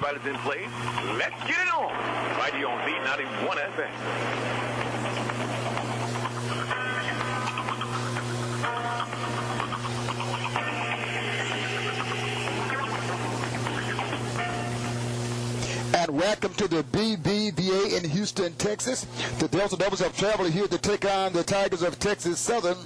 Everybody's in place. Let's get it on. Right here on Z91 FM. And welcome to the BBVA in Houston, Texas. The Delta Devils have traveled here to take on the Tigers of Texas Southern.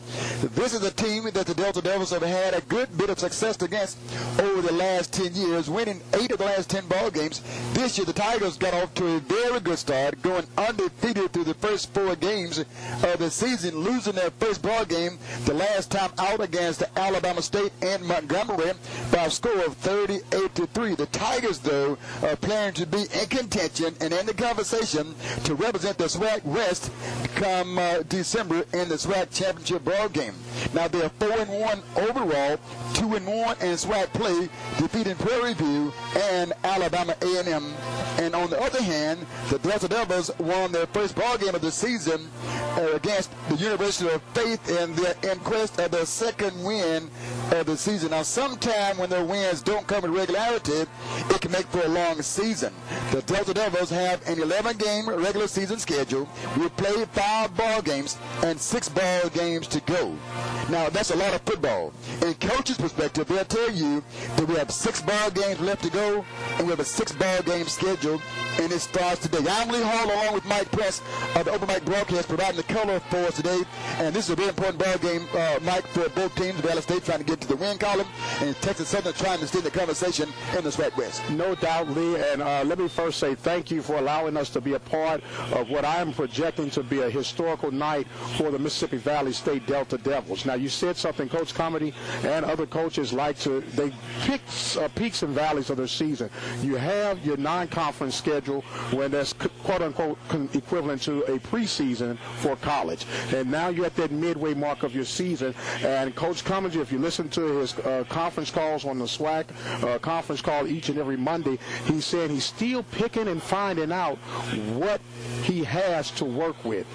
This is a team that the Delta Devils have had a good bit of success against over the last 10 years, winning 8 of the last 10 ball games. This year, the Tigers got off to a very good start, going undefeated through the first 4 games of the season, losing their first ball game the last time out against Alabama State and Montgomery by a score of 38-3. The Tigers, though, are planning to be in contention and in the conversation to represent the SWAC West come December in the SWAC championship ball game. Now they're 4-1 overall, 2-1 in SWAC play, defeating Prairie View and Alabama A&M. And on the other hand, the Delta Devils won their first ball game of the season against the University of Faith in quest of their second win of the season. Now, sometime when their wins don't come in regularity, it can make for a long season. The Delta Devils have an 11-game regular season schedule. We play 5 ball games and 6 ball games to go. Now, that's a lot of football. In coach's perspective, they'll tell you that we have 6 ball games left to go, and we have a 6 ball game schedule, and it starts today. I'm Lee Hall, along with Mike Press of the Open Mic Broadcast, providing the color for us today. And this is a very important ball game, Mike, for both teams. Valley State trying to get to the win column, and Texas Southern trying to stay in the conversation in the SWAC West. No doubt, Lee. And let me first say thank you for allowing us to be a part of what I'm projecting to be a historical night for the Mississippi Valley State Delta Devils. Now, you said something Coach Comedy and other coaches like to, they pick peaks and valleys of their season. You have your non-conference schedule when that's quote-unquote equivalent to a preseason for college. And now you're at that midway mark of your season. And Coach Comedy, if you listen to his conference calls on the SWAC conference call each and every Monday, he said he's still picking and finding out what he has to work with.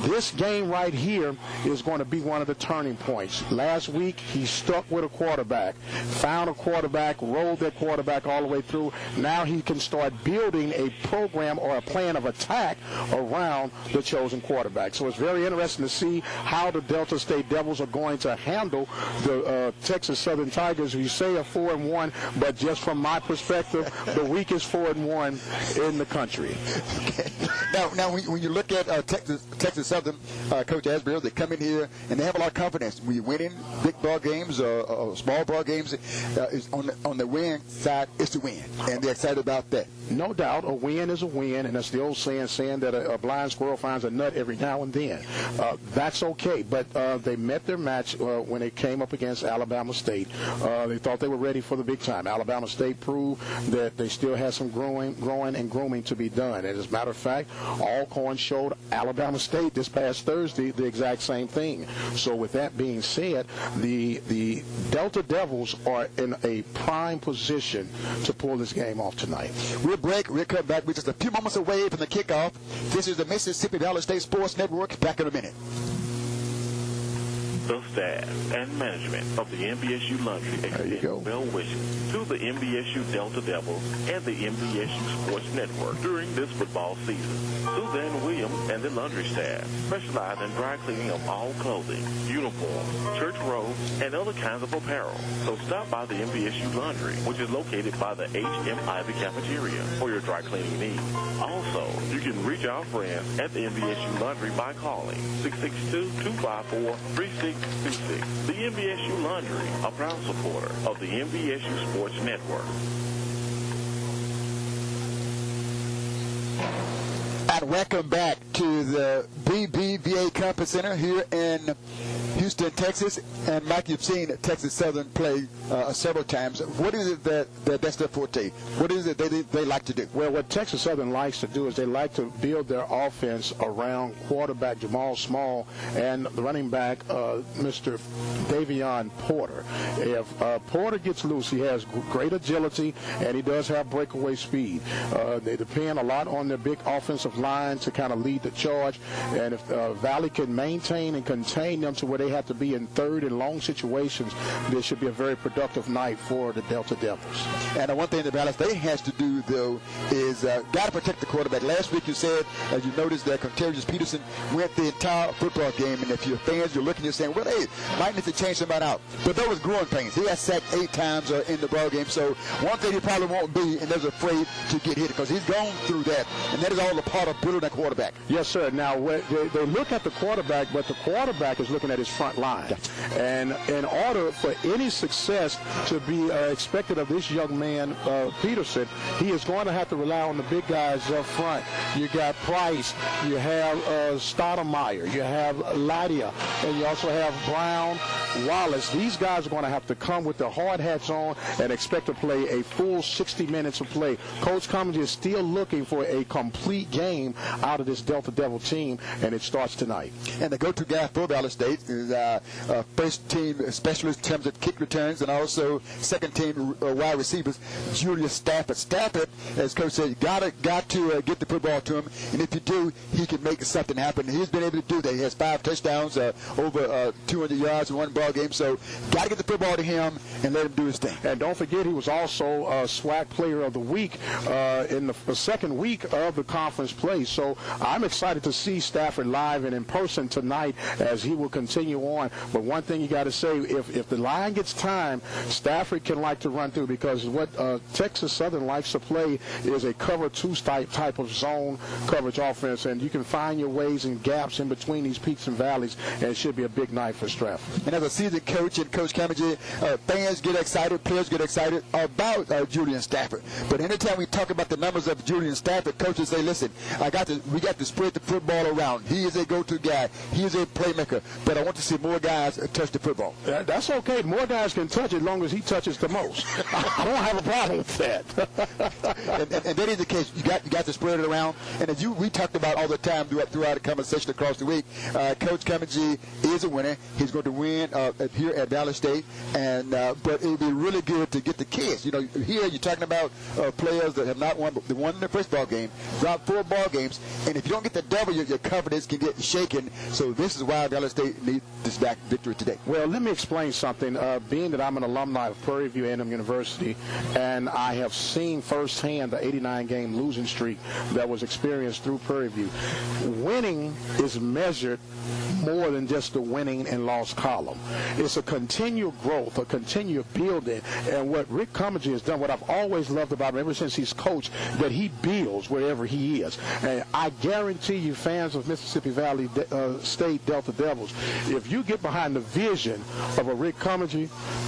This game right here is going to be one of the turning points. Last week, he stuck with a quarterback, found a quarterback, rolled that quarterback all the way through. Now he can start building a program or a plan of attack around the chosen quarterback. So it's very interesting to see how the Delta State Devils are going to handle the Texas Southern Tigers, who you say are 4-1, but just from my perspective, the weakest 4-1 in the country. Okay. Now when you look at Texas Southern, Coach Asbury, they come in here and they have a lot of confidence. When you're winning big ball games or small ball games, is on the win side, it's to win, and they're excited about that. No doubt, a win is a win, and that's the old saying that a blind squirrel finds a nut every now and then. That's okay, but they met their match when they came up against Alabama State. They thought they were ready for the big time. Alabama State proved that they still had some growing and grooming to be done. And as a matter of fact, Alcorn showed Alabama State this past Thursday the exact same thing. So with that being said, the Delta Devils are in a prime position to pull this game off tonight. We'll break. We'll come back. We're just a few moments away from the kickoff. This is the Mississippi Valley State Sports Network. Back in a minute. The staff and management of the MBSU Laundry extend well wishes to the MBSU Delta Devils and the MBSU Sports Network during this football season. Suzanne Williams and the laundry staff specialize in dry cleaning of all clothing, uniforms, church robes, and other kinds of apparel. So stop by the MBSU Laundry, which is located by the H.M. Ivy Cafeteria, for your dry cleaning needs. Also, you can reach our friends at the MBSU Laundry by calling 662-254-3626. The MBSU Laundry, a proud supporter of the MBSU Sports Network. And welcome back to the BBVA Conference Center here in Houston, Texas. And Mike, you've seen Texas Southern play several times. What is it that's their forte? What is it they like to do? Well, what Texas Southern likes to do is they like to build their offense around quarterback Jamal Small and the running back Mr. Davion Porter. If Porter gets loose, he has great agility and he does have breakaway speed. They depend a lot on their big offensive line line to kind of lead the charge. And if Valley can maintain and contain them to where they have to be in third and long situations, this should be a very productive night for the Delta Devils. And the one thing that Valley State has to do, though, is got to protect the quarterback. Last week you said, as you noticed, that Txeas Peterson went the entire football game, and if you're fans, you're looking, you're saying, well, hey, might need to change somebody out. But there was growing pains. He got sacked 8 times in the ball game, so one thing he probably won't be, and is afraid to get hit, because he's gone through that, and that is all a part of building a quarterback. Yes, sir. Now, they look at the quarterback, but the quarterback is looking at his front line. Gotcha. And in order for any success to be expected of this young man, Peterson, he is going to have to rely on the big guys up front. You got Price, you have Stoudemire, you have Ladia, and you also have Brown, Wallace. These guys are going to have to come with their hard hats on and expect to play a full 60 minutes of play. Coach Cummings is still looking for a complete game out of this Delta Devil team, and it starts tonight. And the go-to guy for Valley State is first team specialist in terms of kick returns, and also second team wide receivers, Julius Stafford. Stafford, as Coach said, got to get the football to him, and if you do, he can make something happen. He's been able to do that. He has 5 touchdowns, over 200 yards in one ball game, so got to get the football to him and let him do his thing. And don't forget, he was also SWAC Player of the Week in the second week of the conference play. So I'm excited to see Stafford live and in person tonight as he will continue on. But one thing you got to say, if the line gets time, Stafford can like to run through, because what Texas Southern likes to play is a cover 2 type of zone coverage offense, and you can find your ways and gaps in between these peaks and valleys, and it should be a big night for Stratford. And as a seasoned coach and Coach Cummings, fans get excited, players get excited about Julian Stafford. But anytime we talk about the numbers of Julian Stafford, coaches say, listen, we got to spread the football around. He is a go-to guy. He is a playmaker. But I want to see more guys touch the football. That's okay. More guys can touch it as long as he touches the most. I don't have a problem with that. and that is the case. You got to spread it around. And as we talked about all the time throughout the conversation across the week, Coach Cummings is a winner. He's going to win here at Valley State. And but it would be really good to get the kids. You know, here you're talking about players that have not won, but they won in the first ball game, dropped 4 ball games, and if you don't get the W, your confidence can get shaken. So this is why Valley State needs this back victory today. Well, let me explain something. Being that I'm an alumni of Prairie View A&M University, and I have seen firsthand the 89-game losing streak that was experienced through Prairie View, winning is measured more than just the winning and loss column. It's a continual growth, a continual building, and what Rick Cummings has done, what I've always loved about him ever since he's coached, that he builds wherever he is. And I guarantee you, fans of Mississippi Valley State Delta Devils, if you get behind the vision of a Rick Cummings,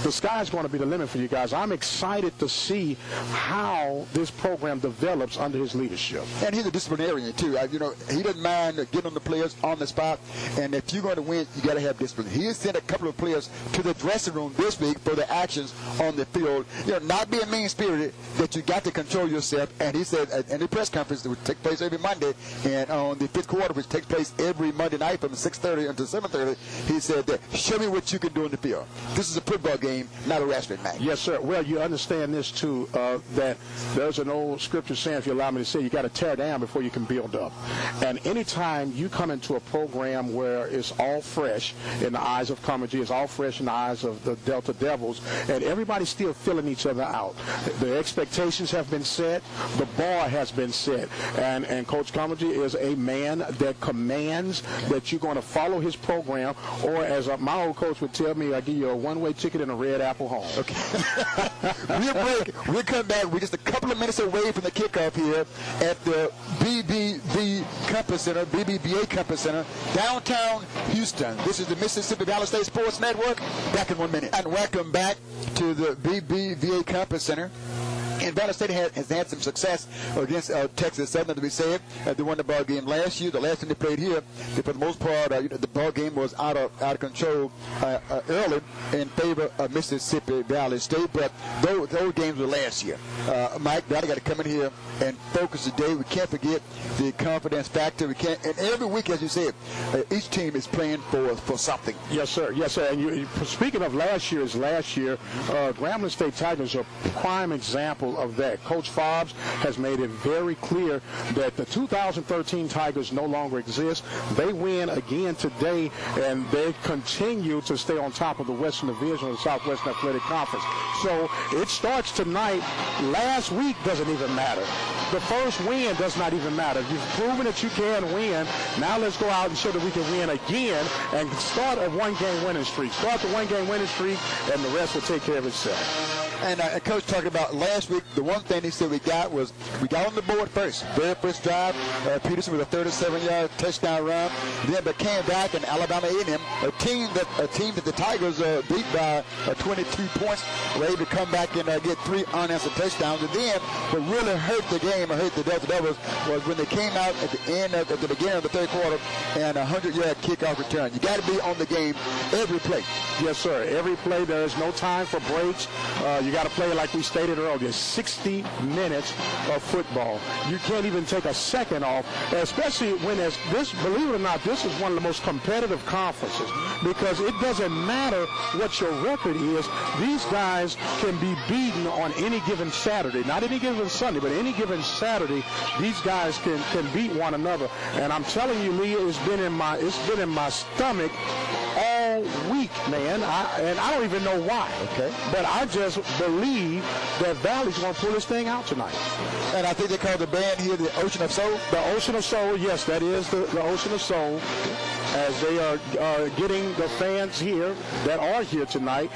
the sky's going to be the limit for you guys. I'm excited to see how this program develops under his leadership. And he's a disciplinarian, too. He doesn't mind getting on the players on the spot, and if you're going to win, you got to have discipline. He has sent a couple of players to the dressing room this week for their actions on the field. Not being mean-spirited, that you got to control yourself. And he said at the press conference that would take place every Monday, and on the 5th quarter, which takes place every Monday night from 6:30 until 7:30, he said that, show me what you can do in the field. This is a football game, not a wrestling match. Yes, sir. Well, you understand this, too, that there's an old scripture saying, if you allow me to say, you got to tear down before you can build up. And anytime you come into a program where it's all fresh in the eyes of Cummings, it's all fresh in the eyes of the Delta Devils, and everybody's still filling each other out. The expectations have been set. The bar has been set. And Coach Cummings is a man that commands that you're going to follow his program, or as my old coach would tell me, I give you a one-way ticket and a red apple home. Okay. We'll break. We'll come back. We're just a couple of minutes away from the kickoff here at the BBVA Campus Center, downtown Houston. This is the Mississippi Valley State Sports Network. Back in 1 minute. And welcome back to the BBVA Campus Center. And Valley State has had some success against Texas Southern, to be said. They won the ball game last year. The last time they played here, for the most part, the ball game was out of control early in favor of Mississippi Valley State. But those games were last year. Mike, Valley got to come in here and focus today. We can't forget the confidence factor. We can't. And every week, as you said, each team is playing for something. Yes, sir. Yes, sir. And speaking of last year, Grambling State Tigers are prime examples example of that. Coach Fobbs has made it very clear that the 2013 Tigers no longer exist. They win again today, and they continue to stay on top of the Western Division of the Southwestern Athletic Conference. So it starts tonight. Last week doesn't even matter. The first win does not even matter. You've proven that you can win. Now let's go out and show that we can win again and start a one-game winning streak. Start the one-game winning streak, and the rest will take care of itself. And Coach talked about last week, the one thing he said we got on the board first. Very first drive, Peterson with a 37-yard touchdown run. Then but came back, and Alabama A&M, a team that the Tigers beat by 22 points, were able to come back and get 3 unanswered touchdowns. And then what really hurt the game, or hurt the Delta Devils, was when they came out at the beginning of the third quarter and a 100-yard kickoff return. You got to be on the game every play. Yes, sir. Every play. There is no time for breaks. You got to play, like we stated earlier, 60 minutes of football. You can't even take a second off, especially when believe it or not, this is one of the most competitive conferences, because it doesn't matter what your record is. These guys can be beaten on any given Saturday, not any given Sunday, but any given Saturday. These guys can beat one another. And I'm telling you, Lee, it's been in my stomach all week, man, and I don't even know why. Okay. But I just believe that Valley's going to pull this thing out tonight. And I think they call the band here the Ocean of Soul. The Ocean of Soul, yes, that is the Ocean of Soul, as they are getting the fans here that are here tonight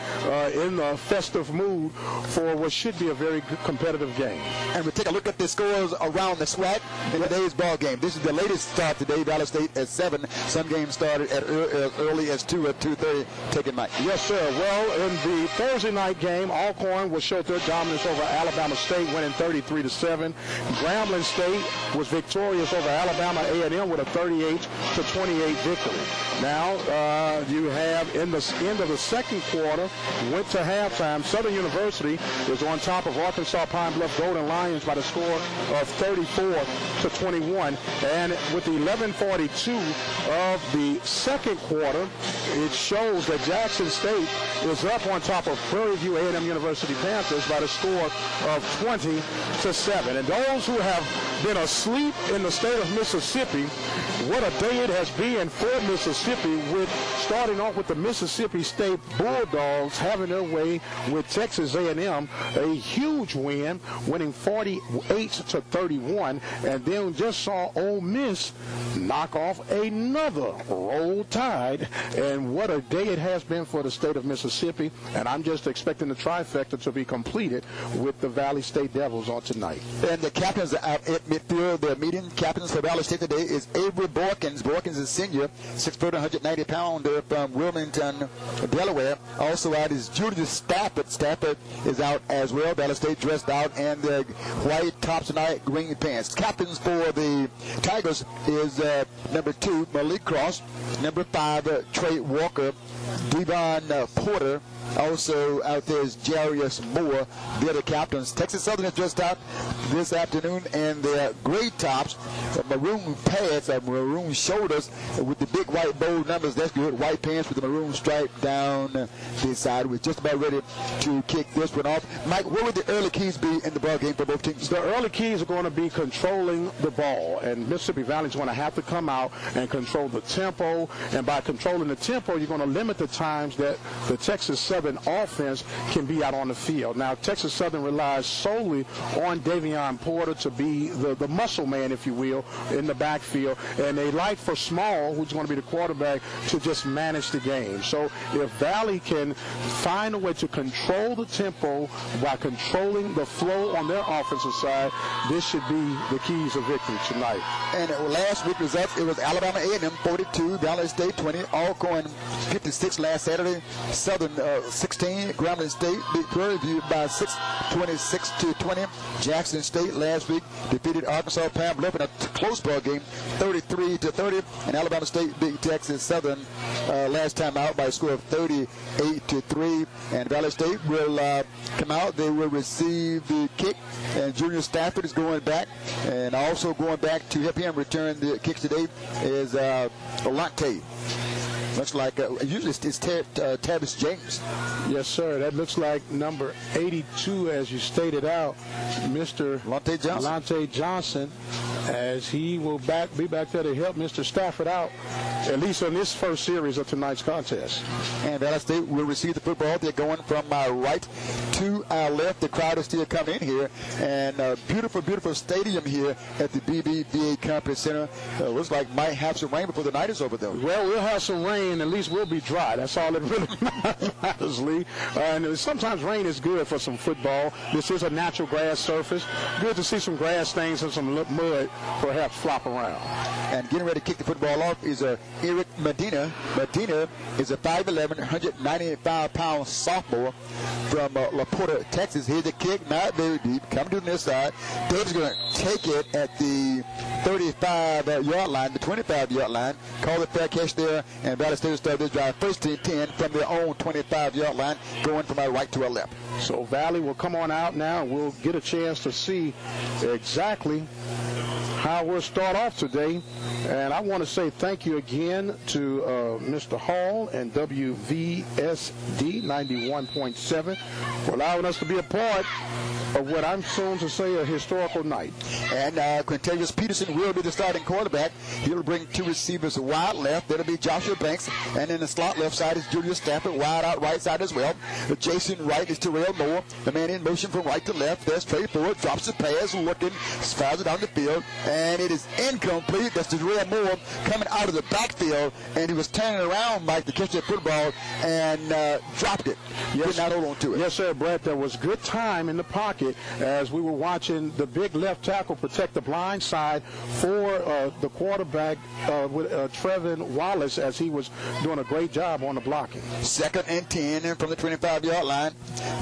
in the festive mood for what should be a very competitive game. And we take a look at the scores around the SWAC in today's ball game. This is the latest start today. Valley State at 7. Some games started at early as 2 at 2:30. Take it, Mike. Yes, sir. Well, in the Thursday night game, Alcorn will show their dominance over Alabama State, winning 33-7. Grambling State was victorious over Alabama A&M with a 38-28 victory. Now, you have in the end of the second quarter, went to halftime. Southern University is on top of Arkansas Pine Bluff Golden Lions by the score of 34-21. And with 11:42 of the second quarter, it shows that Jackson State is up on top of Prairie View A&M University Panthers by the score of 20-7. And those who have been asleep in the state of Mississippi, what a day it has been for Mississippi, with starting off with the Mississippi State Bulldogs having their way with Texas A&M, a huge win, winning 48-31, and then just saw Ole Miss knock off another Roll Tide. And what a day it has been for the state of Mississippi, and I'm just expecting the trifecta to be completed with the Valley State Devils on tonight. And the captains are out at midfield. Their meeting captains for Valley State today is Avery Borkins. Borkins is senior, 6 foot, 190 pounder from Wilmington, Delaware. Also out is Julius Stafford. Stafford is out as well. Valley State dressed out, and the white tops tonight, green pants. Captains for the Tigers is number 2, Malik Cross. Number 5, Trey Walker. Devon Porter. Also out there is Jarius Moore. They're the captains. Texas Southern is dressed out this afternoon, and their gray tops, maroon pads, maroon shoulders with the big white bold numbers. That's good. White pants with the maroon stripe down the side. We're just about ready to kick this one off. Mike, what would the early keys be in the ball game for both teams? The early keys are going to be controlling the ball, and Mississippi Valley is going to have to come out and control the tempo. And by controlling the tempo, you're going to limit the times that the Texas Southern offense can be out on the field. Now, Texas Southern relies solely on Davion Porter to be the muscle man, if you will, in the backfield, and they like for Small, who's going to be the quarterback, to just manage the game. So if Valley can find a way to control the tempo by controlling the flow on their offensive side, this should be the keys of victory tonight. And last week results, it was Alabama A&M 42, Valley State 20, Alcorn 56 last Saturday, Southern 16, Grambling State beat Prairie View by 6, 26-20. Jackson State last week defeated Arkansas Pine Bluff in a close ball game, 33-30, and Alabama State beat Texas Southern last time out by a score of 38-3. And Valley State will come out. They will receive the kick, and Junior Stafford is going back, and also going back to help him return the kicks today is Olante. Looks like usually it's Tavis James. Yes, sir. That looks like number 82, as you stated out, Mr. Lonte Johnson, as he will be back there to help Mr. Stafford out, at least on this first series of tonight's contest. And Valley State will receive the football. They're going from our right to our left. The crowd is still coming in here. And beautiful, beautiful stadium here at the BBVA Conference Center. Looks like might have some rain before the night is over, though. Well, we'll have some rain. At least we'll be dry. That's all that really matters, Lee. And sometimes rain is good for some football. This is a natural grass surface. Good to see some grass stains and some mud perhaps flop around. And getting ready to kick the football off is Eric Medina. Medina is a 5'11", 195-pound sophomore from La Porta, Texas. Here's the kick, not very deep. Coming to the side. Dave's going to take it at the 35-yard line, the 25-yard line. Call the fair catch there, and Valley State will start this drive first and 10 from their own 25-yard line, going from our right to our left. So Valley will come on out now, and we'll get a chance to see exactly how we'll start off today. And I want to say thank you again to Mr. Hall and WVSD 91.7 for allowing us to be a part of what I'm soon to say a historical night. And Quintavious Peterson will be the starting quarterback. He'll bring two receivers wide left. That'll be Joshua Banks. And in the slot left side is Julius Stafford, wide out right side as well. Jason Wright is Terrell Moore. The man in motion from right to left. There's Trey Ford, drops the pass, looking, fires it down the field, and it is incomplete. That's Terrell Moore coming out of the backfield, and he was turning around, Mike, to catch that football and dropped it. Yes, did not hold on to it. Yes, sir, Brett. There was good time in the pocket as we were watching the big left tackle protect the blind side for the quarterback with Trevin Wallace, as he was doing a great job on the blocking. 2nd and 10 from the 25-yard line.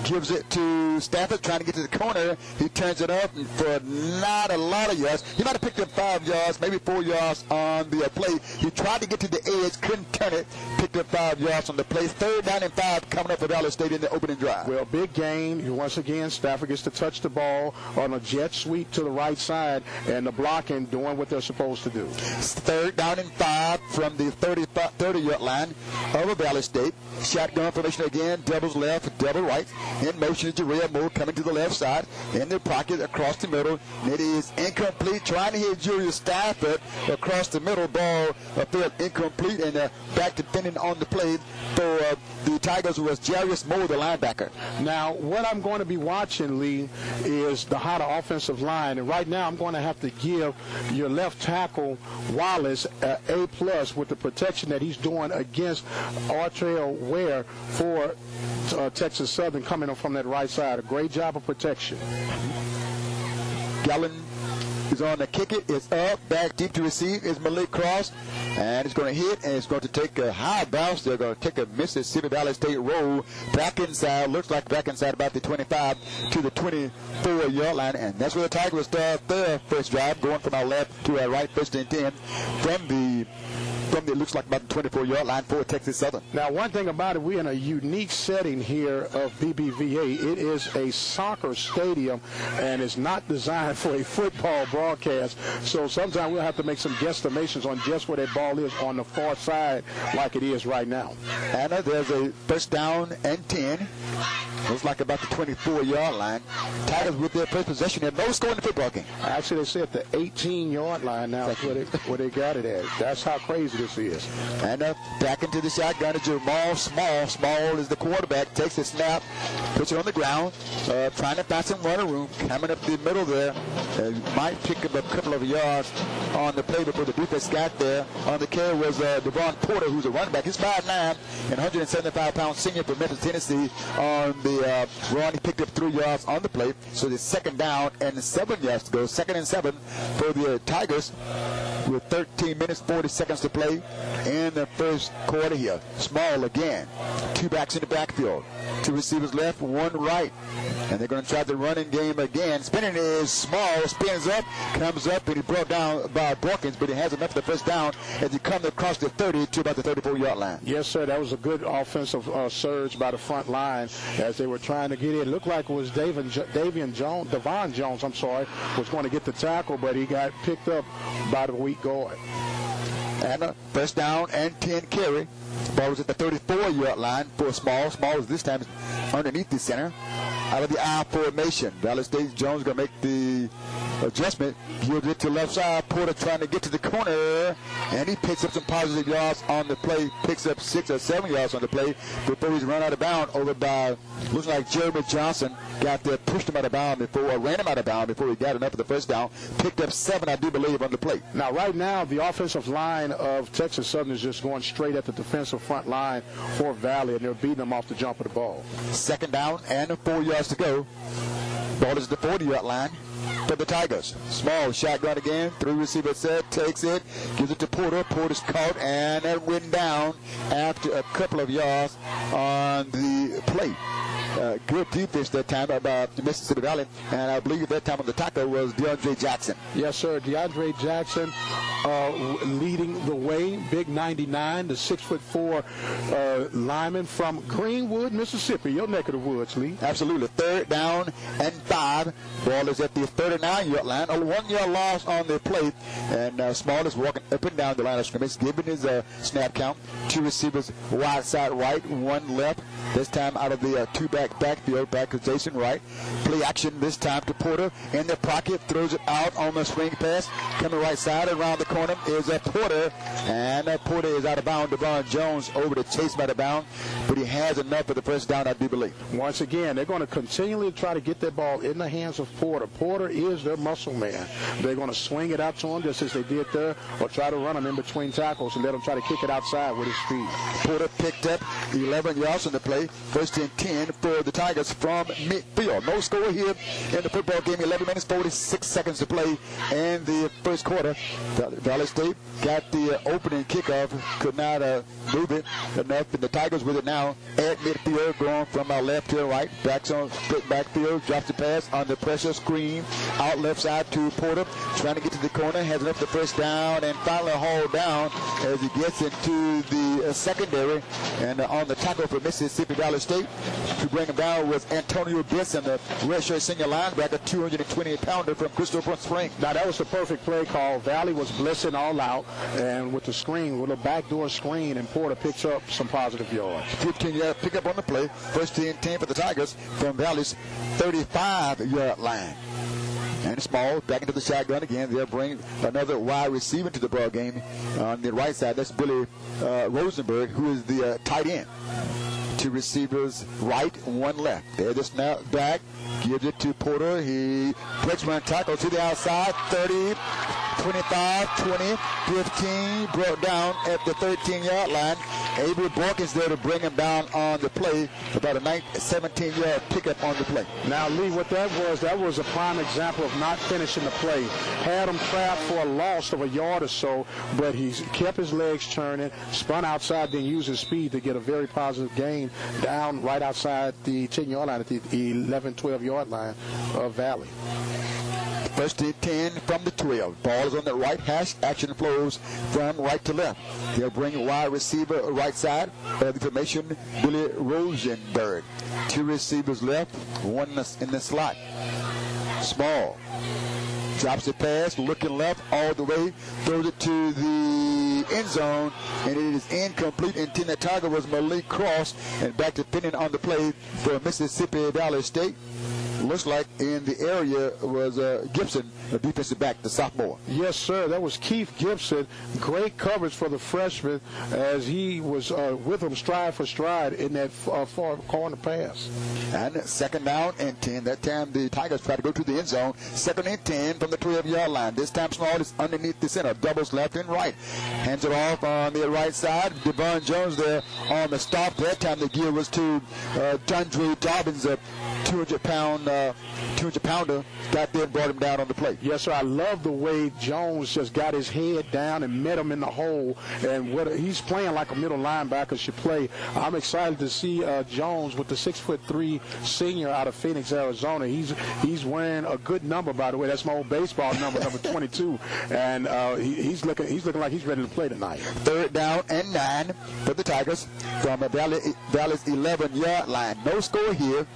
Gives it to Stafford, trying to get to the corner. He turns it up for not a lot of yards. He might have picked up 5 yards, maybe 4 yards on the play. He tried to get to the edge, couldn't turn it, picked up 5 yards on the play. 3rd down and 5 coming up for Valley State in the opening drive. Well, big gain. Once again, Stafford gets to touch the ball on a jet sweep to the right side, and the blocking doing what they're supposed to do. 3rd down and 5 from the 30-yard line of Valley State. Shotgun formation again, doubles left, double right. In motion is Jarrell Moore coming to the left side. In the pocket across the middle. It is incomplete. Trying to hit Julius Stafford across the middle. Ball felt incomplete, and back defending on the play for the Tigers was Jarius Moore, the linebacker. Now, what I'm going to be watching, Lee, is how the offensive line. And right now I'm going to have to give your left tackle, Wallace, A+ with the protection that he's doing against Artrell Ware for Texas Southern coming up from that right side. A great job of protection. Gallen is on the kick it. It's up, back deep to receive is Malik Cross, and it's going to hit, and it's going to take a high bounce. They're going to take a Mississippi Valley State roll back inside. Looks like back inside about the 25 to the 24-yard line, and that's where the Tigers start their first drive, going from our left to our right, 1st and 10 from the looks like about the 24-yard line for Texas Southern. Now, one thing about it, we're in a unique setting here of BBVA. It is a soccer stadium, and it's not designed for a football broadcast. So sometimes we'll have to make some guesstimations on just where that ball is on the far side, like it is right now. And there's a 1st down and 10. Looks like about the 24-yard line. Tigers with their first possession and no score in the football game. Actually, they say at the 18-yard line now is where they got it at. That's how crazy this is. And back into the shotgun is Jamal Small. Small is the quarterback. Takes the snap, puts it on the ground, trying to find some running room. Coming up the middle there. Might pick up a couple of yards on the play before the defense got there. On the carry was Devon Porter, who's a running back. He's 5'9" and 175-pound senior from Memphis, Tennessee. On the run, he picked up 3 yards on the play. So the 2nd down and 7 yards to go. 2nd and 7 for the Tigers with 13 minutes, 40 seconds to play in the first quarter here. Small again. 2 backs in the backfield. 2 receivers left, 1 right. And they're going to try the running game again. Spinning is Small, spins up, comes up, and he brought down by Brookins, but he has enough for the 1st down as he comes across the 30 to about the 34-yard line. Yes, sir. That was a good offensive surge by the front line as they were trying to get in. It looked like it was Devon Jones, was going to get the tackle, but he got picked up by the weak guard. And a first down and 10 carry. Ball was at the 34-yard line for Small. Small is this time underneath the center. Out of the I formation. Valley State Jones going to make the adjustment. Gives it to left side. Porter trying to get to the corner. And he picks up some positive yards on the play. Picks up 6 or 7 yards on the play before he's run out of bounds over by, looks like Jeremy Johnson. Got there, pushed him out of bounds before, or ran him out of bounds before he got enough for the first down. Picked up 7, I do believe, on the play. Now, right now, the offensive line of Texas Southern is just going straight at the defensive front line for Valley, and they're beating them off the jump of the ball. Second down and 4 yards to go. Ball is at the 40-yard line for the Tigers. Small shotgun again. 3 receiver set, takes it, gives it to Porter. Porter's caught and that went down after a couple of yards on the play. Good defense that time by Mississippi Valley, and I believe at that time on the tackle was DeAndre Jackson. Yes, sir. DeAndre Jackson leading the way. Big 99, the 6'4" lineman from Greenwood, Mississippi. Your neck of the woods, Lee. Absolutely. Third down and 5. Ball is at the 39-yard line. A 1 yard loss on the play, and Small is walking up and down the line of scrimmage, giving his snap count. 2 receivers wide side right, 1 left. This time out of the backfield, back to Jason Wright. Play action this time to Porter in the pocket, throws it out on the swing pass. Coming right side around the corner is Porter, and Porter is out of bounds. Devon Jones over to chase him out of bounds, but he has enough for the first down, I do believe. Once again, they're going to continually try to get that ball in the hands of Porter. Porter is their muscle man. They're going to swing it out to him just as they did there, or try to run him in between tackles and let him try to kick it outside with his feet. Porter picked up 11 yards on the play. First and 10 for the Tigers from midfield. No score here in the football game. 11 minutes, 46 seconds to play in the first quarter. Valley State got the opening kickoff, could not move it enough, and the Tigers with it now at midfield, going from left to right. Backs on split backfield, drops the pass on the pressure screen, out left side to Porter, trying to get to the corner, has enough for first down, and finally hauled down as he gets into the secondary, and on the tackle for Mississippi Valley State to bring him down was Antonio Benson, the redshirt senior linebacker, 228-pounder from Christopher Springs. Now, that was the perfect play call. Valley was blitzing all out, and with the screen, with a backdoor screen, and Porter picks up some positive yards. 15-yard pickup on the play. First and 10 for the Tigers from Valley's 35-yard line. And Small back into the shotgun again. They'll bring another wide receiver to the ball game on the right side. That's Billy Rosenberg, who is the tight end. 2 receivers right, 1 left. They're the snap back. Gives it to Porter. He breaks one tackle to the outside. 30, 25, 20, 15. Brought down at the 13-yard line. Avery Borkins there to bring him down on the play. About a 17-yard pickup on the play. Now, Lee, what that was a prime example of not finishing the play. Had him trapped for a loss of a yard or so, but he kept his legs churning, spun outside, then used his speed to get a very positive gain down right outside the 10-yard line at the 11, 12-yard line of Valley. First and 10 from the 12. Ball is on the right hash. Action flows from right to left. They'll bring a wide receiver right side. The formation, Billy Rosenberg. 2 receivers left, 1 in the slot. Small. Drops the pass, looking left all the way, throws it to the end zone, and it is incomplete. Intended target was Malik Cross, and back to pinning on the play for Mississippi Valley State. Looks like in the area was Gibson, the defensive back, the sophomore. Yes, sir. That was Keith Gibson. Great coverage for the freshman as he was with him stride for stride in that far corner pass. And second down and 10. That time the Tigers try to go to the end zone. Second and 10 from the 12-yard line. This time Small is underneath the center. Doubles left and right. Hands it off on the right side. Devon Jones there on the stop. That time the gear was to Dundre Dobbins, a 200-pounder, got there and brought him down on the play. Yes, sir. I love the way Jones just got his head down and met him in the hole. And he's playing like a middle linebacker should play. I'm excited to see Jones with the 6'3" senior out of Phoenix, Arizona. He's wearing a good number, by the way. That's my old baseball number 22. And he's looking like he's ready to play tonight. Third down and 9 for the Tigers from Valley's 11-yard line. No score here.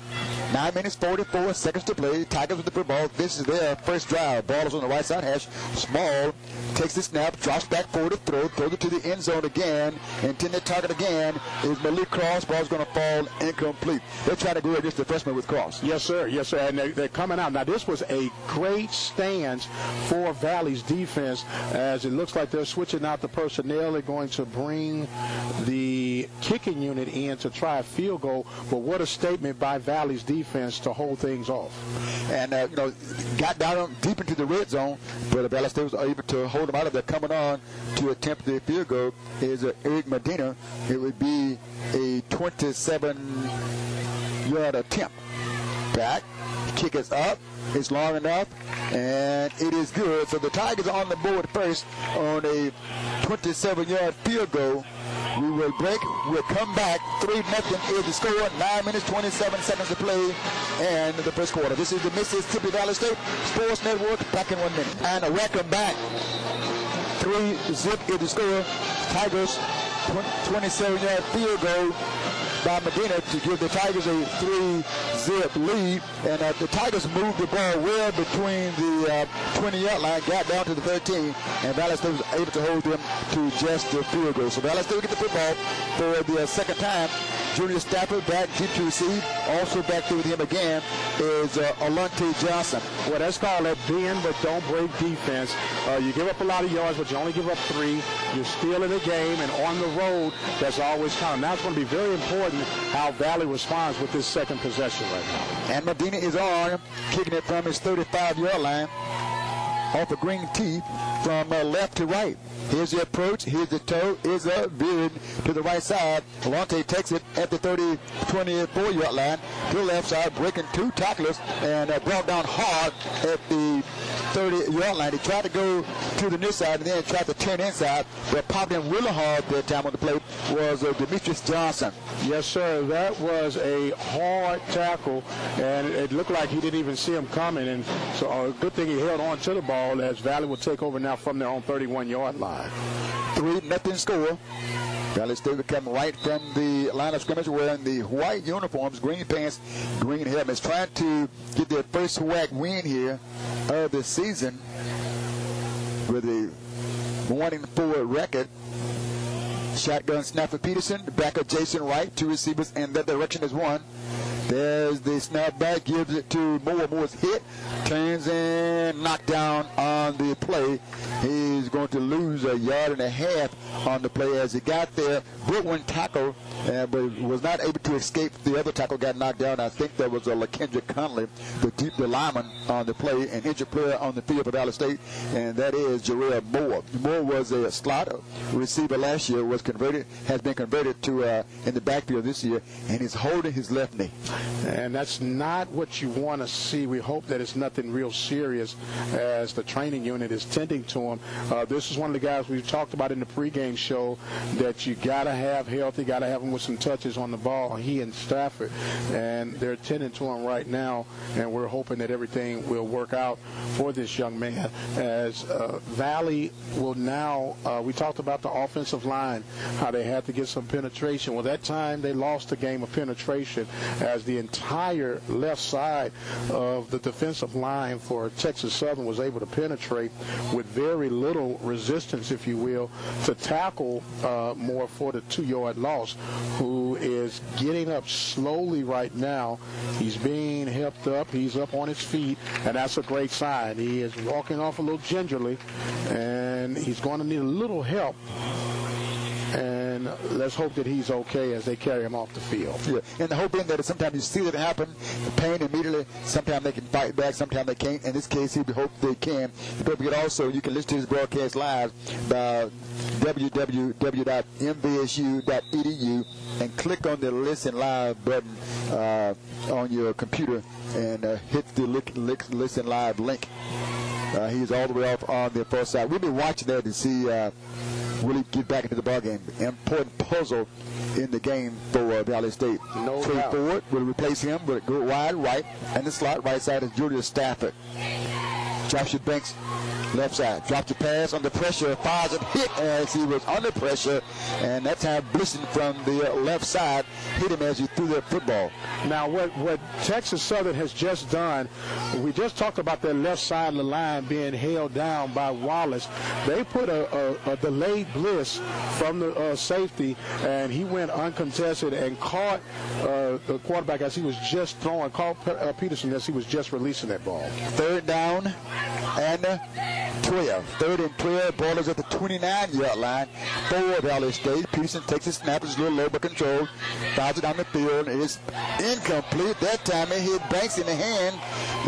9 minutes, 44 seconds to play. Tigers with the football. This is their first drive. Ball is on the right side hash. Small takes the snap, drops back forward to throw, throws it to the end zone again. Intended target again is Malik Cross. Ball's going to fall incomplete. They're trying to go against the freshman with Cross. Yes, sir. Yes, sir. And they're coming out. Now, this was a great stance for Valley's defense, as it looks like they're switching out the personnel. They're going to bring the kicking unit in to try a field goal. But what a statement by Valley's defense to hold things off. And, got down deep into the red zone, but Valley State was able to hold them out of there. Coming on to attempt the field goal is Eric Medina. It would be a 27-yard attempt. Back, kick is up, it's long enough, and it is good. So the Tigers are on the board first on a 27-yard field goal. We will break. We'll come back. 3-0 is the score. 9 minutes, 27 seconds to play, and the first quarter. This is the Mississippi Valley State Sports Network. Back in 1 minute. And a welcome back. 3-0 is the score. Tigers 27-yard field goal by Medina to give the Tigers a 3-0 lead. And the Tigers moved the ball well between the 20-yard line, got down to the 13, and Valley State was able to hold them to just the field goal. So Valley State will get the football for the second time. Junior Stafford back deep to receive. Also back there with him again is Alante Johnson. Well, that's called that bend but don't break defense. You give up a lot of yards, but you only give up 3. You're still in the game, and on the road, that's always counting. Now it's going to be very important how Valley responds with this second possession right now. And Medina is on, kicking it from his 35-yard line, off a green tee from left to right. Here's the approach. Here's the toe. Is veered to the right side. Alante takes it at the 24-yard line to the left side, breaking 2 tacklers and brought down hard at the 30-yard line. He tried to go to the near side and then tried to turn inside, but popped in really hard that time on the plate was Demetrius Johnson. Yes, sir. That was a hard tackle, and it looked like he didn't even see him coming. And so a good thing he held on to the ball, as Valley will take over now from their own 31-yard line. 3-0 score. Valley State will come right from the line of scrimmage wearing the white uniforms, green pants, green helmets, trying to get their first SWAC win here of the season with a 1-4 record. Shotgun snap for Peterson, back of Jason Wright, 2 receivers, and that direction is 1. There's the snap back, gives it to Moore. Moore's hit, turns and knocked down on the play. He's going to lose 1.5 yards on the play as he got there. Broke 1 tackle, but was not able to escape. The other tackle got knocked down. I think that was LaKendra Conley, the lineman on the play, an injured player on the field for Valley State, and that is Jarrell Moore. Moore was a slot receiver last year, has been converted to in the backfield this year, and he's holding his left knee. And that's not what you want to see. We hope that it's nothing real serious as the training unit is tending to him. This is one of the guys we've talked about in the pregame show that you got to have healthy, got to have him with some touches on the ball, he and Stafford. And they're tending to him right now, and we're hoping that everything will work out for this young man. As Valley will now, we talked about the offensive line, how they had to get some penetration. Well, that time they lost the game of penetration as the entire left side of the defensive line for Texas Southern was able to penetrate with very little resistance, if you will, to tackle Moore for the 2-yard loss, who is getting up slowly right now. He's being helped up. He's up on his feet, and that's a great sign. He is walking off a little gingerly, and he's going to need a little help. And let's hope that he's okay as they carry him off the field. Yeah, and the hope being that sometimes you see it happen, the pain immediately, sometimes they can fight back, sometimes they can't. In this case, we hope they can. But also, you can listen to this broadcast live by www.mvsu.edu and click on the Listen Live button on your computer and hit the Listen Live link. He's all the way off on the far side. We'll be watching there to see really get back into the ballgame. Important puzzle in the game for Valley State. No Trey doubt. Ford will replace him, but go wide right, and the slot right side is Julius Stafford. Joshua Banks, left side. Dropped the pass under pressure. Fires it, hit as he was under pressure. And that time, Blisson from the left side hit him as he threw that football. Now, what Texas Southern has just done, we just talked about their left side of the line being held down by Wallace. They put a delayed blitz from the safety, and he went uncontested and caught the quarterback as he was just throwing, caught Peterson as he was just releasing that ball. Third down and 12. Third and 12. Ball is at the 29-yard line for Valley State. Peterson takes his snap. It's a little low but controlled. Fires it down the field. It's incomplete. That time it hit Banks in the hand,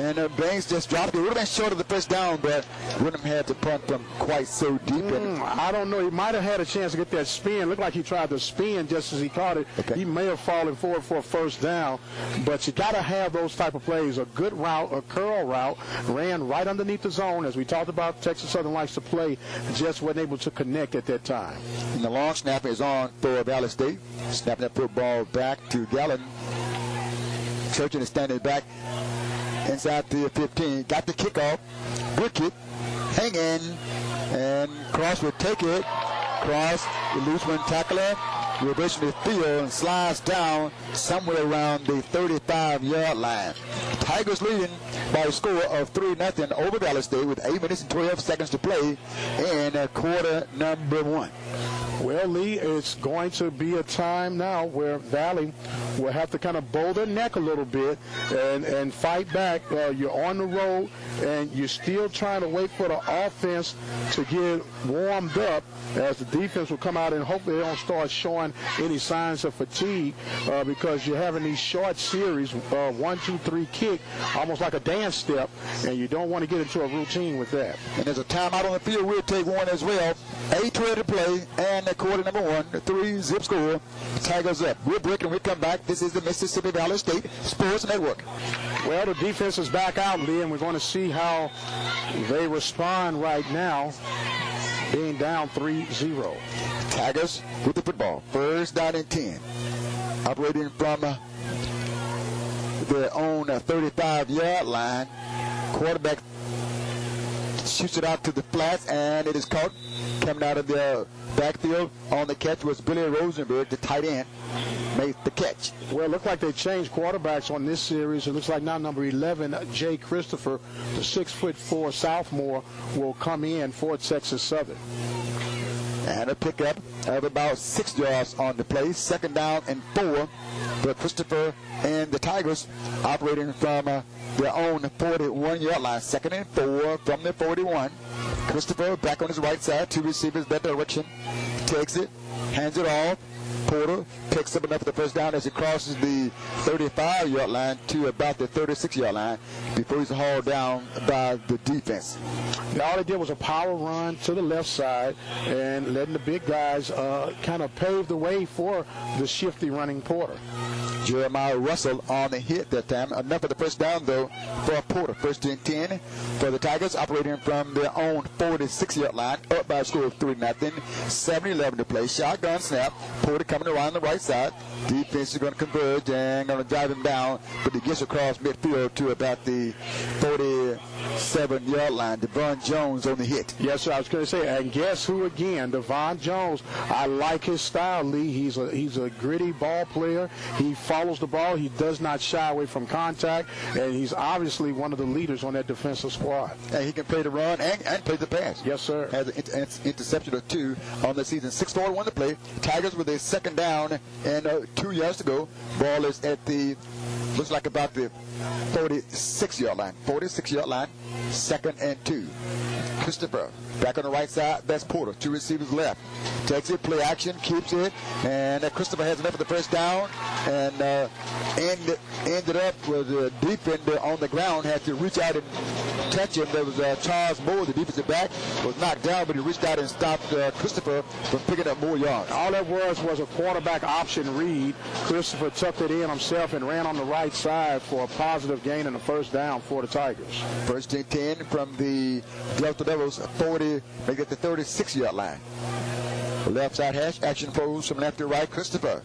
and Banks just dropped it. It would have been short of the first down, but wouldn't have had to punt from quite so deep. I don't know. He might have had a chance to get that spin. Looked like he tried to spin just as he caught it. Okay. He may have fallen forward for a first down, but you got to have those type of plays. A good route, a curl route, ran right underneath the zone. As we talked about, Texas Southern likes to play, just wasn't able to connect at that time. And the long snap is on for Valley State. Snapping that football back to Gallen. Churchin is standing back inside the 15. Got the kickoff. Good kick. Hang in. And Cross will take it. Cross, the loose one tackler. Reversing the field and slides down somewhere around the 35-yard line. Tigers leading by a score of 3-0 over Valley State with 8 minutes and 12 seconds to play in quarter number 1. Well, Lee, it's going to be a time now where Valley will have to kind of bow their neck a little bit and fight back. You're on the road, and you're still trying to wait for the offense to get warmed up as the defense will come out, and hopefully they don't start showing any signs of fatigue because you're having these short series, 1, 2, 3 kick, almost like a dance step, and you don't want to get into a routine with that. And there's a timeout on the field. We'll take one as well. 8:12 to play, and quarter number 1, 3-zip score. Tigers up. We're breaking. We come back. This is the Mississippi Valley State Sports Network. Well, the defense is back out, Lee, and we're going to see how they respond right now, being down 3-0. Tigers with the football. First down and 10. Operating from their own 35-yard line. Quarterback shoots it out to the flats, and it is caught. Coming out of the backfield on the catch was Billy Rosenberg, the tight end, made the catch. Well, it looked like they changed quarterbacks on this series. It looks like now number 11, Jay Christopher, the 6'4" sophomore, will come in for Texas Southern. And a pickup of about 6 yards on the play. Second down and 4 for Christopher and the Tigers, operating from their own 41-yard line. Second and 4 from the 41. Christopher back on his right side. 2 receivers that direction. Takes it, hands it off. Porter picks up enough for the first down as he crosses the 35-yard line to about the 36-yard line before he's hauled down by the defense. All they did was a power run to the left side and letting the big guys kind of pave the way for the shifty running Porter. Jeremiah Russell on the hit that time. Enough of the first down, though, for Porter. First and 10 for the Tigers, operating from their own 46-yard line, up by a score of 3-0. 7-11 to play. Shotgun snap. Porter coming around the right side. Defense is going to converge and going to drive him down, but he gets across midfield to about the 47-yard line. Devon Jones on the hit. Yes, sir. I was going to say, and guess who again? Devon Jones. I like his style, Lee. He's a gritty ball player. He follows the ball. He does not shy away from contact, and he's obviously one of the leaders on that defensive squad. And he can play the run and play the pass. Yes, sir. Has an interception or 2 on the season. 6:41 to play. Tigers with a second down and 2 yards to go. Ball is at the, looks like about the 46-yard line. 46-yard line. Second and 2. Christopher back on the right side. That's Porter. 2 receivers left. Takes it, play action, keeps it, and Christopher has enough of the first down, and ended up with the defender on the ground, had to reach out and touch him. There was Charles Moore, the defensive back, was knocked down, but he reached out and stopped Christopher from picking up more yards. All that was a quarterback option read. Christopher tucked it in himself and ran on the right side for a positive gain and a first down for the Tigers. First and 10 from the Delta Devils, 40, make it the 36-yard line. The left side hash action flows from left to right. Christopher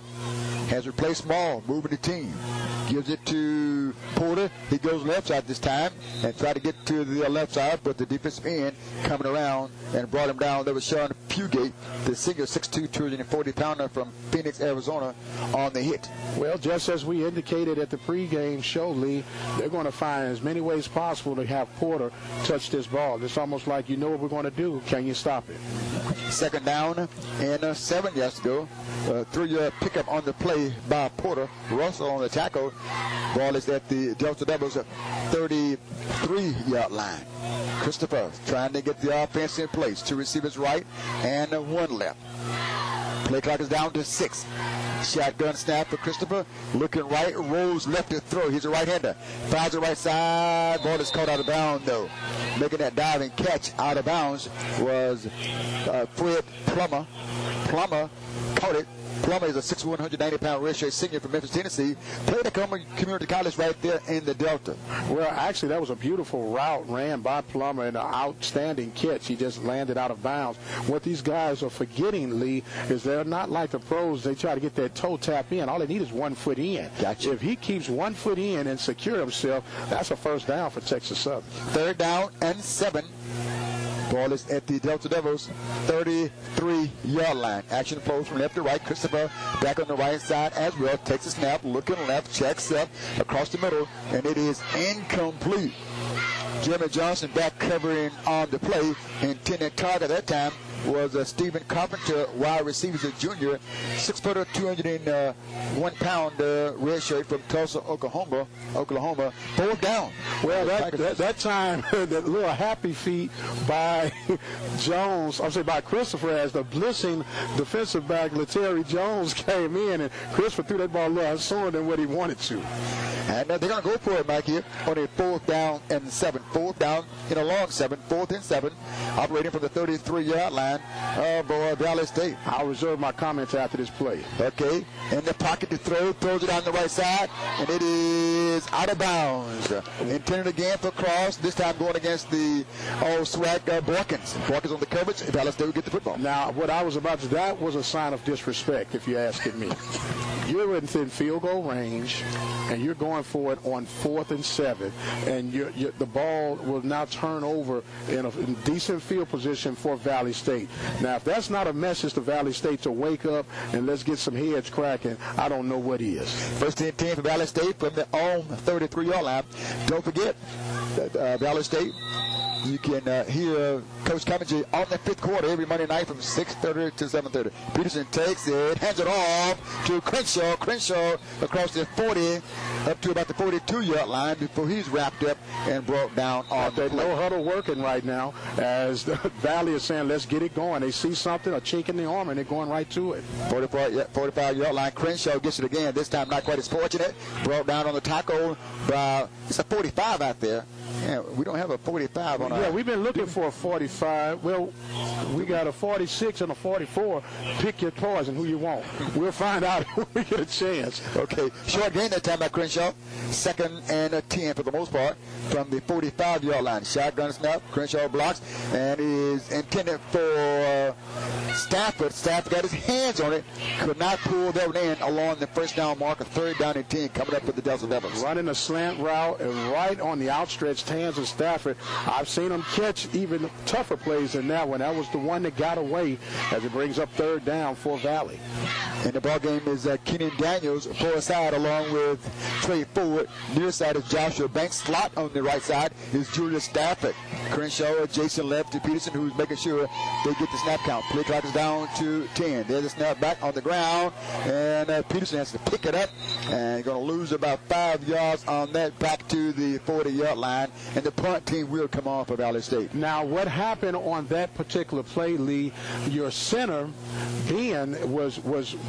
has replaced Small, moving the team. Gives it to to Porter. He goes left side this time and tried to get to the left side, but the defensive end coming around and brought him down. There was Sean Fugate, the senior 6'2", 240-pounder from Phoenix, Arizona, on the hit. Well, just as we indicated at the pregame show, Lee, they're going to find as many ways possible to have Porter touch this ball. It's almost like you know what we're going to do. Can you stop it? Second down and 7 yards to go. 3-yard pickup on the play by Porter. Russell on the tackle. Ball is at the Delta Devils 33-yard line. Christopher trying to get the offense in place. 2 receivers right and 1 left. Play clock is down to 6. Shotgun snap for Christopher. Looking right, rolls left to throw. He's a right-hander. Fires the right side. Ball is caught out of bounds, though. Making that diving catch out of bounds was Fred Plummer. Plummer caught it. Plummer is a 6'1", 190-pound redshirt senior from Memphis, Tennessee. Played at community college right there in the Delta. Well, actually, that was a beautiful route ran by Plummer and an outstanding catch. He just landed out of bounds. What these guys are forgetting, Lee, is they're not like the pros. They try to get that toe tap in. All they need is 1 foot in. Gotcha. If he keeps 1 foot in and secure himself, that's a first down for Texas Southern. 3rd down and 7. Ball is at the Delta Devils 33-yard line. Action flows from left to right. Christopher back on the right side as well. Takes a snap, looking left, checks up across the middle, and it is incomplete. Jeremy Johnson back covering on the play. Intended target that time was Stephen Carpenter, wide receiver, a junior, 6', 201-pound red shirt from Tulsa, Oklahoma. 4th down. Well, that time, that little happy feet by Jones, by Christopher, as the blitzing defensive back, Letary Jones, came in, and Christopher threw that ball a little sooner than what he wanted to. And they're going to go for it, Mike, here on a 4th down and 7. 4th down in a long 7, 4th and 7, operating from the 33-yard line of Valley State. I'll reserve my comments after this play. Okay, in the pocket to throw, throws it on the right side, and it is out of bounds. Intended again for cross, this time going against the SWAC Borkins. Borkins on the coverage, Valley State will get the football. Now, what I was about to, that was a sign of disrespect, if you're asking me. You're within field goal range, and you're going for it on 4th and 7, and the ball will now turn over in a decent field position for Valley State. Now, if that's not a message to Valley State to wake up and let's get some heads cracking, I don't know what is. 1st and 10 for Valley State from the own 33-yard line. Don't forget that Valley State, you can hear Coach commentary on the 5th quarter every Monday night from 6:30 to 7:30. Peterson takes it, hands it off to Crenshaw. Crenshaw across the 40 up to about the 42-yard line before he's wrapped up and brought down on the play. No huddle working right now as the Valley is saying, let's get it going. They see something, a chink in the arm, and they're going right to it. 45-yard line. Crenshaw gets it again. This time not quite as fortunate. Brought down on the tackle by, it's a 45 out there. Yeah, we don't have a 45 on our... Yeah, we've been looking for a 45. Well, we got a 46 and a 44. Pick your poison, who you want. We'll find out when we get a chance. Okay, short gain that time by Crenshaw. 2nd and 10 for the most part from the 45-yard line. Shotgun snap, Crenshaw blocks, and is intended for Stafford. Stafford got his hands on it, could not pull that one in along the first down marker. 3rd down and 10 coming up for the Delta Devils. Running a slant route and right on the outstretched hands of Stafford. I've seen him catch even tougher plays than that one. That was the one that got away as it brings up 3rd down for Valley. And the ball game is Kenan Daniels, far side, along with Trey Ford. Near side is Joshua Banks. Slot on the right side is Julius Stafford. Crenshaw, Jason left to Peterson, who's making sure they get the snap count. Play clock is down to 10. There's a snap back on the ground, and Peterson has to pick it up, and going to lose about 5 yards on that back to the 40-yard line, and the punt team will come on for Valley State. Now, what happened on that particular play, Lee, your center, Ben, was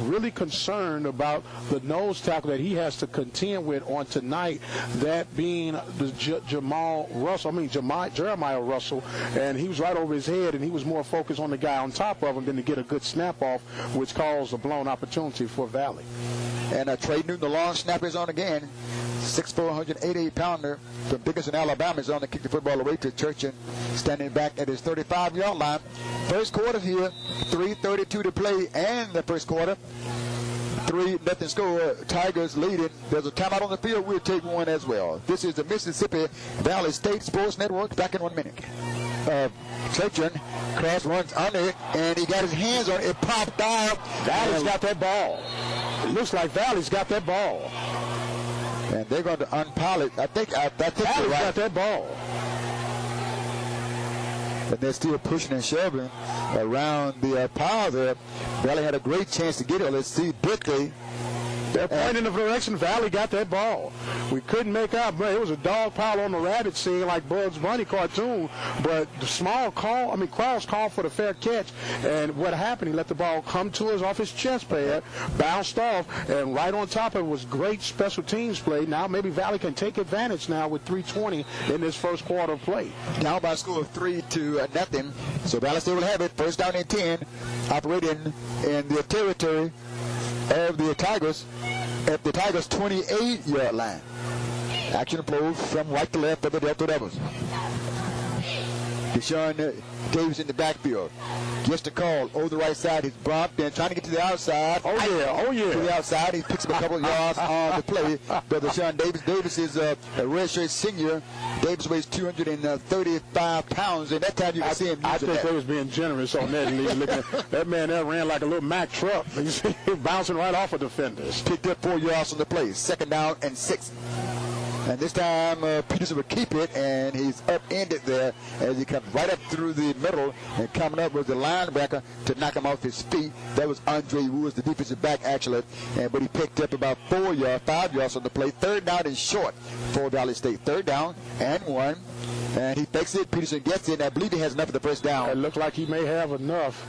really concerned about the nose tackle that he has to contend with on tonight, that being the Jeremiah Russell, and he was right over his head, and he was more focused on the guy on top of him than to get a good snap off, which caused a blown opportunity for Valley. And Trey Newton, the long snapper, is on again. 6'4", 188-pounder from Dickinson, Alabama, is on to kick the football away to Churchin, standing back at his 35-yard line. First quarter here, 3:32 to play, and the first quarter. 3-0 score. Tigers leading. There's a timeout on the field. We'll take one as well. This is the Mississippi Valley State Sports Network. Back in 1 minute. Churchin cross runs under it, and he got his hands on it. It popped out. Valley's got that ball. It looks like Valley's got that ball. And they're going to unpile it. I think Valley's got that ball. But they're still pushing and shoving around the pile there. Valley had a great chance to get it. Let's see, Brickley. They're pointing in the direction Valley got that ball. We couldn't make out, but it was a dog pile on the rabbit scene like Bugs Bunny cartoon. But the Krause called for the fair catch, and what happened? He let the ball come to us off his chest pad, bounced off, and right on top of it was great special teams play. Now maybe Valley can take advantage now with 3:20 in this first quarter of play. Down by a score of 3-0. So Valley State will have it. First down and 10, operating in the territory of the Tigers at the Tigers' 28-yard line. Action flows from right to left of the Delta Devils. Deshaun Davis in the backfield. Gets the call over the right side. He's bumped and trying to get to the outside. Oh yeah. To the outside. He picks up a couple of yards on the play. But Deshaun Davis. Davis is a redshirt senior. Davis weighs 235 pounds, and that time you can see him. I think they was being generous on that. That man there ran like a little Mack truck. He's bouncing right off of defenders. Picked up 4 yards on the play. Second down and 6. And this time, Peterson will keep it, and he's upended there as he comes right up through the middle, and coming up was the linebacker to knock him off his feet. That was Andre Woods, the defensive back, actually. But he picked up about 5 yards on the play. Third down and short for Valley State. Third down and 1. And he fakes it. Peterson gets it. I believe he has enough for the first down. It looks like he may have enough.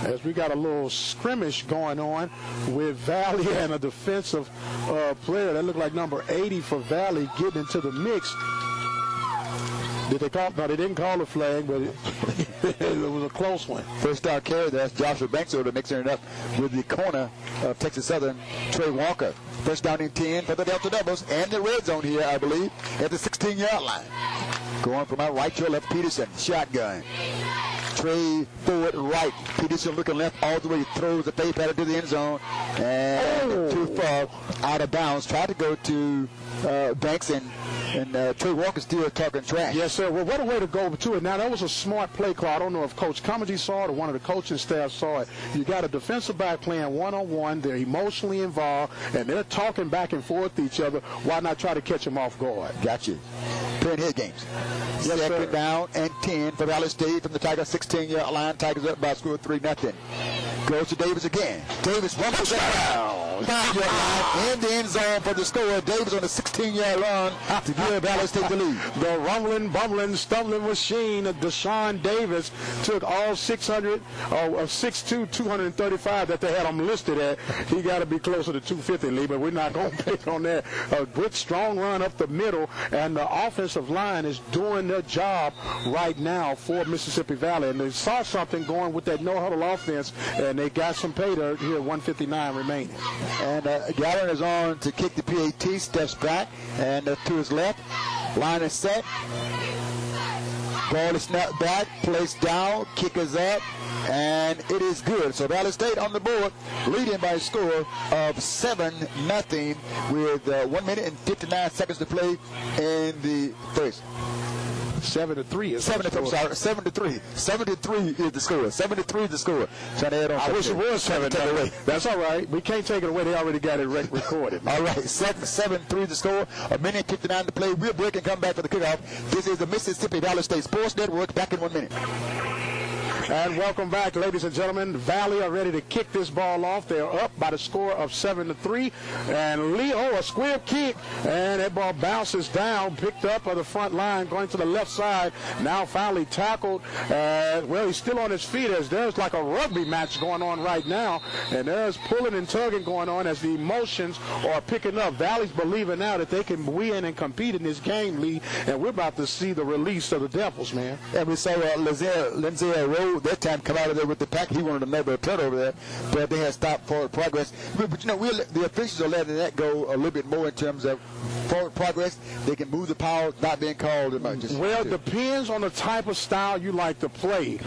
As we got a little skirmish going on with Valley and a defensive player that looked like number 80 for Valley getting into the mix. Did they call? No, they didn't call a flag, but it was a close one. First down carry, that's Joshua Banks over mixing it up with the corner of Texas Southern, Trey Walker. First down and 10 for the Delta Devils, and the red zone here, I believe, at the 16-yard line. Going from our right to left, Peterson, shotgun. Trey forward right. Peterson looking left all the way. He throws the fade pattern to the end zone. And too far out of bounds. Tried to go to Banks, and Trey Walker still talking trash. Yes, sir. Well, what a way to go to it. Now, that was a smart play call. I don't know if Coach Comedy saw it or one of the coaching staff saw it. You got a defensive back playing one-on-one. They're emotionally involved, and they're talking back and forth to each other. Why not try to catch them off guard? Got you. Playing head games. Yes, second down and 10 for Valley State from the Tigers' 16-yard line. Tigers up by a score of 3-0. Goes to Davis again. Davis rumbles down. 5-yard line in the end zone for the score. Davis on the 16-yard run to give Valley State the lead. The rumbling, bumbling, stumbling machine of Deshaun Davis took all 6'2", 235 that they had him listed at. He got to be closer to 250, Lee, but we're not going to pick on that. A good, strong run up the middle, and the offensive line is doing their job right now for Mississippi Valley. And they saw something going with that no-huddle offense, and they got some pay there here, 1:59 remaining. And Gallon is on to kick the PAT, steps back, and to his left. Line is set. Ball is snapped back, placed down, kick is up, and it is good. So Valley State on the board, leading by a score of 7-0 with 1 minute and 59 seconds to play in the first. 7-3 is 7-3. 7-3 is the score. 7-3 is the score. Trying to add on. I wish it was 7-3. That's all right. We can't take it away. They already got it recorded. All right. 7-3 the score. A minute 59 to play. We'll break and come back for the kickoff. This is the Mississippi Valley State Sports Network. Back in 1 minute. And welcome back, ladies and gentlemen. Valley are ready to kick this ball off. They're up by the score of 7-3. And Leo, a square kick, and that ball bounces down, picked up on the front line, going to the left side. Now finally tackled. Well, he's still on his feet as there's like a rugby match going on right now. And there's pulling and tugging going on as the emotions are picking up. Valley's believing now that they can win and compete in this game, Lee. And we're about to see the release of the Devils, man. And we saw Lindsay Rowe that time come out of there with the pack. He wanted another turnover there, but they had stopped forward progress. But you know, the officials are letting that go a little bit more in terms of forward progress. They can move the power, not being called as much. Well, it depends on the type of style you like to play.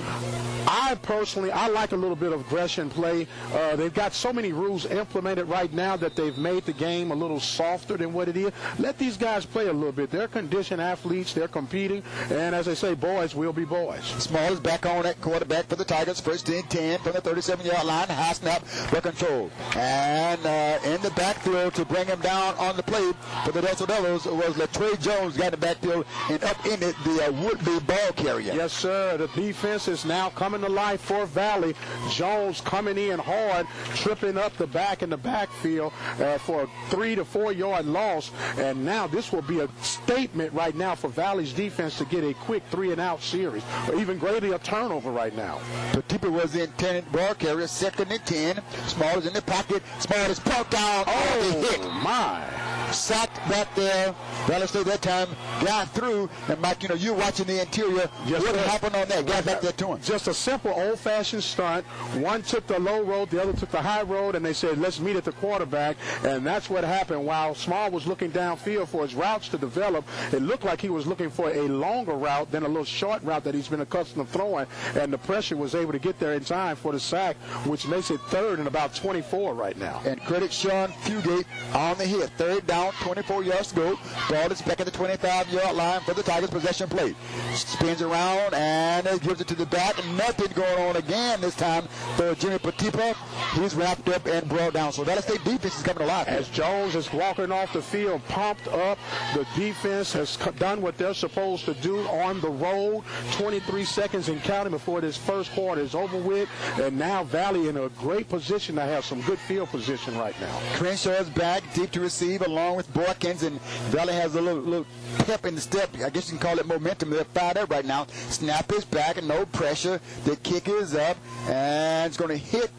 I like a little bit of aggression play. They've got so many rules implemented right now that they've made the game a little softer than what it is. Let these guys play a little bit. They're conditioned athletes. They're competing. And as they say, boys will be boys. Small is back on at quarterback for the Tigers. First and 10 from the 37-yard line. High snap, well controlled. And in the backfield to bring him down on the play for the Delta Devils was Latrey Jones, got in the backfield and up in it the would-be ball carrier. Yes, sir. The defense is now coming to life for Valley. Jones coming in hard, tripping up the back in the backfield for a 3 to 4 yard loss. And now this will be a statement right now for Valley's defense to get a quick 3-and-out series, or even greater a turnover right now. Patipa was the intended ball carrier. Second and 10. Small is in the pocket. Small is pumped down. Oh, hit. My. Sacked back there. Valley State that time got through. And Mike, you're watching the interior. Yes, what happened on that? Got back there to him. Just a simple old-fashioned stunt. One took the low road, the other took the high road, and they said, let's meet at the quarterback. And that's what happened. While Small was looking downfield for his routes to develop, it looked like he was looking for a longer route than a little short route that he's been accustomed to throwing. And the pressure was able to get there in time for the sack, which makes it third and about 24 right now. And credit Sean Fugate on the hit. Third down, 24 yards to go. Ball is back at the 25-yard line for the Tigers. Possession play. Spins around and gives it to the back. Nothing going on again this time for Jimmy Patipa. He's wrapped up and brought down. So Valley State defense is coming alive. As Jones is walking off the field, pumped up, the defense has done what they're supposed to do on the road. 23 seconds and counting before this first quarter is over with. And now Valley in a great position to have some good field position right now. Crenshaw is back, deep to receive, along with Borkins, and Valley has a little pep in the step. I guess you can call it momentum. They're fired up right now. Snap is back and no pressure. The kick is up, and it's going to hit.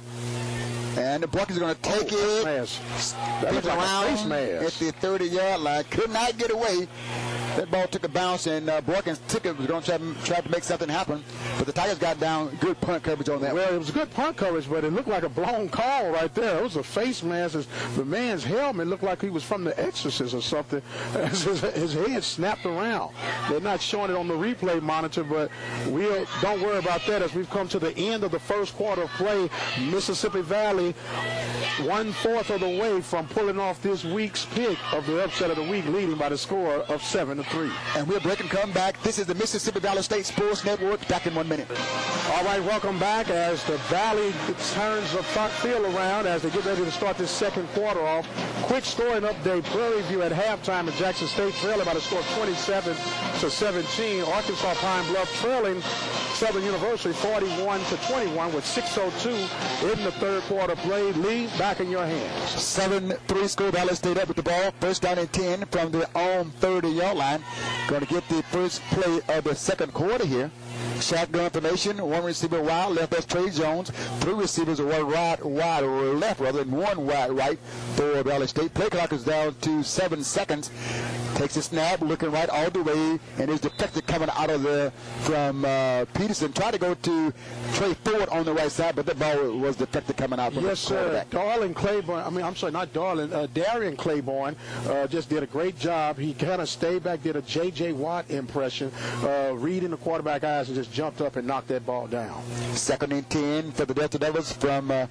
And the Buckeyes are going to take it. Spins around at the 30-yard line. Could not get away. That ball took a bounce, and Borkins took it. Was going to try to make something happen. But the Tigers got down good punt coverage on that. Well, it was good punt coverage, but it looked like a blown call right there. It was a face mask. The man's helmet looked like he was from The Exorcist or something. His head snapped around. They're not showing it on the replay monitor, but don't worry about that as we've come to the end of the first quarter of play. Mississippi Valley 1/4 of the way from pulling off this week's pick of the upset of the week, leading by the score of 7-3. And we'll break and come back. This is the Mississippi Valley State Sports Network. Back in 1 minute. All right, welcome back as the Valley turns the front field around as they get ready to start this second quarter off. Quick scoring update. Prairie View at halftime at Jackson State trailing by the score of 27-17. Arkansas Pine Bluff trailing Southern University 41-21 with 6:02 in the third quarter play. Lee, back in your hands. 7-3 score. Valley State up with the ball. First down and 10 from their own 30-yard line. Going to get the first play of the second quarter here. Shotgun formation, one receiver wide left, that's Trey Jones. Three receivers are one wide left, rather than one wide right for Valley State. Play clock is down to 7 seconds. Takes a snap, looking right all the way, and is deflected coming out of there from Peterson. Tried to go to Trey Ford on the right side, but the ball was deflected coming out from the quarterback. Darian Claiborne just did a great job. He kind of stayed back, did a J.J. Watt impression, reading the quarterback eyes and just jumped up and knocked that ball down. Second and 10 for the Delta Devils from their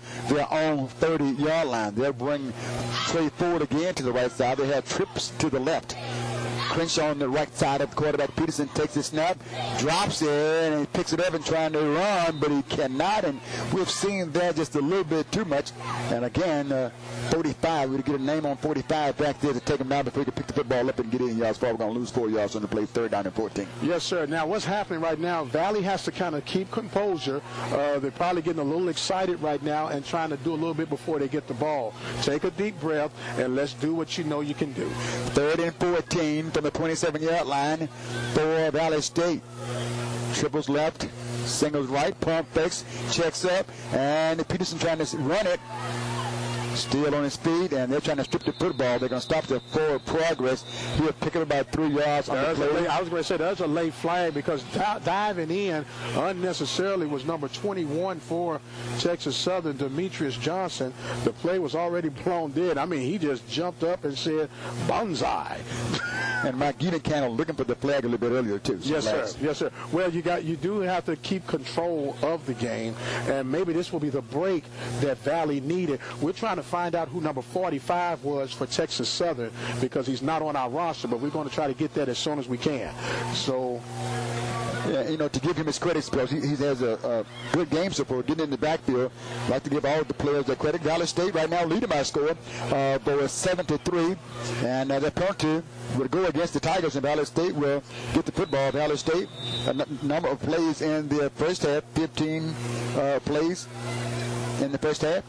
own 30-yard line. They'll bring Trey Ford again to the right side. They have trips to the left. Crenshaw on the right side of the quarterback. Peterson takes the snap, drops it, and he picks it up and trying to run, but he cannot. And we've seen that just a little bit too much. And again, 45, we'd get a name on 45 back there to take him down before he can pick the football up and get in yards. We're going to lose 4 yards on the play, third down and 14. Yes, sir. Now, what's happening right now, Valley has to kind of keep composure. They're probably getting a little excited right now and trying to do a little bit before they get the ball. Take a deep breath, and let's do what you know you can do. Third and 14 from the 27-yard line for Valley State. Triples left, singles right, pump fakes, checks up, and Peterson trying to run it. Still on his feet, and they're trying to strip the football. They're going to stop the forward progress. He'll pick up about 3 yards on the play. I was going to say there's a late flag because diving in unnecessarily was number 21 for Texas Southern, Demetrius Johnson. The play was already blown dead. I mean, he just jumped up and said, "Bonsai." And Mike Giedenkamp looking for the flag a little bit earlier, too. Yes, sir. Yes, sir. Well, you do have to keep control of the game, and maybe this will be the break that Valley needed. We're trying to find out who number 45 was for Texas Southern because he's not on our roster, but we're going to try to get that as soon as we can. So... Yeah, you know, to give him his credit, because he has a good game support, getting in the backfield. I'd like to give all the players their credit. Valley State right now leading by score, but 7-3, and the penalty would go against the Tigers, and Valley State will get the football. Valley State, a number of plays in the first half, 15 plays in the first half.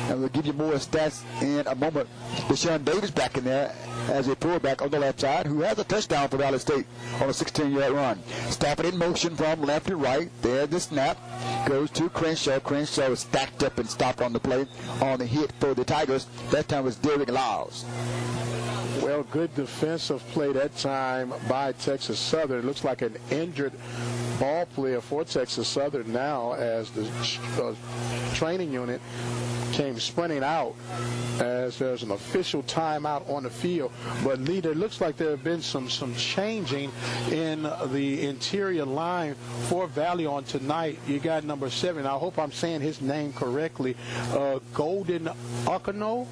And we'll give you more stats in a moment. Deshaun Davis back in there as a fullback on the left side, who has a touchdown for Valley State on a 16-yard run. Stafford in motion from left to right. There's the snap. Goes to Crenshaw. Crenshaw is stacked up and stopped on the play on the hit for the Tigers. That time was Derek Lyles. Well, good defensive play that time by Texas Southern. It looks like an injured ball player for Texas Southern now as the training unit came sprinting out as there's an official timeout on the field. But Lee, it looks like there have been some changing in the interior line for Valley on tonight. You got number 7. I hope I'm saying his name correctly. Golden Okano.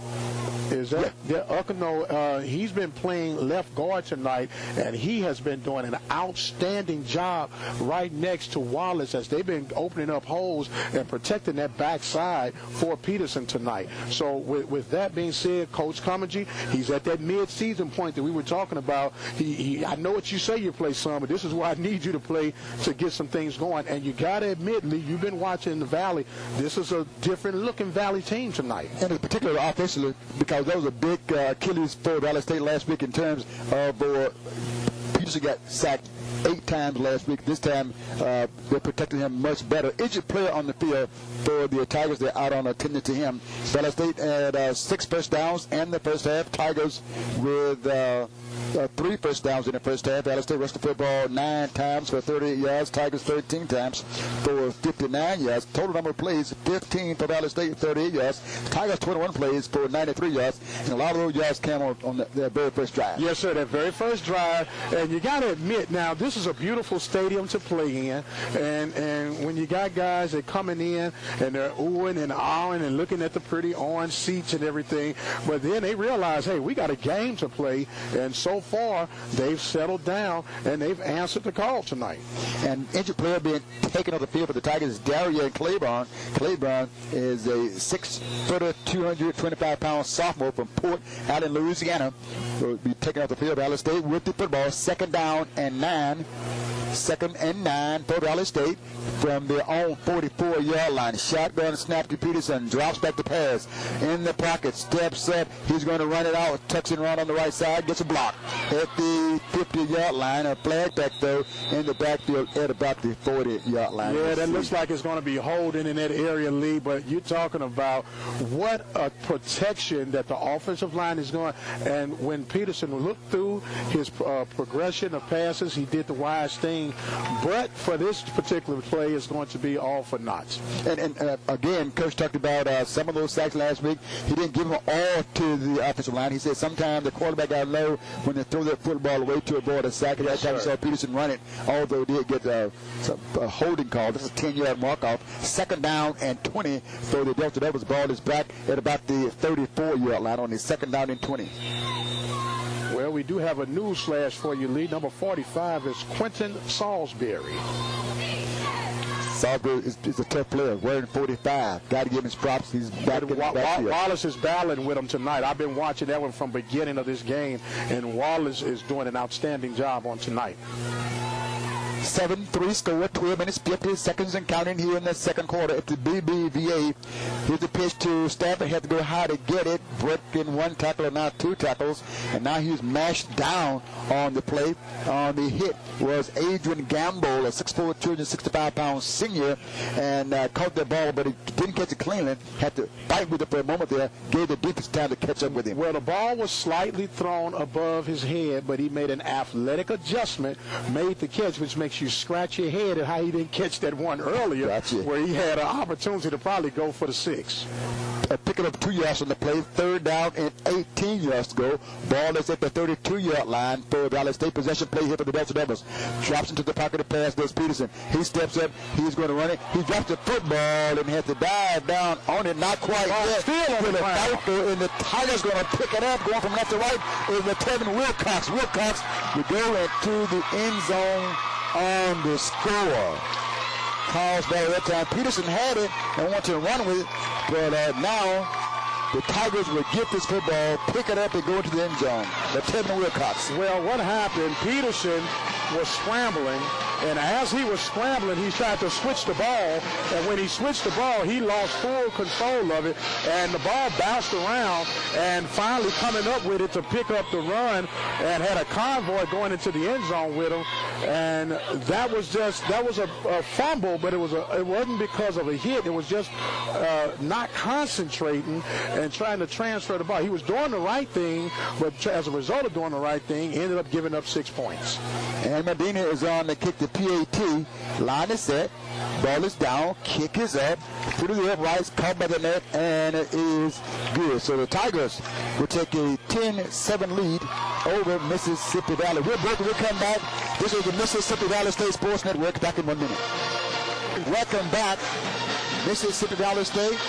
Is that Okano? He's been playing left guard tonight, and he has been doing an outstanding job right next to Wallace as they've been opening up holes and protecting that backside for Peterson tonight. So with that being said, Coach Comagee, he's at that mid-season point that we were talking about. I know what you say you play some, but this is where I need you to play to get some things going. And you got to admit, Lee, you've been watching the Valley. This is a different-looking Valley team tonight. And in particular offensively, because that was a big Achilles for Valley State last week in terms of Peterson got sacked 8 times last week. This time they're protecting him much better. Injured player on the field for the Tigers. They're out on attendance to him. Valley State had 6 first downs in the first half. Tigers with 3 first downs in the first half. Valley State rushed the football 9 times for 38 yards. Tigers 13 times for 59 yards. Total number of plays, 15 for Valley State, 38 yards. Tigers 21 plays for 93 yards. And a lot of those yards came on their very first drive. Yes, sir, that very first drive. And you got to admit, now, this is a beautiful stadium to play in. And when you got guys that coming in and they're oohing and ahhing and looking at the pretty orange seats and everything, but then they realize, hey, we got a game to play. And so far, they've settled down and they've answered the call tonight. And injured player being taken off the field for the Tigers is Darian Claiborne. Claiborne is a 6-footer, 225-pound sophomore from Port out in Louisiana. Will be taken off the field. Valley State with the football. 2nd down and 9. 2nd and 9 for Valley State from their own 44-yard line. Shotgun snap to Peterson. Drops back to pass. In the pocket. Steps up. He's going to run it out. Tucks and run on the right side. Gets a block at the 50-yard line. A flag back, though, in the backfield at about the 40-yard line. Yeah, that looks like it's going to be holding in that area, Lee. But you're talking about what a protection that the offensive line is going. And when Peterson looked through his progression of passes, he did the wise thing. But for this particular play, it's going to be all for naught. And again, Coach talked about some of those sacks last week. He didn't give them all to the offensive line. He said sometimes the quarterback got low when they throw that football away to avoid a sack. At that time, we saw Peterson run it, although he did get a holding call. This is a 10-yard mark-off. 2nd down and 20 for the Delta Devils. Ball is back at about the 34-yard line on the 2nd down and 20. Well, we do have a news flash for you, Lee. Number 45 is Quentin Salisbury. Salisbury is a tough player, wearing 45. Got to give him his props. He's back in the backfield. Wallace is battling with him tonight. I've been watching that one from the beginning of this game, and Wallace is doing an outstanding job on tonight. 7-3 score, 12 minutes, 50 seconds and counting here in the second quarter at the BBVA. Here's the pitch to Stafford. Had to go high to get it. Breaking 1 tackle, now 2 tackles. And now he's mashed down on the play. On the hit was Adrian Gamble, a 6'4", 265-pound senior, and caught the ball, but he didn't catch it cleanly. Had to fight with it for a moment there. Gave the defense time to catch up with him. Well, the ball was slightly thrown above his head, but he made an athletic adjustment, made the catch, which makes you you scratch your head at how he didn't catch that one earlier, where he had an opportunity to probably go for the 6. Picking up 2 yards on the play, 3rd down and 18 yards to go. Ball is at the 32-yard line for Valley State. Possession play here for the Delta Devils. Drops into the pocket of pass, does Peterson. He steps up. He's going to run it. He drops the football and has to dive down on it. Not quite yet. Still on the ground. And the Tigers going to pick it up. Going from left to right is the Tevin Wilcox. Wilcox will go into the end zone on the score. Calls by that time. Peterson had it and wanted to run with it, but now the Tigers will get this football, pick it up, and go into the end zone. But Tevin Wilcox. Well, what happened? Peterson was scrambling, and as he was scrambling, he tried to switch the ball, and when he switched the ball, he lost full control of it, and the ball bounced around, and finally coming up with it to pick up the run, and had a convoy going into the end zone with him, and that was a fumble, but it wasn't because of a hit. It was just not concentrating and trying to transfer the ball. He was doing the right thing, but as a result of doing the right thing, ended up giving up 6 points. And Medina is on to kick the PAT. Line is set. Ball is down. Kick is up. Through the uprights. Caught by the net. And it is good. So the Tigers will take a 10-7 lead over Mississippi Valley. We'll come back. This is the Mississippi Valley State Sports Network. Back in 1 minute. Welcome back. Mississippi Valley State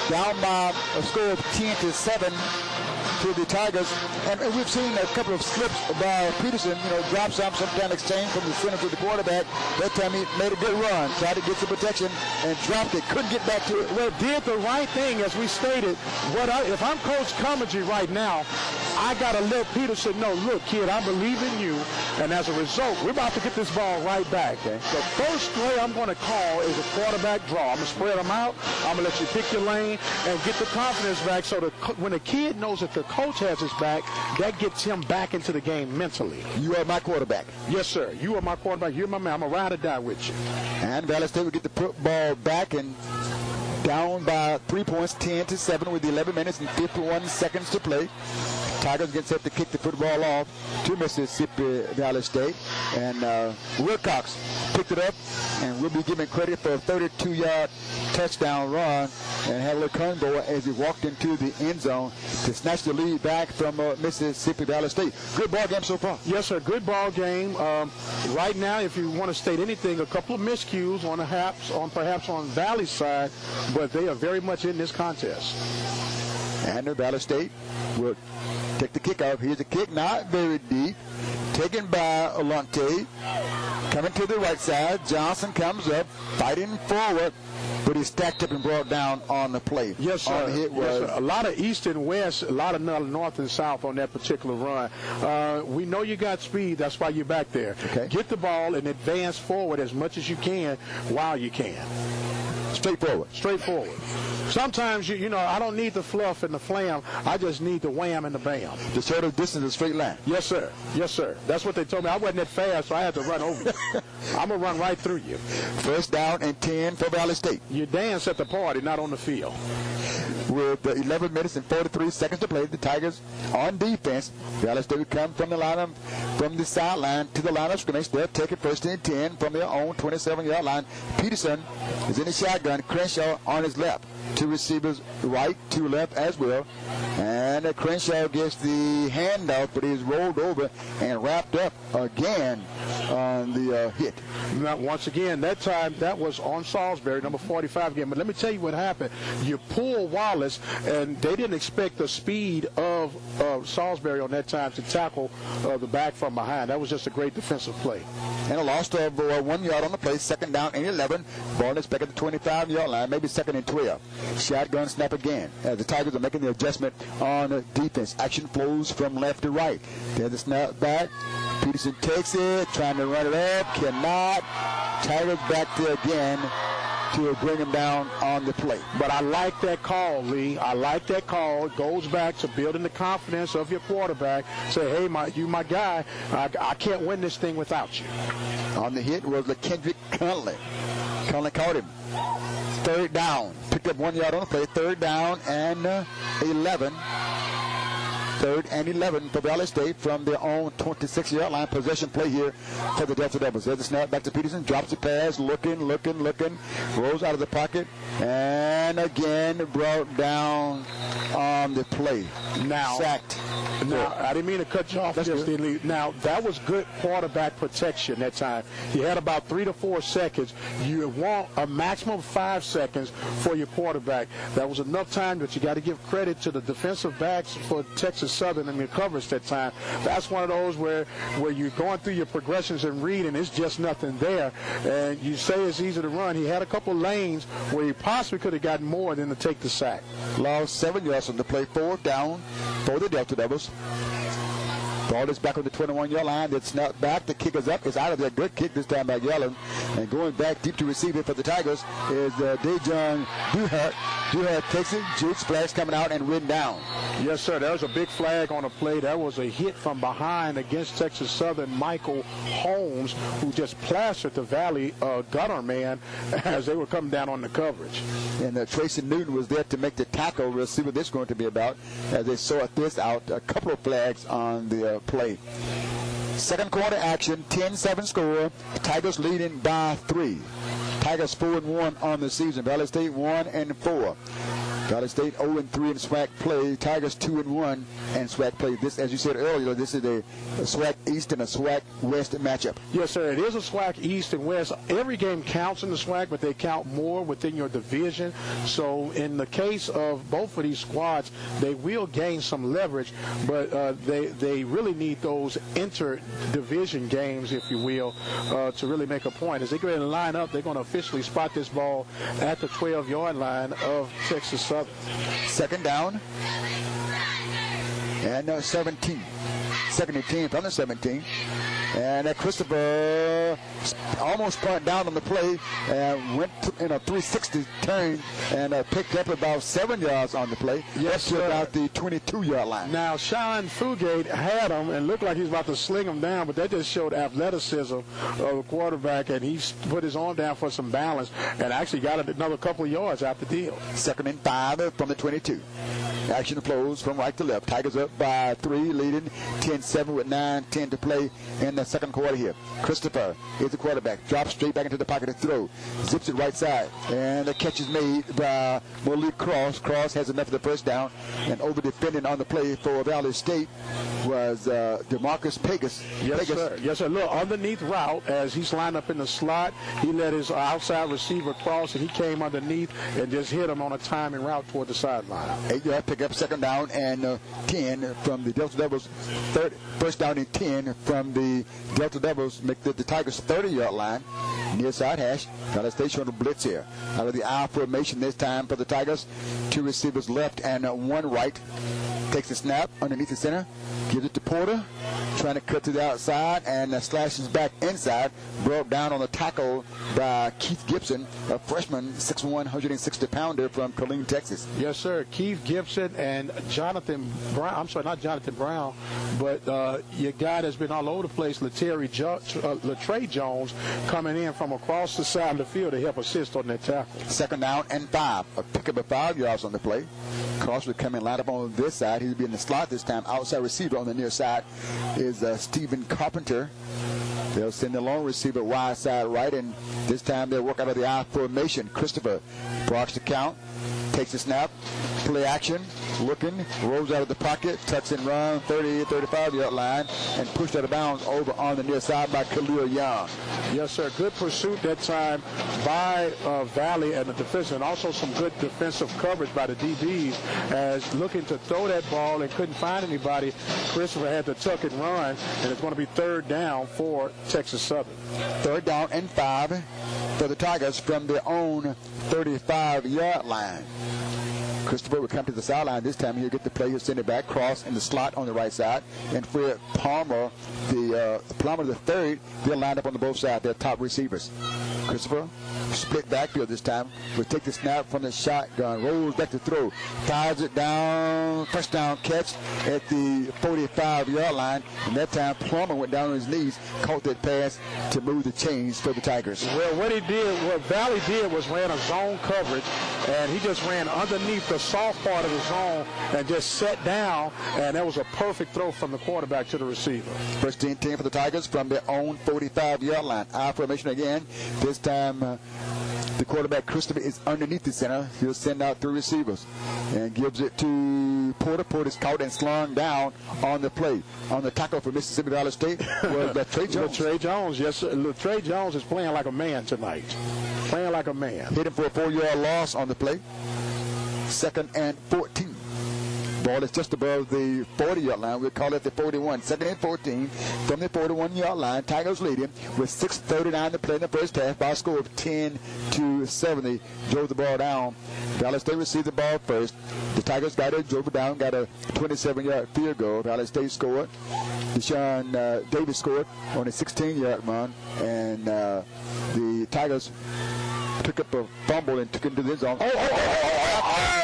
down by a score of 10-7. To the Tigers, and we've seen a couple of slips by Peterson, drop sometime exchange from the center to the quarterback. That time he made a good run, tried to get some protection, and dropped it. Couldn't get back to it. Well, did the right thing, as we stated. If I'm Coach Cummings right now, I got to let Peterson know, look, kid, I believe in you, and as a result, we're about to get this ball right back. Okay? The first play I'm going to call is a quarterback draw. I'm going to spread them out. I'm going to let you pick your lane and get the confidence back so when a kid knows that the coach has his back, that gets him back into the game mentally. You are my quarterback. Yes, sir. You are my quarterback. You're my man. I'm going to ride or die with you. And Valley State will get the football back and down by 3 points, 10-7 with 11 minutes and 51 seconds to play. Tigers get set to kick the football off to Mississippi Valley State. And Wilcox picked it up, and we'll be giving credit for a 32-yard touchdown run and had a little convoy as he walked into the end zone to snatch the lead back from Mississippi Valley State. Good ball game so far. Yes, sir. Good ball game. Right now, if you want to state anything, a couple of miscues perhaps on Valley's side, but they are very much in this contest. And the Valley State will take the kickoff. Here's the kick, not very deep. Taken by Alante. Coming to the right side. Johnson comes up, fighting forward, but he's stacked up and brought down on the play. Yes, sir. On the hit was a lot of east and west, a lot of north and south on that particular run. We know you got speed. That's why you're back there. Okay. Get the ball and advance forward as much as you can while you can. Straightforward. Sometimes, I don't need the fluff and the flam. I just need the wham and the bam. The shortest distance is a straight line. Yes, sir. Yes, sir. That's what they told me. I wasn't that fast, so I had to run over you. I'm going to run right through you. First down and 10 for Valley State. You dance at the party, not on the field. With 11 minutes and 43 seconds to play, the Tigers on defense. Valley State will come from the sideline to the line of scrimmage. They'll take it first and 10 from their own 27-yard line. Peterson is in the shotgun. Crenshaw on his left. Two receivers right to left as well. And Crenshaw gets the handoff, but he's rolled over and wrapped up again on the hit. Now, once again, that time, that was on Salisbury, number 45 again. But let me tell you what happened. You pull Wallace, and they didn't expect the speed of Salisbury on that time to tackle the back from behind. That was just a great defensive play. And a loss of 1 yard on the play, second down and 11. Ball is back at the 25-yard line, maybe second and 12. Shotgun snap again as the Tigers are making the adjustment on defense. Action flows from left to right. There's the snap back. Peterson takes it, trying to run it up, cannot. Tigers back there again to bring him down on the play. But I like that call, Lee. I like that call. It goes back to building the confidence of your quarterback. Say, hey, you my guy. I can't win this thing without you. On the hit was Kendrick Conley. Conley caught him. Third down. Picked up 1 yard on the play. Third down and 11. 3rd and 11 for Valley State from their own 26-yard line. Possession play here for the Delta Devils. There's the snap back to Peterson, drops the pass, looking, rolls out of the pocket, and again brought down on the play. Now, sacked. Now, I didn't mean to cut you off. Now, that was good quarterback protection that time. He had about 3 to 4 seconds. You want a maximum of 5 seconds for your quarterback. That was enough time that you got to give credit to the defensive backs for Texas Southern and their coverage that time. That's one of those where you're going through your progressions and reading, it's just nothing there. And you say it's easy to run. He had a couple lanes where he possibly could have gotten more than to take the sack. Lost 7 yards on the play, 4th down for the Delta Devils. Ball is back on the 21-yard line. It's snapped back. The kick is up. It's out of there. Good kick this time by Yellen. And going back deep to receive it for the Tigers is Dejon Duhart. Duhart takes it. Juke splash coming out and ridden down. Yes, sir. There was a big flag on the play. That was a hit from behind against Texas Southern. Michael Holmes, who just plastered the Valley gunner man as they were coming down on the coverage. And Tracy Newton was there to make the tackle. We'll see what this is going to be about as they sort this out. A couple of flags on the play. Second quarter action, 10-7 score. Tigers leading by 3. Tigers 4-1 on the season. Valley State 1-4. Valley State 0-3 in SWAC play. Tigers 2-1 in SWAC play. This, as you said earlier, this is a SWAC East and a SWAC West matchup. Yes, sir. It is a SWAC East and West. Every game counts in the SWAC, but they count more within your division. So in the case of both of these squads, they will gain some leverage, but they really need those inter-division games, if you will, to really make a point. As they go ahead and line up, they're going to officially spot this ball at the 12-yard line of Texas Southern. Second down and 17. Second and 10 from the 17. And Christopher almost pulled down on the play and went in a 360 turn and picked up about 7 yards on the play. Yes, to about the 22-yard line. Now, Sean Fugate had him and looked like he was about to sling him down, but that just showed athleticism of the quarterback, and he put his arm down for some balance and actually got another couple of yards out the deal. Second and 5 from the 22. Action flows from right to left. Tigers up by 3, leading 10-7 with 9:10 to play in the second quarter here. Christopher is the quarterback. Drops straight back into the pocket to throw. Zips it right side. And the catch is made by Malik Cross. Cross has enough of the first down. And over defending on the play for Valley State was DeMarcus Pegas. Yes, sir. Yes, sir. Look, underneath route, as he's lined up in the slot, he let his outside receiver cross, and he came underneath and just hit him on a timing route toward the sideline. 8-yard pickup, second down and 10 from the Delta Devils. First down and 10 from the Delta Devils. Make the Tigers 30-yard line. Near side hash. Valley State showing a blitz here. Out of the I formation this time for the Tigers. 2 receivers left and 1 right. Takes the snap underneath the center. Gives it to Porter. Trying to cut to the outside and slashes back inside. Brought down on the tackle by Keith Gibson, a freshman, 6'1", 160-pounder from Killeen, Texas. Yes, sir. Keith Gibson and Jonathan Brown. I'm sorry, not Jonathan Brown, but your guy that's been all over the place, Latrey Jones, coming in from across the side of the field to help assist on that tackle. Second down and 5. A pickup of 5 yards on the play. Cross would come in, line up on this side. He'd be in the slot this time. Outside receiver on the near side is Stephen Carpenter. They'll send the long receiver wide side right, and this time they'll work out of the I formation. Christopher blocks the count, takes the snap, play action, looking, rolls out of the pocket, tucks and run, 30, 35-yard line, and pushed out of bounds over on the near side by Khalil Young. Yes, sir. Good pursuit that time by Valley and the defense, and also some good defensive coverage by the DBs as looking to throw that ball and couldn't find anybody. Christopher had to tuck and run, and it's going to be third down for Texas Southern. Third down and 5 for the Tigers from their own 35-yard line. Christopher will come to the sideline. This time he'll get the play. He'll send it back, cross in the slot on the right side. And Fred Palmer, the third, they'll line up on the both sides. They're top receivers. Christopher, split backfield this time, will take the snap from the shotgun, rolls back to throw, fires it down, first down catch at the 45-yard line, and that time Plummer went down on his knees, caught that pass to move the chains for the Tigers. Well, what Valley did was ran a zone coverage, and he just ran underneath the soft part of the zone and just sat down, and that was a perfect throw from the quarterback to the receiver. First and 10 for the Tigers from their own 45-yard line. I formation again. This time the quarterback, Christopher, is underneath the center. He'll send out 3 receivers and gives it to Porter. Porter's caught and slung down on the play. On the tackle for Mississippi Valley State was Trey Jones. Trey Jones, yes. Trey Jones is playing like a man tonight. Playing like a man. Hit him for a 4-yard loss on the play. 2nd and 14. Ball is just above the 40-yard line. We'll call it the 41. 2nd and 14 from the 41-yard line. Tigers leading with 6:39 to play in the first half by a score of 10-7. They drove the ball down. Valley State received the ball first. The Tigers got it, drove it down, got a 27-yard field goal. Valley State scored. Deshaun Davis scored on a 16-yard run. And the Tigers took up a fumble and took it into the zone.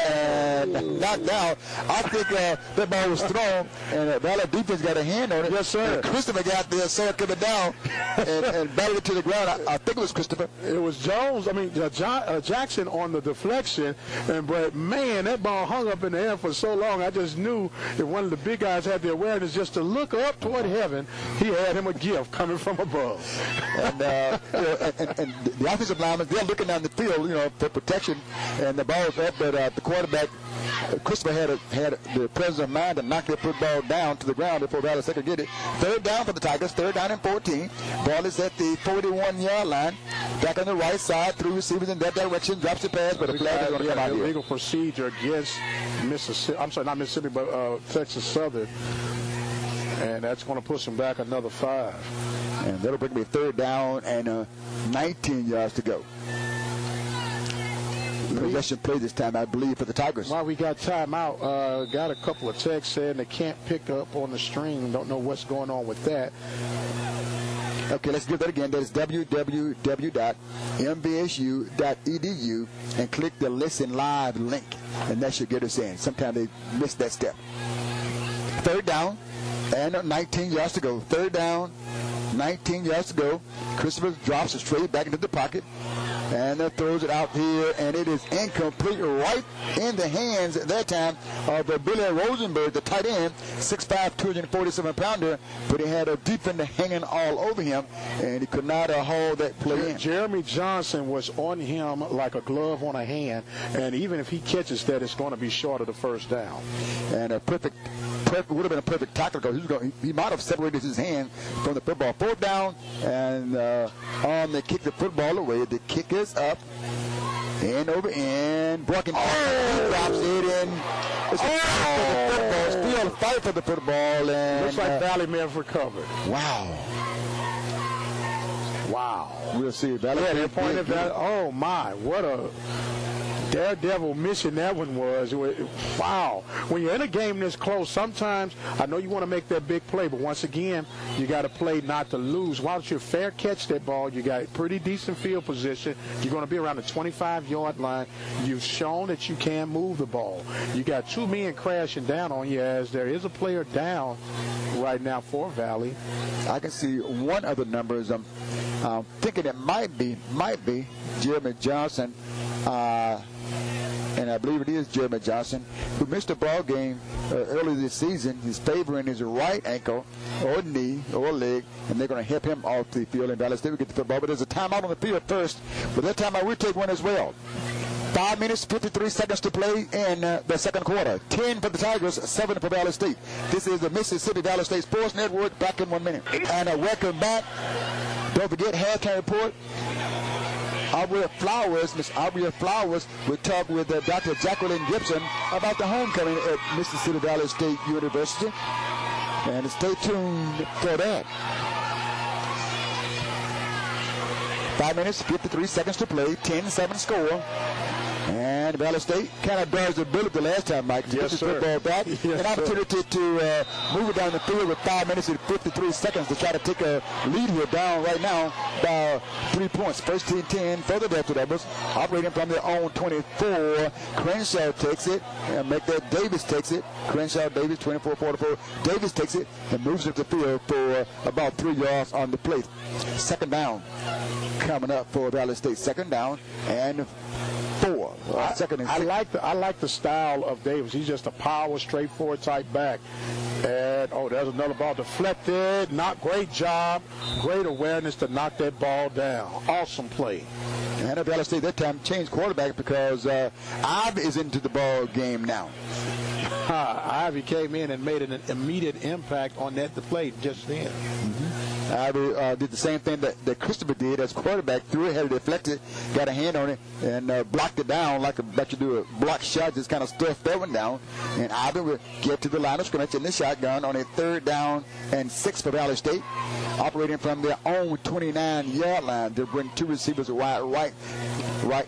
And knocked out. I think that ball was thrown, and Valley defense got a hand on it. Yes, sir. And Christopher got there, saw it coming down, and batted it to the ground. I think it was Christopher. It was Jones. I mean, Jackson on the deflection, but man, that ball hung up in the air for so long. I just knew if one of the big guys had the awareness just to look up toward heaven, he had him a gift coming from above. And, and the offensive linemen, they're looking down the field, for protection, and the ball was up, but the quarterback, Christopher, had the presence of mind to knock that football down to the ground before Valley State could get it. 3rd down for the Tigers, 3rd down and 14. Ball is at the 41-yard line. Back on the right side, 3 receivers in that direction, drops the pass, but the flag is going to come out here. Illegal procedure against Mississippi. I'm sorry, not Mississippi, but Texas Southern. And that's going to push him back another 5. And that'll bring me 3rd down and 19 yards to go. Possession play this time, I believe, for the Tigers. While we got timeout, got a couple of texts saying they can't pick up on the stream. Don't know what's going on with that. Okay, let's do that again. That is www.mbsu.edu and click the Listen Live link, and that should get us in. Sometimes they miss that step. 3rd down and 19 yards to go. 3rd down, 19 yards to go. Christopher drops it straight back into the pocket and throws it out here, and it is incomplete, right in the hands at that time of Billy Rosenberg, the tight end, 6'5", 247-pounder, but he had a defender hanging all over him, and he could not haul that play in. Jeremy Johnson was on him like a glove on a hand, and even if he catches that, it's going to be short of the 1st down. And a perfect would have been a perfect tackle because he might have separated his hand from the football. 4th down, and they kick the football away. The kick is up and over and blocking. Drops it in. It's a fight for the football. Still a fight for the football. And looks like Valley may have recovered. Wow. We'll see. Valley. Yeah, they pointed that. Oh my! What a daredevil mission that one was. Wow. When you're in a game this close, sometimes I know you want to make that big play, but once again, you got to play not to lose. Why don't you fair catch that ball? You got pretty decent field position. You're going to be around the 25-yard line. You've shown that you can move the ball. You got 2 men crashing down on you as there is a player down right now for Valley. I can see one of the numbers. I'm thinking it might be Jeremy Johnson. And I believe it is Jeremy Johnson, who missed a ball game early this season. He's favoring his right ankle or knee or leg, and they're going to help him off the field. And Valley State will get the football. But there's a timeout on the field first. But that timeout will take one as well. 5 minutes, 53 seconds to play in the 2nd quarter. 10 for the Tigers, 7 for Valley State. This is the Mississippi Valley State Sports Network. Back in 1 minute. And welcome back. Don't forget, halftime report. Miss Aubrey Flowers will talk with Dr. Jacqueline Gibson about the homecoming at Mississippi Valley State University. And stay tuned for that. 5 minutes, 53 seconds to play, 10-7 score. And Valley State kind of dodged the bullet the last time, Mike. Yes, sir. Football back. Yes, an opportunity to move it down the field with 5 minutes and 53 seconds to try to take a lead here down right now by 3 points. First team 10 for the Delta Devils. Operating from their own 24. Crenshaw takes it and make that Davis takes it. Crenshaw, Davis, 24-44. Davis takes it and moves it to the field for about 3 yards on the plate. Second down coming up for Valley State. Second down and 4. Second and 6. I like the style of Davis. He's just a power, straightforward type back. And there's another ball deflected. Not great job. Great awareness to knock that ball down. Awesome play. And at Valley State that time changed quarterback because Ivy is into the ball game now. Ivy came in and made an immediate impact on that play just then. Ivy did the same thing that Christopher did as quarterback. Threw it, had it deflected, got a hand on it, and blocked it down like you do a block shot, just kind of stuffed that one down. And Ivy will get to the line of scrimmage in the shotgun on a 3rd down and 6 for Valley State. Operating from their own 29-yard line. They'll bring 2 receivers wide right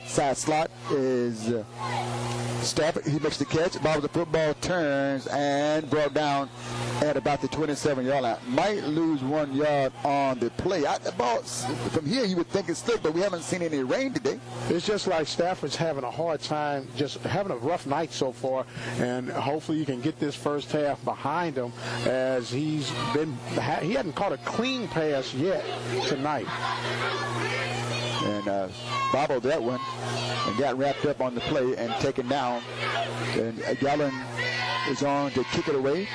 side slot is Stafford. He makes the catch. Ball with the football turns and brought down at about the 27-yard line. Might lose 1 yard on the play. The ball from here you would think it's slick, but we haven't seen any rain today. It's just like Stafford's having a hard time, just having a rough night so far, and hopefully you can get this first half behind him as he hadn't caught a clean pass yet tonight. And bobbled that one and got wrapped up on the play and taken down. And Gallen is on to kick it away.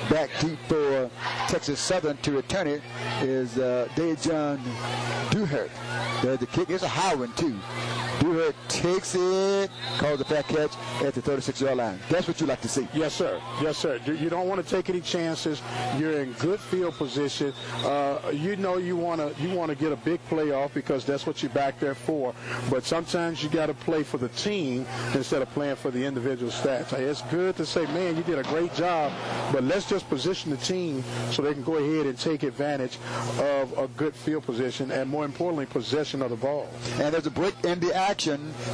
Back deep for Texas Southern to return it is Dejon Duhart. There's the kick. It's a high one, too. Duhart takes it, calls a fair catch at the 36-yard line. That's what you like to see. Yes, sir. Yes, sir. You don't want to take any chances. You're in good field position. You want to get a big play off because that's what you're back there for. But sometimes you got to play for the team instead of playing for the individual stats. It's good to say, man, you did a great job, but let's just position the team so they can go ahead and take advantage of a good field position and, more importantly, possession of the ball. And there's a break in the action.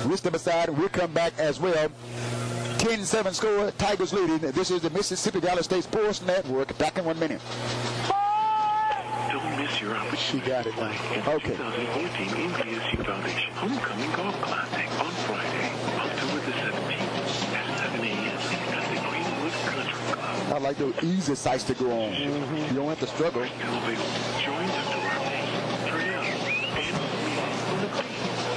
We'll step aside and we'll come back as well. 10-7 score, Tigers leading. This is the Mississippi Valley State Sports Network. Back in 1 minute. Don't miss your opportunity. She got it. Okay. 2014 MBSU Foundation Homecoming Golf Classic on Friday, October the 17th at 7 a.m. at the Greenwood Country Club. I like those easy sites to go on. You don't have to struggle. Join Dr. Txeas and me on the green.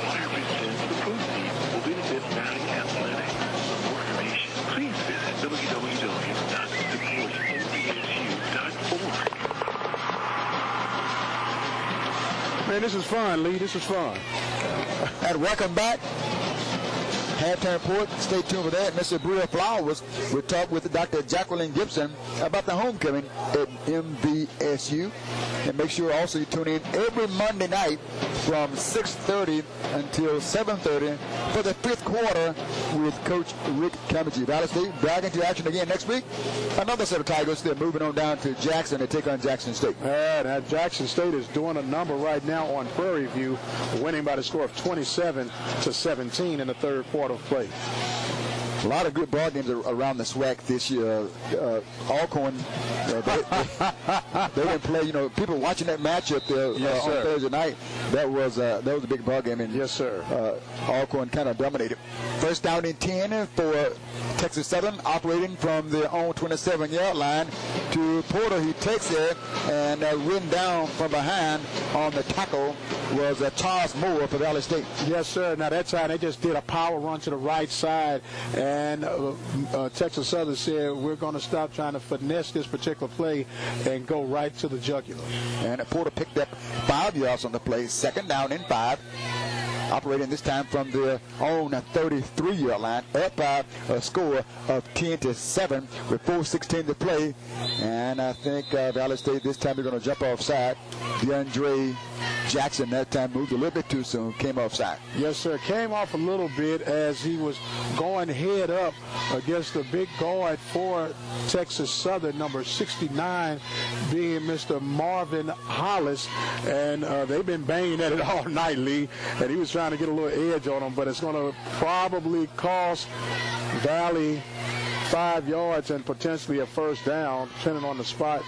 100% of the proceeds will benefit Valley Athletics. For more information, please visit www.supportmbsu.org. Man, this is fun, Lee. This is fun. And welcome back. Halftime report. Stay tuned for that. Mr. Bria Flowers will talk with Dr. Jacqueline Gibson about the homecoming at MVSU. And make sure also you tune in every Monday night from 6:30 until 7:30 for the 5th quarter with Coach Rick Camachi. Valley State back into action again next week. Another set of Tigers. They're moving on down to Jackson to take on Jackson State. That Jackson State is doing a number right now on Prairie View, winning by the score of 27-17 in the 3rd quarter of play. A lot of good ball games around the SWAC this year. Alcorn, they didn't play. People watching that matchup there on Thursday night. That was a big ball game. And yes, sir. Alcorn kind of dominated. First down and 10 for Texas Southern, operating from their own 27-yard line to Porter. He takes it and ridden down from behind on the tackle was Charles Moore for Valley State. Yes, sir. Now that time they just did a power run to the right side. And Texas Southern said, we're going to stop trying to finesse this particular play and go right to the jugular. And Porter picked up 5 yards on the play. Second down and 5. Operating this time from their own 33-yard line. Up by a score of 10-7 with 4:16 to play. And I think Valley State this time they're going to jump offside. DeAndre Jackson that time moved a little bit too soon, came offside. Yes, sir. Came off a little bit as he was going head up against the big guard for Texas Southern, number 69, being Mr. Marvin Hollis. And they've been banging at it all night, Lee. And he was trying to get a little edge on him, but it's going to probably cost Valley 5 yards and potentially a first down, depending on the spot.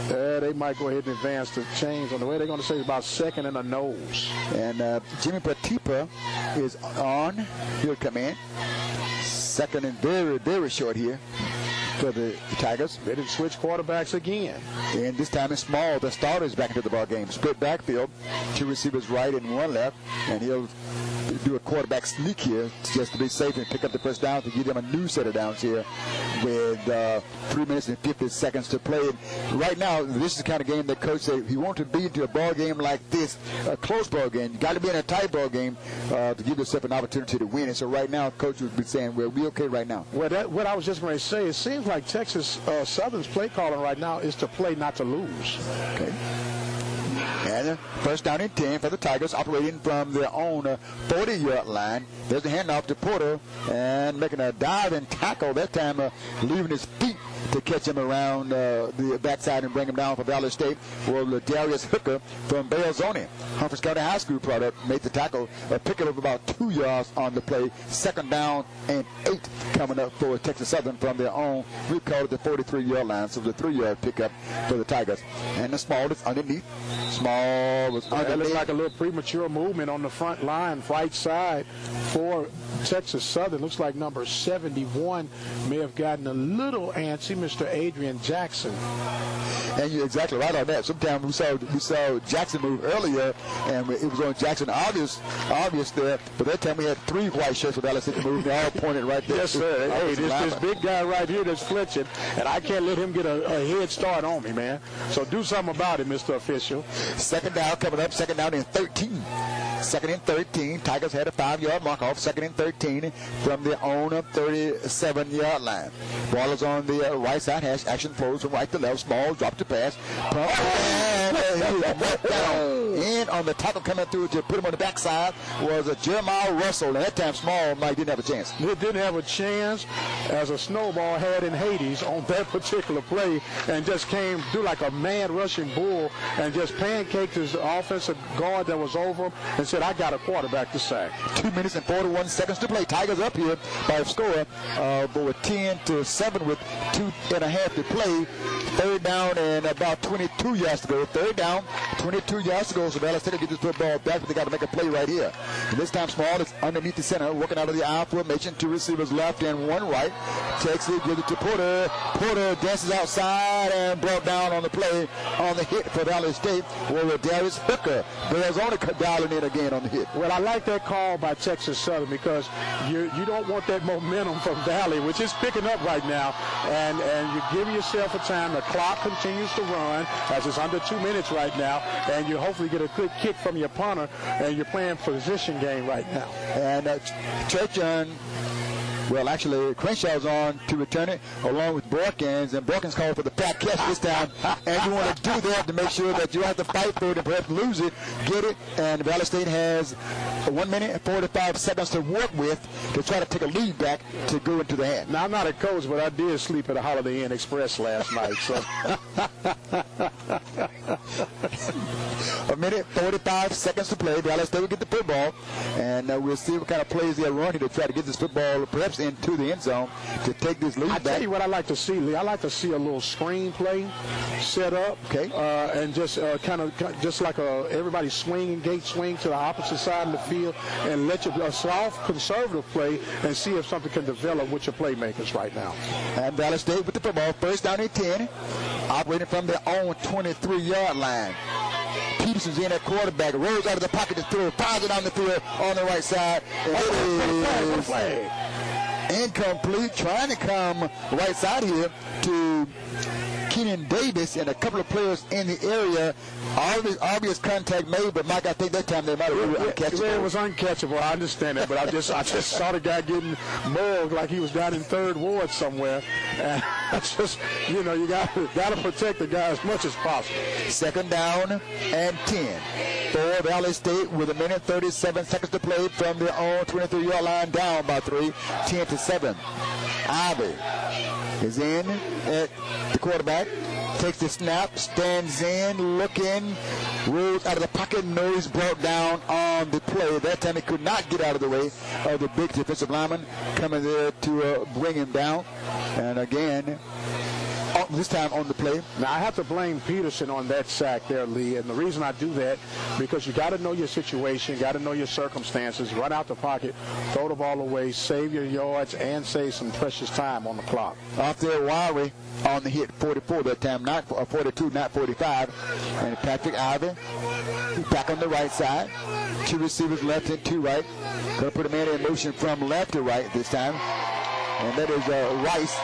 They might go ahead and advance the chains on the way. They're going to say about second and a nose. And Jimmy Patipa is on. He'll come in. Second and very, very short here for the Tigers. They didn't switch quarterbacks again. And this time it's Small. The starter is back into the ball game. Split backfield. 2 receivers right and 1 left. And he'll do a quarterback sneak here just to be safe and pick up the first down to give them a new set of downs here with 3 minutes and 50 seconds to play. And right now, this is the kind of game that coach said he wants to be into a ball game like this, a close ball game. You got to be in a tight ball game to give yourself an opportunity to win. And so right now, coach would be saying, well, we're okay right now. Well, what I was just going to say, it seems like Texas Southern's play calling right now is to play, not to lose. Okay. And first down and 10 for the Tigers, operating from their own 40-yard line. There's the handoff to Porter and making a dive and tackle, that time leaving his feet to catch him around the backside and bring him down for Valley State. Well, Darius Hooker from Belzoni, Humphreys County High School product, made the tackle, a pickup of about 2 yards on the play. Second down and 8 coming up for Texas Southern from their own, we call it the 43-yard line, so the 3-yard pickup for the Tigers. And the Small is underneath. Small was underneath. That looked like a little premature movement on the front line, right side for Texas Southern. Looks like number 71 may have gotten a little antsy, Mr. Adrian Jackson. And you're exactly right on that. Sometimes we saw Jackson move earlier, and it was on Jackson obvious there. But that time we had 3 white shirts with Alice move. They all pointed right there. Yes, sir. Hey, this big guy right here that's flinching, and I can't let him get a head start on me, man. So do something about it, Mr. Official. Second down coming up. Second down and 13. Second and 13. Tigers had a 5-yard mark off. Second and 13 from their own 37-yard line. Ball is on the right side. Has action flows from right to left. Small drop to pass. And on the tackle coming through to put him on the backside was a Jeremiah Russell. And that time Small Mike didn't have a chance. He didn't have a chance, as a snowball had in Hades on that particular play, and just came through like a mad rushing bull and just pancaked his offensive guard that was over him and said, I got a quarterback to sack. 2 minutes and 41 seconds to play. Tigers up here by a score but with 10-7 with 2.5 to play. Third down and about 22 yards to go. Third down, 22 yards to go. So Valley State get this football back, but they got to make a play right here. And this time Small is underneath the center, working out of the I formation. 2 receivers left and 1 right. Takes it, gives it to Porter. Porter dances outside and brought down on the play on the hit for Valley State. Well, Darius Hooker, there's only dialing in again on the hit. Well, I like that call by Texas Southern because you don't want that momentum from Valley, which is picking up right now, and you give yourself a time. The clock continues to run as it's under 2 minutes right now, and you hopefully get a good kick from your punter, and you're playing position game right now. And Churchill, well, actually, Crenshaw's on to return it along with Borkins, and Borkins called for the fat catch this time. And you want to do that to make sure that you have to fight for it and perhaps lose it, get it. And Valley State has 1 minute and 45 seconds to work with to try to take a lead back to go into the hand. Now, I'm not a coach, but I did sleep at a Holiday Inn Express last night. So 1 minute, 45 seconds to play. Valley State will get the football, and we'll see what kind of plays they're running to try to get this football perhaps into the end zone to take this lead back. I tell you what I like to see, Lee. I like to see a little screen play set up, okay, and just kind of just like everybody swing to the opposite side of the field, and let a soft conservative play and see if something can develop with your playmakers right now. And Valley State with the football, first down and 10, operating from their own 23-yard line. Peterson's in at quarterback, rolls out of the pocket to throw, fires it on the field on the right side. And it is incomplete, trying to come right side here to Keenan Davis and a couple of players in the area. Obvious contact made, but Mike, I think that time they might have been uncatchable. Yeah, it was uncatchable. I understand that, but I just saw the guy getting mugged like he was down in Third Ward somewhere. And that's just, you got to protect the guy as much as possible. Second down and 10. for Valley State with 1:37 seconds to play from their own 23-yard line, down by 3, 10-7. Ivy is in at the quarterback. Takes the snap, stands in, looking, rolls out of the pocket, nose brought down on the play. That time he could not get out of the way of the big defensive lineman coming there to bring him down. And again, this time on the play. Now, I have to blame Peterson on that sack there, Lee. And the reason I do that, because you got to know your situation, got to know your circumstances, run out the pocket, throw the ball away, save your yards, and save some precious time on the clock. Off there, Wiry on the hit, 44 that time, not 42, not 45. And Patrick Ivy back on the right side. 2 receivers left and 2 right. Going to put a man in motion from left to right this time. And that is Rice.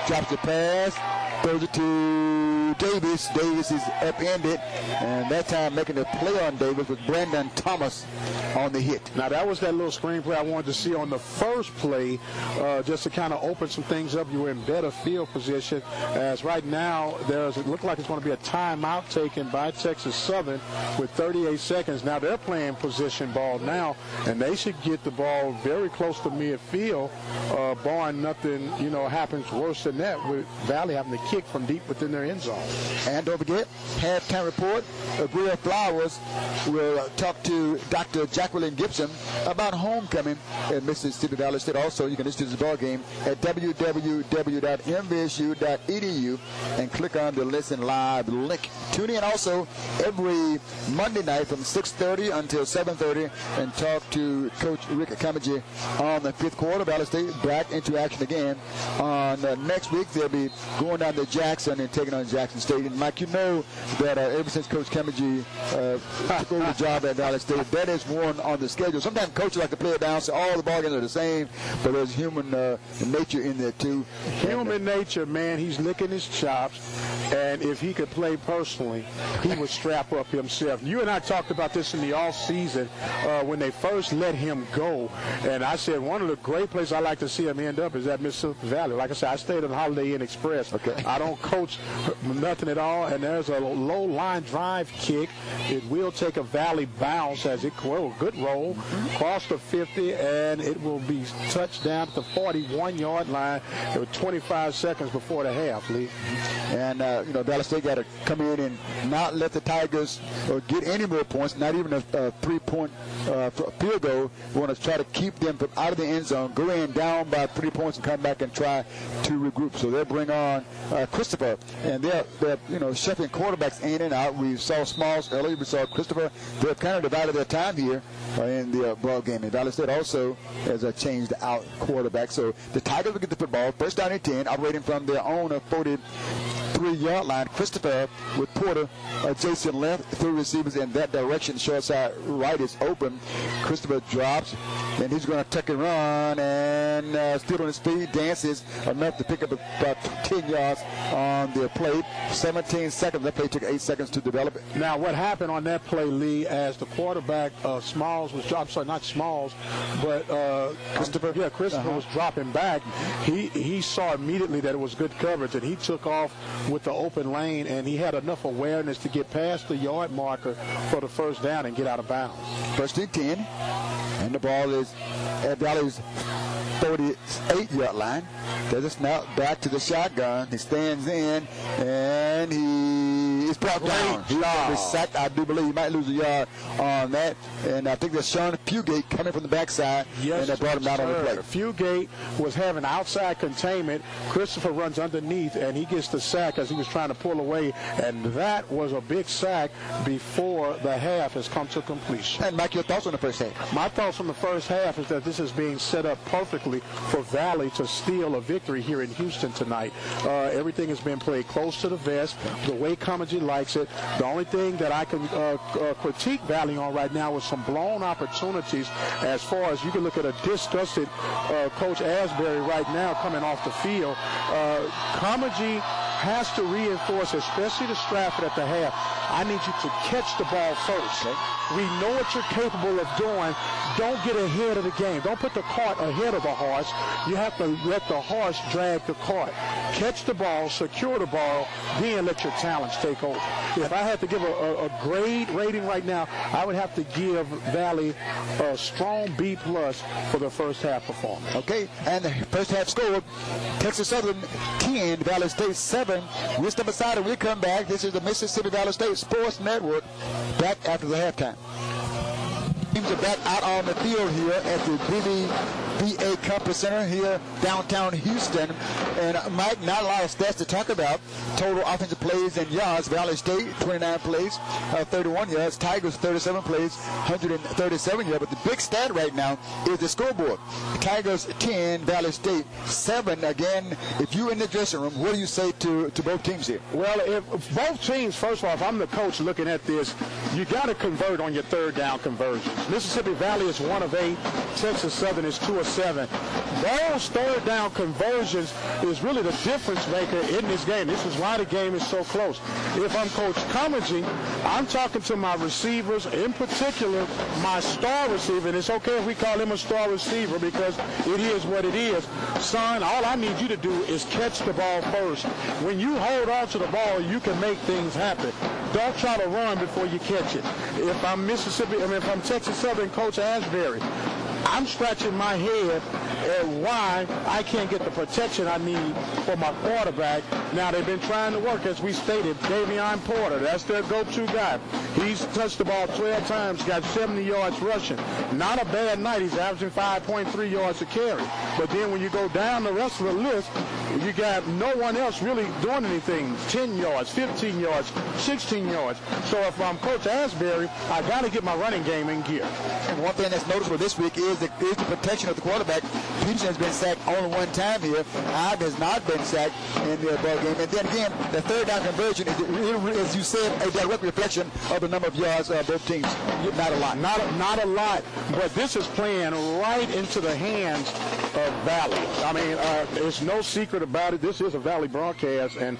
Drops the pass. Throws it to Davis. Davis is upended, and that time making the play on Davis was Brandon Thomas on the hit. Now, that was that little screenplay I wanted to see on the first play, just to kind of open some things up. You were in better field position, as right now it looked like it's going to be a timeout taken by Texas Southern with 38 seconds. Now, they're playing position ball now, and they should get the ball very close to midfield, barring nothing, happens worse than that, with Valley having to kick from deep within their end zone. And don't forget, halftime report, Greer Flowers will talk to Dr. Jacqueline Gibson about homecoming at Mississippi Valley State. Also, you can listen to this ball game at www.mvsu.edu and click on the Listen Live link. Tune in also every Monday night from 6:30 until 7:30 and talk to Coach Rick Kamaji on the 5th quarter. Valley State back into action again. On next week, they'll be going down to Jackson and taking on Jackson State. And Mike, you know that ever since Coach Kamaji took over the job at Valley State, that is one on the schedule. Sometimes coaches like to play it down, so all the ball games are the same, but there's human nature in there too. Human nature, man. He's licking his chops, and if he could play personally, he would strap up himself. You and I talked about this in the off season when they first let him go, and I said one of the great places I like to see him end up is at Mississippi Valley. Like I said, I stayed at Holiday Inn Express. Okay. I don't coach nothing at all, and there's a low line drive kick. It will take a Valley bounce as it good roll across the 50, and it will be touched down at the 41-yard line. It was 25 seconds before the half, Lee. And Valley State got to come in and not let the Tigers get any more points, not even a 3-point field goal. We want to try to keep them from out of the end zone, go in down by 3 points and come back and try to regroup. So they'll bring on Christopher, and they're shuffling quarterbacks in and out. We saw Smalls earlier. We saw Christopher. They've kind of divided their time here in the ball game. And Valley State also has changed out quarterback. So the Tigers will get the football. First down and 10, operating from their own 43-yard line. Christopher with Porter, Jason left, 3 receivers in that direction. Short side right is open. Christopher drops, and he's going to tuck and run, and still on his feet, dances enough to pick up about 10 yards on the play. 17 seconds. That play took 8 seconds to develop. Now, what happened on that play, Lee, as the quarterback, Smalls was dropped, sorry, not Smalls, but Christopher. Yeah, Christopher was dropping back. He saw immediately that it was good coverage, and he took off with the open lane, and he had enough awareness to get past the yard marker for the first down and get out of bounds. First and 10, and the ball is at Valley's 38-yard line. There's a snap back to the shotgun. He stands in, and he is brought down. He was sacked, I do believe. He might lose a yard on that. And I think that's Sean Fugate coming from the backside, and they brought him down on the play. Fugate was having outside containment. Christopher runs underneath, and he gets the sack as he was trying to pull away. And that was a big sack before the half has come to completion. And Mike, your thoughts on the first half? My thoughts on the first half is that this is being set up perfectly for Valley to steal a victory here in Houston tonight. Everything has been played close to the vest, the way Kamaji likes it. The only thing that I can critique Valley on right now is some blown opportunities, as far as you can look at a disgusted Coach Asbury right now coming off the field. Kamaji has to reinforce, especially to Stratford at the half. I need you to catch the ball first. We know what you're capable of doing. Don't get ahead of the game. Don't put the cart ahead of the horse. You have to let the horse drag the cart. Catch the ball, secure the ball, then let your talents take over. If I had to give a grade rating right now, I would have to give Valley a strong B+ for the first half performance. Okay, and the first half score, Texas Southern 10, Valley State 7. We'll step aside and we'll come back. This is the Mississippi Valley State Sports Network, back after the halftime. Teams are back out on the field here at the BBVA Conference Center here downtown Houston. And Mike, not a lot of stats to talk about. Total offensive plays and yards. Valley State 29 plays, 31 yards. Tigers 37 plays, 137 yards. But the big stat right now is the scoreboard. Tigers 10, Valley State 7. Again, if you're in the dressing room, what do you say to both teams here? Well, if both teams, first of all, if I'm the coach looking at this, you got to convert on your third down conversions. Mississippi Valley is 1 of 8. Texas Southern is 2 of 7. Those third down conversions is really the difference maker in this game. This is why the game is so close. If I'm Coach Commergy, I'm talking to my receivers, in particular my star receiver, and it's okay if we call him a star receiver because it is what it is. Son, all I need you to do is catch the ball first. When you hold on to the ball, you can make things happen. Don't try to run before you catch it. If I'm if I'm Texas Southern Coach Asbury, I'm scratching my head at why I can't get the protection I need for my quarterback. Now, they've been trying to work, as we stated, Davion Porter. That's their go-to guy. He's touched the ball 12 times, got 70 yards rushing. Not a bad night. He's averaging 5.3 yards a carry. But then when you go down the rest of the list, you got no one else really doing anything. 10 yards, 15 yards, 16 yards. So if I'm Coach Asbury, I got to get my running game in gear. And one thing that's noticeable this week is the protection of the quarterback. Peterson has been sacked only one time here. Ibe has not been sacked in the ball game. And then again, the third down conversion is, as you said, a direct reflection of the number of yards of both teams. Not a lot. Not a lot. But this is playing right into the hands of Valley. I mean, there's no secret about it. This is a Valley broadcast, and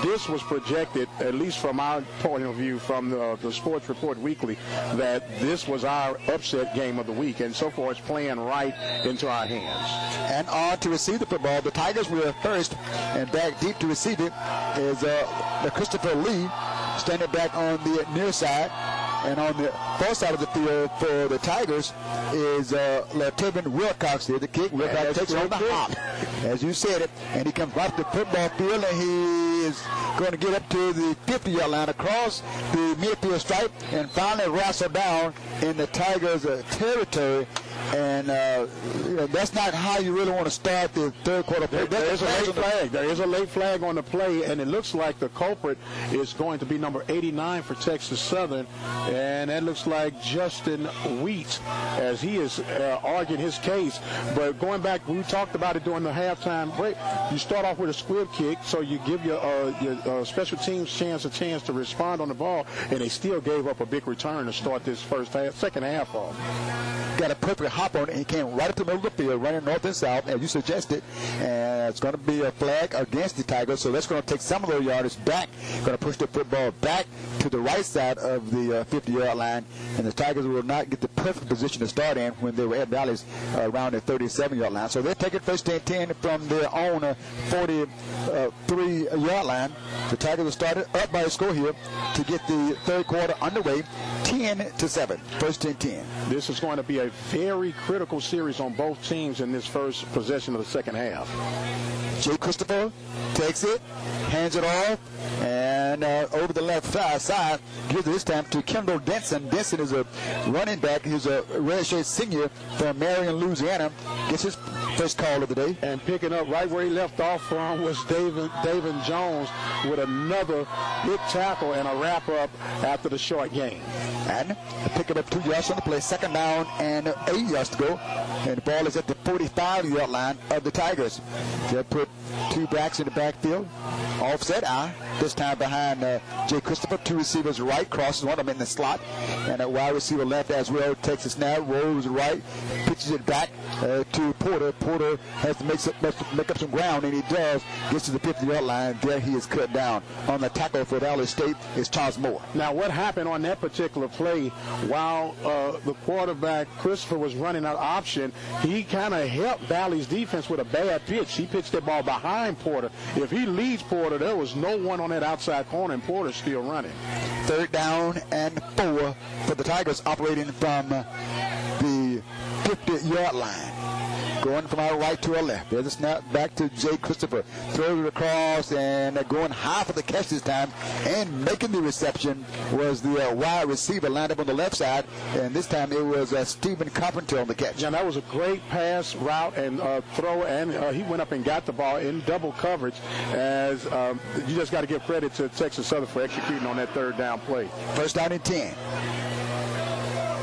this was projected, at least from our point of view, from the Sports Report Weekly, that this was our upset game of the week, and so far it's playing right into our hands. And on to receive the football, the Tigers were first, and back deep to receive it is the Christopher Lee, standing back on the near side. And on the far side of the field for the Tigers is Lieutenant Wilcox here. The kick, Wilcox takes on the hop, as you said it, and he comes right to the football field, and he is going to get up to the 50-yard line across the midfield stripe and finally wrestle down in the Tigers' territory. And that's not how you really want to start the third quarter play. There's a late flag. There is a late flag on the play, and it looks like the culprit is going to be number 89 for Texas Southern, and that looks like Justin Wheat, as he is arguing his case. But going back, we talked about it during the halftime break. You start off with a squib kick, so you give your special teams a chance to respond on the ball, and they still gave up a big return to start this second half off. Got a perfect hop on it, and he came right up to the middle of the field, running north and south, as you suggested. And it's going to be a flag against the Tigers, so that's going to take some of those yardage back. Going to push the football back to the right side of the 50-yard line, and the Tigers will not get the perfect position to start in when they were at Valley's around the 37-yard line. So they're taking first and 10 from their own 43-yard line. The Tigers will start up by a score here to get the third quarter underway, 10-7, first and 10. This is going to be a very critical series on both teams in this first possession of the second half. Jay Christopher takes it, hands it off, and over the left side, gives it this time to Kendall Denson. Denson is a running back. He's a redshirt senior from Marion, Louisiana. Gets his first call of the day. And picking up right where he left off from was David Jones with another big tackle and a wrap-up after the short game. And picking up 2 yards on the play, second down and 8 yards to go. And the ball is at the 45-yard line of the Tigers. They'll put two backs in the backfield. offset I. This time behind Jay Christopher. 2 receivers right, crosses one of them in the slot, and a wide receiver left as well. Takes a snap, rolls right, pitches it back to Porter. Porter has to make up some ground, and he does. Gets to the 50-yard line. There he is cut down. On the tackle for Valley State is Charles Moore. Now, what happened on that particular play, while the quarterback Christopher was running out option, he kind of helped Valley's defense with a bad pitch. He pitched that ball behind Porter. If he leads Porter, there was no one on that outside corner, and Porter's still running. 3rd down and 4 for the Tigers, operating from the 50-yard line. Going from our right to our left. There's a snap back to Jay Christopher. Throws it across and going high for the catch this time. And making the reception was the wide receiver lined up on the left side. And this time it was Stephen Carpenter on the catch. Yeah, that was a great pass route and throw. And he went up and got the ball in double coverage. As you just got to give credit to Texas Southern for executing on that 3rd down play. 1st down and 10.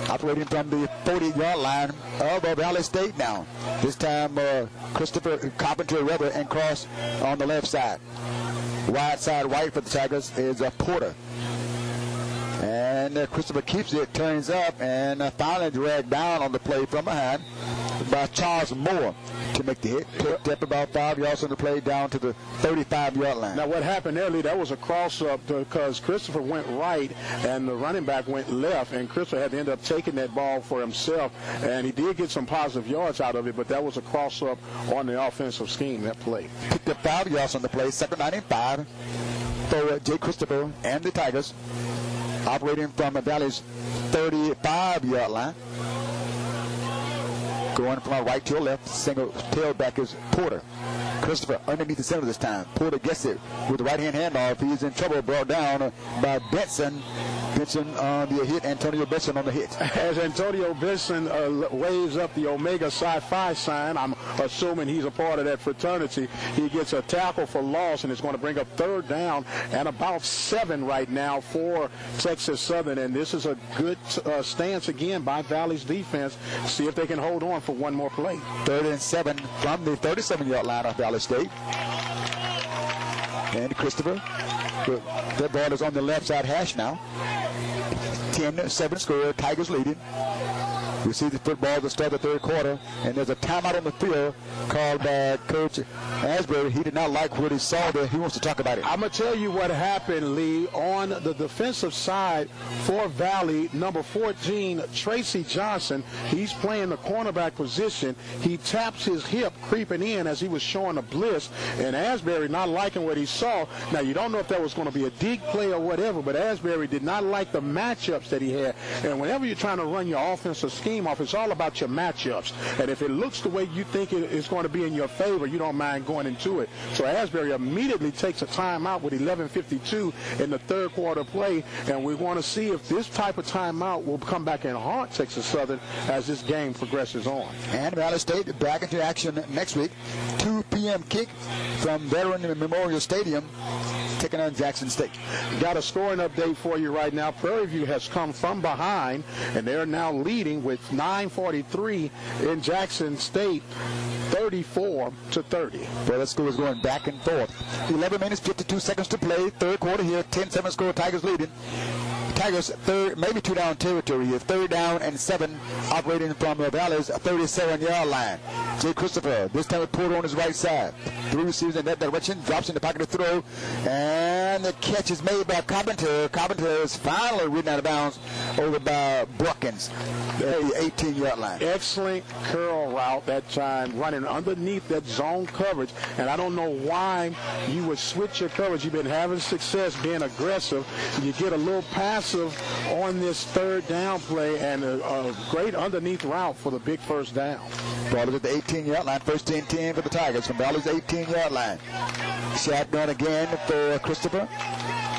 Operating from the 40-yard line of Valley State now. This time, Christopher Carpenter and cross on the left side. Wide side right for the Tigers is Porter. And Christopher keeps it, turns up, and finally dragged down on the play from behind by Charles Moore to make the hit. Picked up about 5 yards on the play down to the 35-yard line. Now, what happened there, Lee, that was a cross-up because Christopher went right and the running back went left, and Christopher had to end up taking that ball for himself, and he did get some positive yards out of it, but that was a cross-up on the offensive scheme, that play. Picked up 5 yards on the play, 2nd down and 5 for Jay Christopher and the Tigers, operating from Valley's 35-yard line. Going from our right to our left, single tailback is Porter. Christopher underneath the center this time. Porter gets it with the right-hand handoff. He's in trouble, brought down by Benson. Benson on the hit, Antonio Benson on the hit. As Antonio Benson waves up the Omega Psi Phi sign, I'm assuming he's a part of that fraternity. He gets a tackle for loss, and it's going to bring up 3rd down and about 7 right now for Texas Southern. And this is a good stance again by Valley's defense. See if they can hold on for one more play. 3rd and 7 from the 37-yard line of Valley State. And Christopher, that ball is on the left side hash now. 10-7 score, Tigers leading. We see the football to start the 3rd quarter, and there's a timeout on the field called by Coach Asbury. He did not like what he saw there. He wants to talk about it. I'm going to tell you what happened, Lee. On the defensive side for Valley, number 14, Tracy Johnson, he's playing the cornerback position. He taps his hip creeping in as he was showing a blitz, and Asbury not liking what he saw. Now, you don't know if that was going to be a dig play or whatever, but Asbury did not like the matchups that he had. And whenever you're trying to run your offensive scheme off, it's all about your matchups. And if it looks the way you think it's going to be in your favor, you don't mind going into it. So Asbury immediately takes a timeout with 11:52 in the 3rd quarter play, and we want to see if this type of timeout will come back and haunt Texas Southern as this game progresses on. And Valley State back into action next week. 2 p.m. kick from Veteran Memorial Stadium, taking on Jackson State. Got a scoring update for you right now. Prairie View has come from behind, and they're now leading with 9:43 in Jackson State, 34-30. Well, that score is going back and forth. 11 minutes, 52 seconds to play. 3rd quarter here, 10-7 score, Tigers leading. Tigers maybe 2 down territory here. 3rd down and 7, operating from the Valley's 37-yard line. Jay Christopher, this time with Porter on his right side. 3 receivers in that direction, drops in the pocket to throw, and the catch is made by Carpenter. Carpenter is finally ridden out of bounds over by Brookins at the 18-yard line. Excellent curl route that time, running underneath that zone coverage, and I don't know why you would switch your coverage. You've been having success being aggressive. You get a little passive on this 3rd down play, and a great underneath route for the big 1st down. Ball is at the 18-yard line, 1st and 10 for the Tigers from Valley's 18-yard line. Shotgun again for Christopher.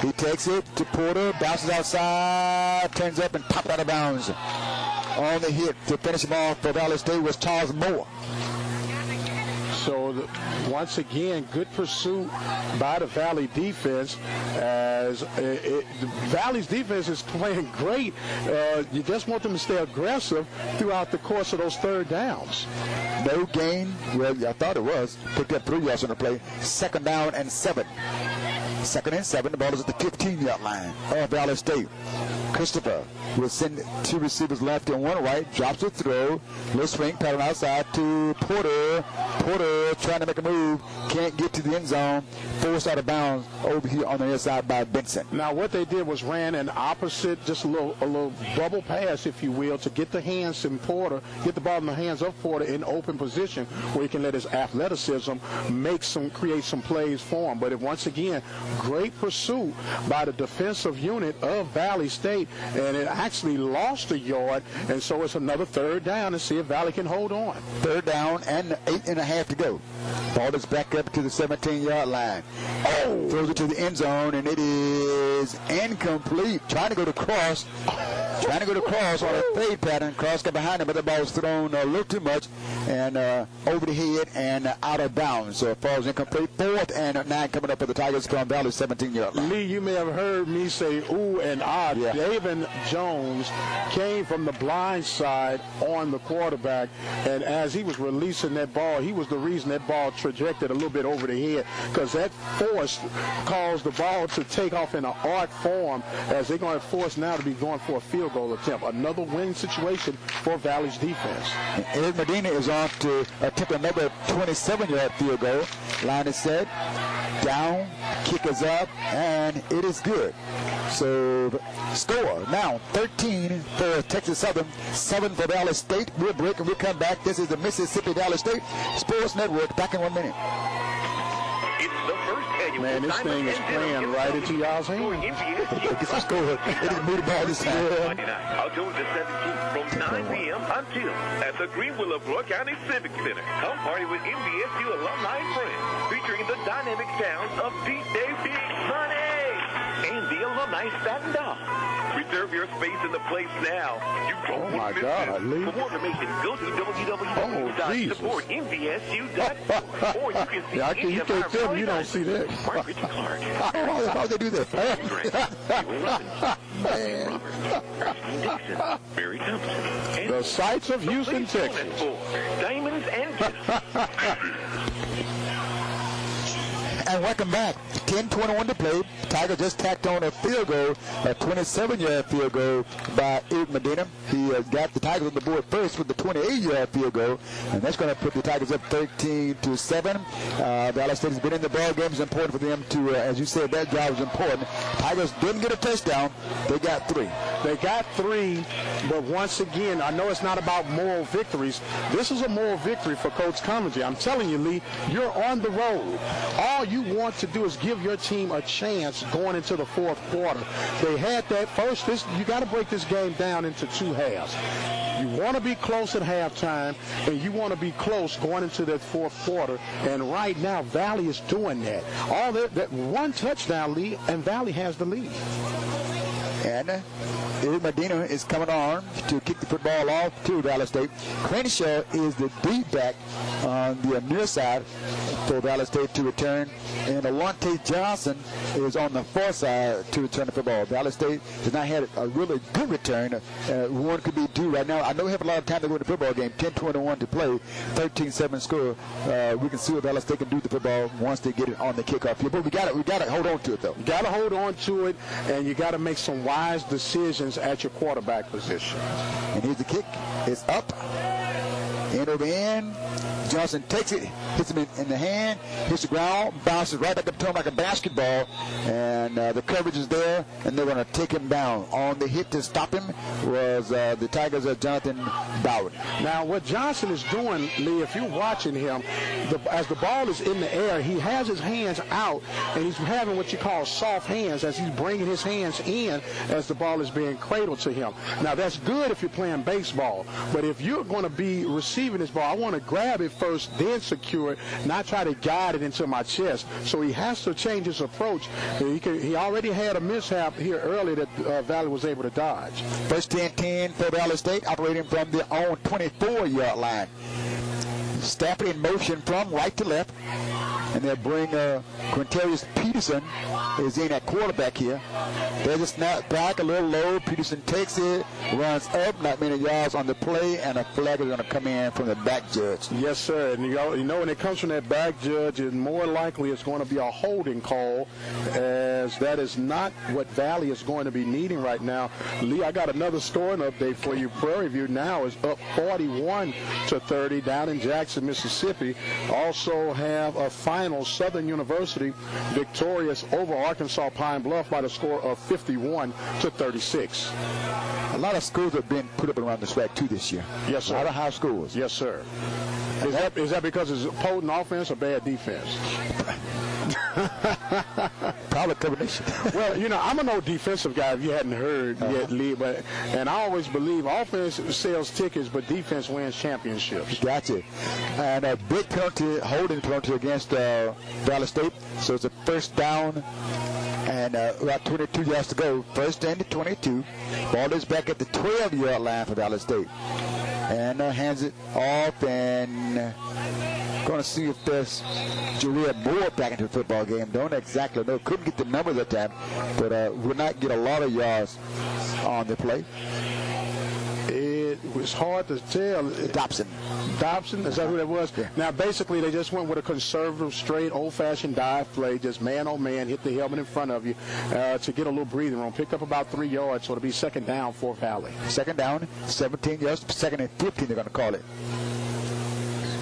He takes it to Porter, bounces outside, turns up and popped out of bounds. On the hit to finish him off for Valley State was Charles Moore. So once again, good pursuit by the Valley defense. As Valley's defense is playing great. You just want them to stay aggressive throughout the course of those 3rd downs. No gain. Well, I thought it was. Picked up 3 yards on the play. 2nd down and 7. 2nd and 7. The ball is at the 15-yard line of Valley State. Christopher will send 2 receivers left and 1 right. Drops the throw. Little swing pattern outside to Porter. Porter trying to make a move. Can't get to the end zone. Forced out of bounds over here on the other side by Benson. Now what they did was ran an opposite, just a little bubble pass, if you will, to get the hands in Porter, get the ball in the hands of Porter in open position where he can let his athleticism create some plays for him. But once again, great pursuit by the defensive unit of Valley State, and it actually lost a yard, and so it's another 3rd down and see if Valley can hold on. 3rd down and 8.5 to go. Ball is back up to the 17-yard line. Oh, throws it to the end zone, and it is incomplete. Trying to go to cross on a fade pattern. Cross got behind him, but the ball was thrown a little too much and over the head and out of bounds. So it falls incomplete. 4th and 9 coming up for the Tigers from Valley 17-yard line. Lee, you may have heard me say ooh and ah. Yeah. David Jones came from the blind side on the quarterback, and as he was releasing that ball, he was the reason that ball trajected a little bit over the head, because that force caused the ball to take off in an arc form, as they're going to force now to be going for a field goal attempt. Another winning situation for Valley's defense. Ed Medina is on to attempt another 27-yard field goal. Line is set. Down. Kick is up. And it is good. So score now 13 for Texas Southern, 7 for Valley State. We'll break and we'll come back. This is the Mississippi Valley State Sports Network. Back in 1 minute. It's the first annual Man, this thing is playing right into y'all's hand. Get some score. It didn't move the ball this time. October the 17th from 9 p.m. until at the Greenville of Floyd County Civic Center. Come party with MBSU alumni and friends, featuring the dynamic sounds of DJ Big Money and the alumni stand up. Reserve your space in the place now. You don't want to miss it. For more information, go to www.supportmbsu.org, or you can see you can't tell me you don't see that. Mark Richard Clark. How they do that? Barry Thompson. The sights of Houston, Texas. Diamonds and And welcome back. 10:21 to play. Tiger just tacked on a field goal, a 27-yard field goal by Ed Medina. He got the Tigers on the board first with the 28-yard field goal, and that's going to put the Tigers up 13-7. Valley State has been in the ball game. It's important for them to, as you said, that job is important. Tigers didn't get a touchdown. They got 3. They got 3, but once again, I know it's not about moral victories. This is a moral victory for Coach Coventry. I'm telling you, Lee, you're on the road. All you want to do is give your team a chance going into the 4th quarter. They had that first. You got to break this game down into 2 halves. You want to be close at halftime, and you want to be close going into that 4th quarter. And right now, Valley is doing that. All that 1 touchdown lead, and Valley has the lead. And Ed Medina is coming on to kick the football off to Valley State. Crenshaw is the deep back on the near side for Valley State to return. And Alante Johnson is on the far side to return the football. Valley State has not had a really good return. One could be due right now. I know we have a lot of time to go to the football game. 10:21 to play. 13-7 score. We can see what Valley State can do with the football once they get it on the kickoff field. But we got to hold on to it, though. You got to hold on to it, and you got to make some wise decisions at your quarterback position. And here's the kick. It's up. End over end. Johnson takes it, hits him in the hand, hits the ground, bounces right back up to him like a basketball, and the coverage is there, and they're going to take him down. On the hit to stop him was the Tigers' Jonathan Bowden. Now, what Johnson is doing, Lee, if you're watching him, as the ball is in the air, he has his hands out, and he's having what you call soft hands as he's bringing his hands in as the ball is being cradled to him. Now, that's good if you're playing baseball, but if you're going to be receiving this ball, I want to grab it first, then secure it, not try to guide it into my chest. So he has to change his approach. He already had a mishap here earlier that Valley was able to dodge. First 10-10 for Valley State, operating from their own 24-yard line. Stafford in motion from right to left. And they'll bring Quintarius Peterson is in at quarterback here. There's a snap back a little low. Peterson takes it, runs up, not many yards on the play, and a flag is going to come in from the back judge. Yes, sir. And you know when it comes from that back judge, it's more likely it's going to be a holding call, as that is not what Valley is going to be needing right now. Lee, I got another scoring update for you. Prairie View now is up 41-30 down in Jackson, Mississippi. Also have a final, Southern University victorious over Arkansas Pine Bluff by the score of 51-36. A lot of schools have been put up around the SWAC too this year. Yes, sir. A lot of high schools. Yes, sir. Is that because it's potent offense or bad defense? Probably combination. Well, you know, I'm an old defensive guy, if you hadn't heard yet, Lee, and I always believe offense sells tickets, but defense wins championships. Gotcha. And a big penalty, holding penalty against Valley State. So it's a first down and about 22 yards to go. First and 22. Ball is back at the 12-yard line for Valley State. And hands it off, and going to see if there's Jareer Moore back into the football game. Don't exactly know. Couldn't get the number that time, but will not get a lot of yards on the play. It was hard to tell. Dobson, is that who that was? Yeah. Now, basically, they just went with a conservative, straight, old-fashioned dive play, just man-on-man, hit the helmet in front of you to get a little breathing room. Picked up about 3 yards, so it'll be second down for Valley. Second down, 17 yards. Second and 15, they're going to call it.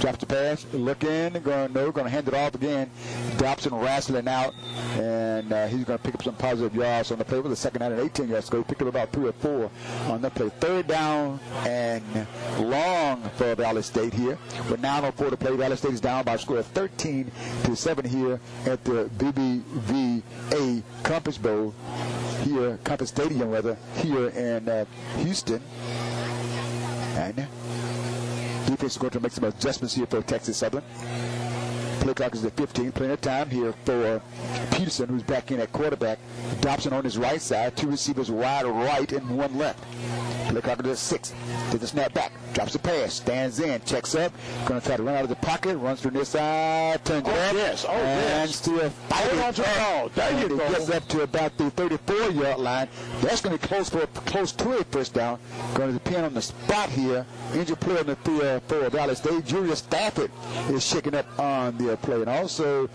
Drops the pass, look in, going to hand it off again. Dobson wrestling out, and he's going to pick up some positive yards on the play with a second down and 18 yards. So he picked up about 3 or 4 on the play. Third down and long for Valley State here. With 9:04 to play, Valley State is down by a score of 13-7 here at the BBVA Compass Bowl here, Compass Stadium rather, here in Houston. And defense is going to make some adjustments here for Texas Southern. Play clock is at 15. Plenty of time here for Peterson, who's back in at quarterback. Dobson on his right side. 2 receivers wide right and 1 left. Play clock is at 6. Takes a snap back. Drops the pass. Stands in. Checks up. Going to try to run out of the pocket. Runs through this side. Turns it up. Yes. And still fighting. There you go. Gets up to about the 34-yard line. That's going to be close to a first down. Going to depend on the spot here. Injured player in the field for Valley State. Julius Stafford is shaking up on the play. And also,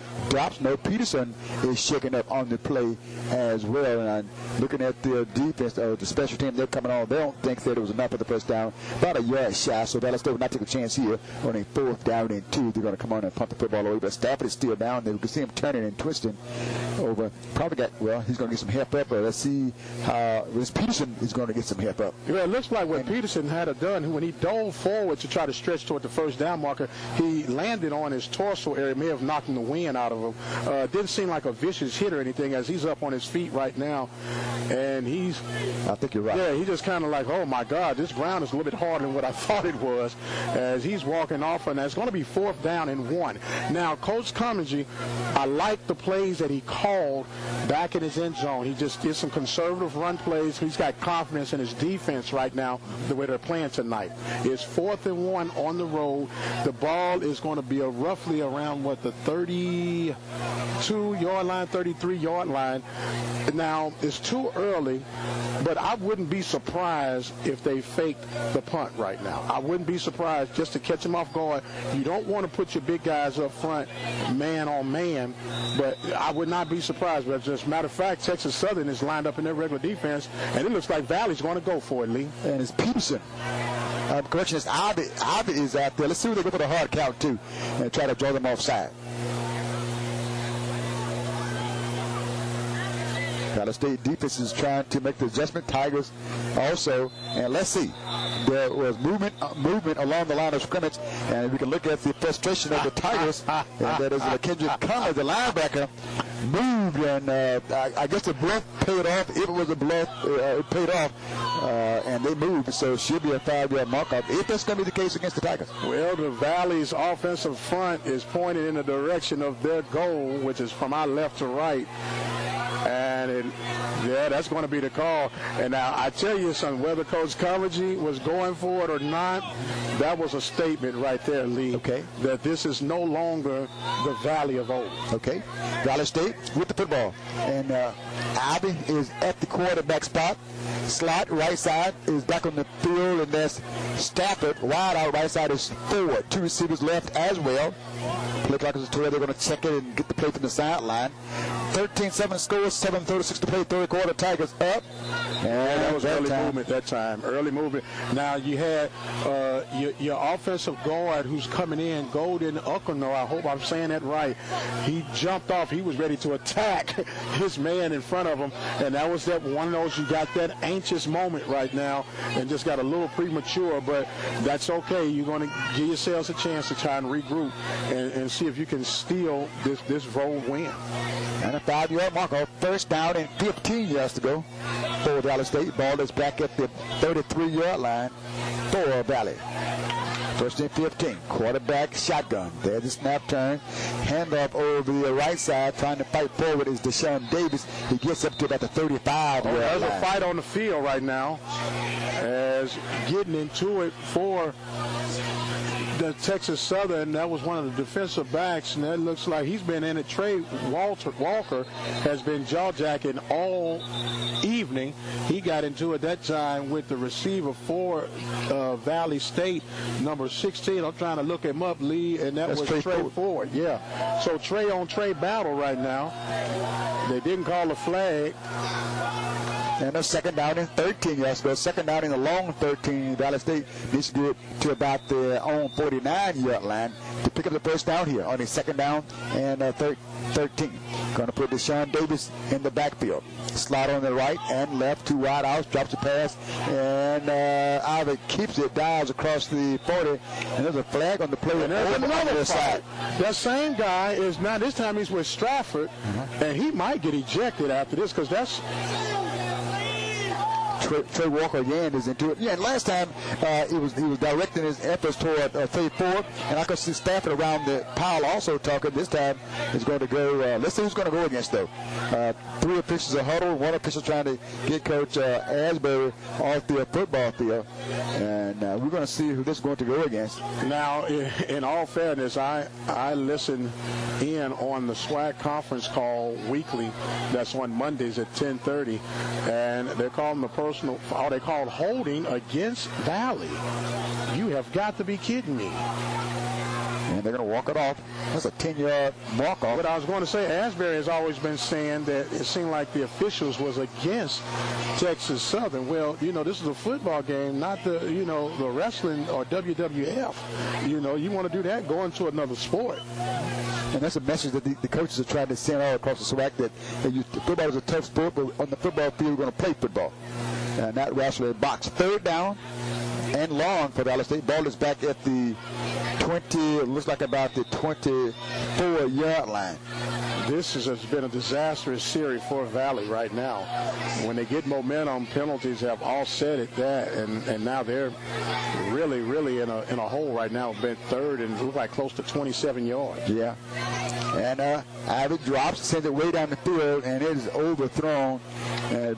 Peterson is shaking up on the play as well. And looking at the defense, the special team, they're coming on. They don't think that it was enough for the first down. About a yard shy. So Valley State will not take a chance here on a 4th down and 2. They're going to come on and punt the football away. But Stafford is still down there. We can see him turning and twisting over. He's going to get some help up. Let's see how Peterson is going to get some help up. Yeah, it looks like what Peterson had done when he dove forward to try to stretch toward the first down marker, he landed on his torso area, may have knocked the wind out of him. Didn't seem like a vicious hit or anything, as he's up on his feet right now. And I think you're right. Yeah, he's just kind of like, oh my God, this ground is a little bit harder than what I thought it was, as he's walking off, and it's going to be 4th down and 1. Now, Coach Cummings, I like the plays that he called back in his end zone. He just did some conservative run plays. He's got confidence in his defense right now, the way they're playing tonight. It's 4th and 1 on the road. The ball is going to be roughly around, the 32-yard line, 33-yard line. Now, it's too early, but I wouldn't be surprised if they faked the punt right now. I wouldn't be surprised just to catch them off guard. You don't want to put your big guys up front, man on man, but I would not be surprised. But as a matter of fact, Texas Southern is lined up in their regular defense, and it looks like Valley's going to go for it, Lee. And it's Peterson. Correction is Ivy is out there. Let's see if they go for the hard count, too, and try to draw them offside. Valley State defense is trying to make the adjustment. Tigers also, and let's see. There was movement along the line of scrimmage, and we can look at the frustration of the Tigers. And that is Kendrick Conley, the linebacker, moved, and I guess the bluff paid off. If it was a bluff, it paid off, and they moved. So it should be a 5-yard mark-off if that's going to be the case against the Tigers. Well, the Valley's offensive front is pointed in the direction of their goal, which is from our left to right. And Yeah, that's going to be the call. And now I tell you something, whether Coach Covergy was going for it or not, that was a statement right there, Lee. Okay. That this is no longer the Valley of old. Okay. Valley State with the football. And Ivy is at the quarterback spot. Slot right side is back on the field, and that's Stafford. Wide out right side is Ford. 2 receivers left as well. Play clock is 12. They're going to check it and get the play from the sideline. 13-7 score, 7:36 to play, third quarter. Tigers up. And that was early movement that time. Early movement. Now you had your offensive guard who's coming in, Golden Uckerno. I hope I'm saying that right. He jumped off. He was ready to attack his man in front of him, and that was that one of those. You got that anxious moment right now, and just got a little premature, but that's okay. You're going to give yourselves a chance to try and regroup and see if you can steal this road win. And a 5-yard marker. First down and 15 yards to go for Valley State. Ball is back at the 33-yard line for Valley. First and 15. Quarterback shotgun. There's the snap turn. Handoff over the right side. Trying to fight forward is Deshaun Davis. He gets up to about the 35-yard line. There's a fight on the field right now. As getting into it for the Texas Southern, that was one of the defensive backs, and that looks like he's been in it. Trey Walker has been jaw-jacking all evening. He got into it that time with the receiver for Valley State, number 16. I'm trying to look him up, Lee, and that's was Trey Ford. Yeah. So Trey on Trey battle right now. They didn't call a flag. And a second down and 13 yards. So second down in the long 13. Valley State needs to get to about their own 49-yard line to pick up the first down here on a second down and 13. Going to put Deshaun Davis in the backfield. Slot on the right and left, 2 wide outs, drops the pass, and Ivy keeps it, dives across the 40, and there's a flag on the play. And there's another side. That same guy is now, this time he's with Stratford, and he might get ejected after this because that's... Trey Walker again is into it. Yeah, and last time he was directing his efforts toward Faith Ford, and I could see Stafford around the pile also talking. This time is going to go. Let's see who's going to go against though. 3 officials are huddled. 1 official trying to get Coach Asbury off the football field, and we're going to see who this is going to go against. Now, in all fairness, I listen in on the SWAC conference call weekly. That's on Mondays at 10:30, and they're calling the personal, or they called holding against Valley. You have got to be kidding me. And they're going to walk it off. That's a 10-yard walk off. But I was going to say, Asbury has always been saying that it seemed like the officials was against Texas Southern. Well, you know, this is a football game, not the, you know, the wrestling or WWF. You know, you want to do that, go into another sport. And that's a message that the coaches are trying to send all across the SWAC, that football is a tough sport, but on the football field, we're going to play football. Not wrestling box. Third down and long for Valley State. Ball is back at the 20, looks like about the 24-yard line. This has been a disastrous series for Valley right now. When they get momentum, penalties have offset it that, and now they're really in a hole right now. Been third and look like close to 27 yards. Yeah. And Ivy drops, sends it way down the field, and it is overthrown.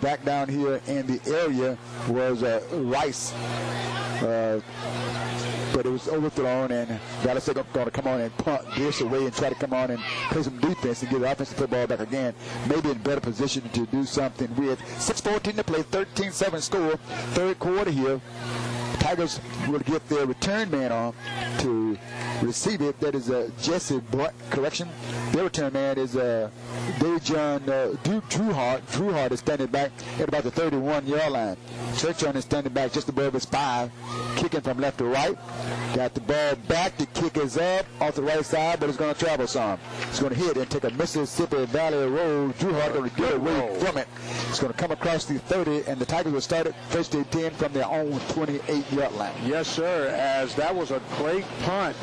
Back down here in the area was Rice. But it was overthrown, and Valley State going to come on and punt this away and try to come on and play some defense and get the offensive football back again. Maybe in better position to do something with 6:14 to play, 13-7 score, third quarter here. Tigers will get their return man on to receive it. That is Jesse Blunt, correction. Their return man is Dejon Drewhart. Drewhart is standing back at about the 31-yard line. Churchon is standing back just above his 5, kicking from left to right. Got the ball back. The kick is up off the right side, but it's going to travel some. It's going to hit and take a Mississippi Valley road. Drewhart going to get away from it. It's going to come across the 30, and the Tigers will start it first and 10 from their own 28-yard line. Yes, sir, as that was a great punt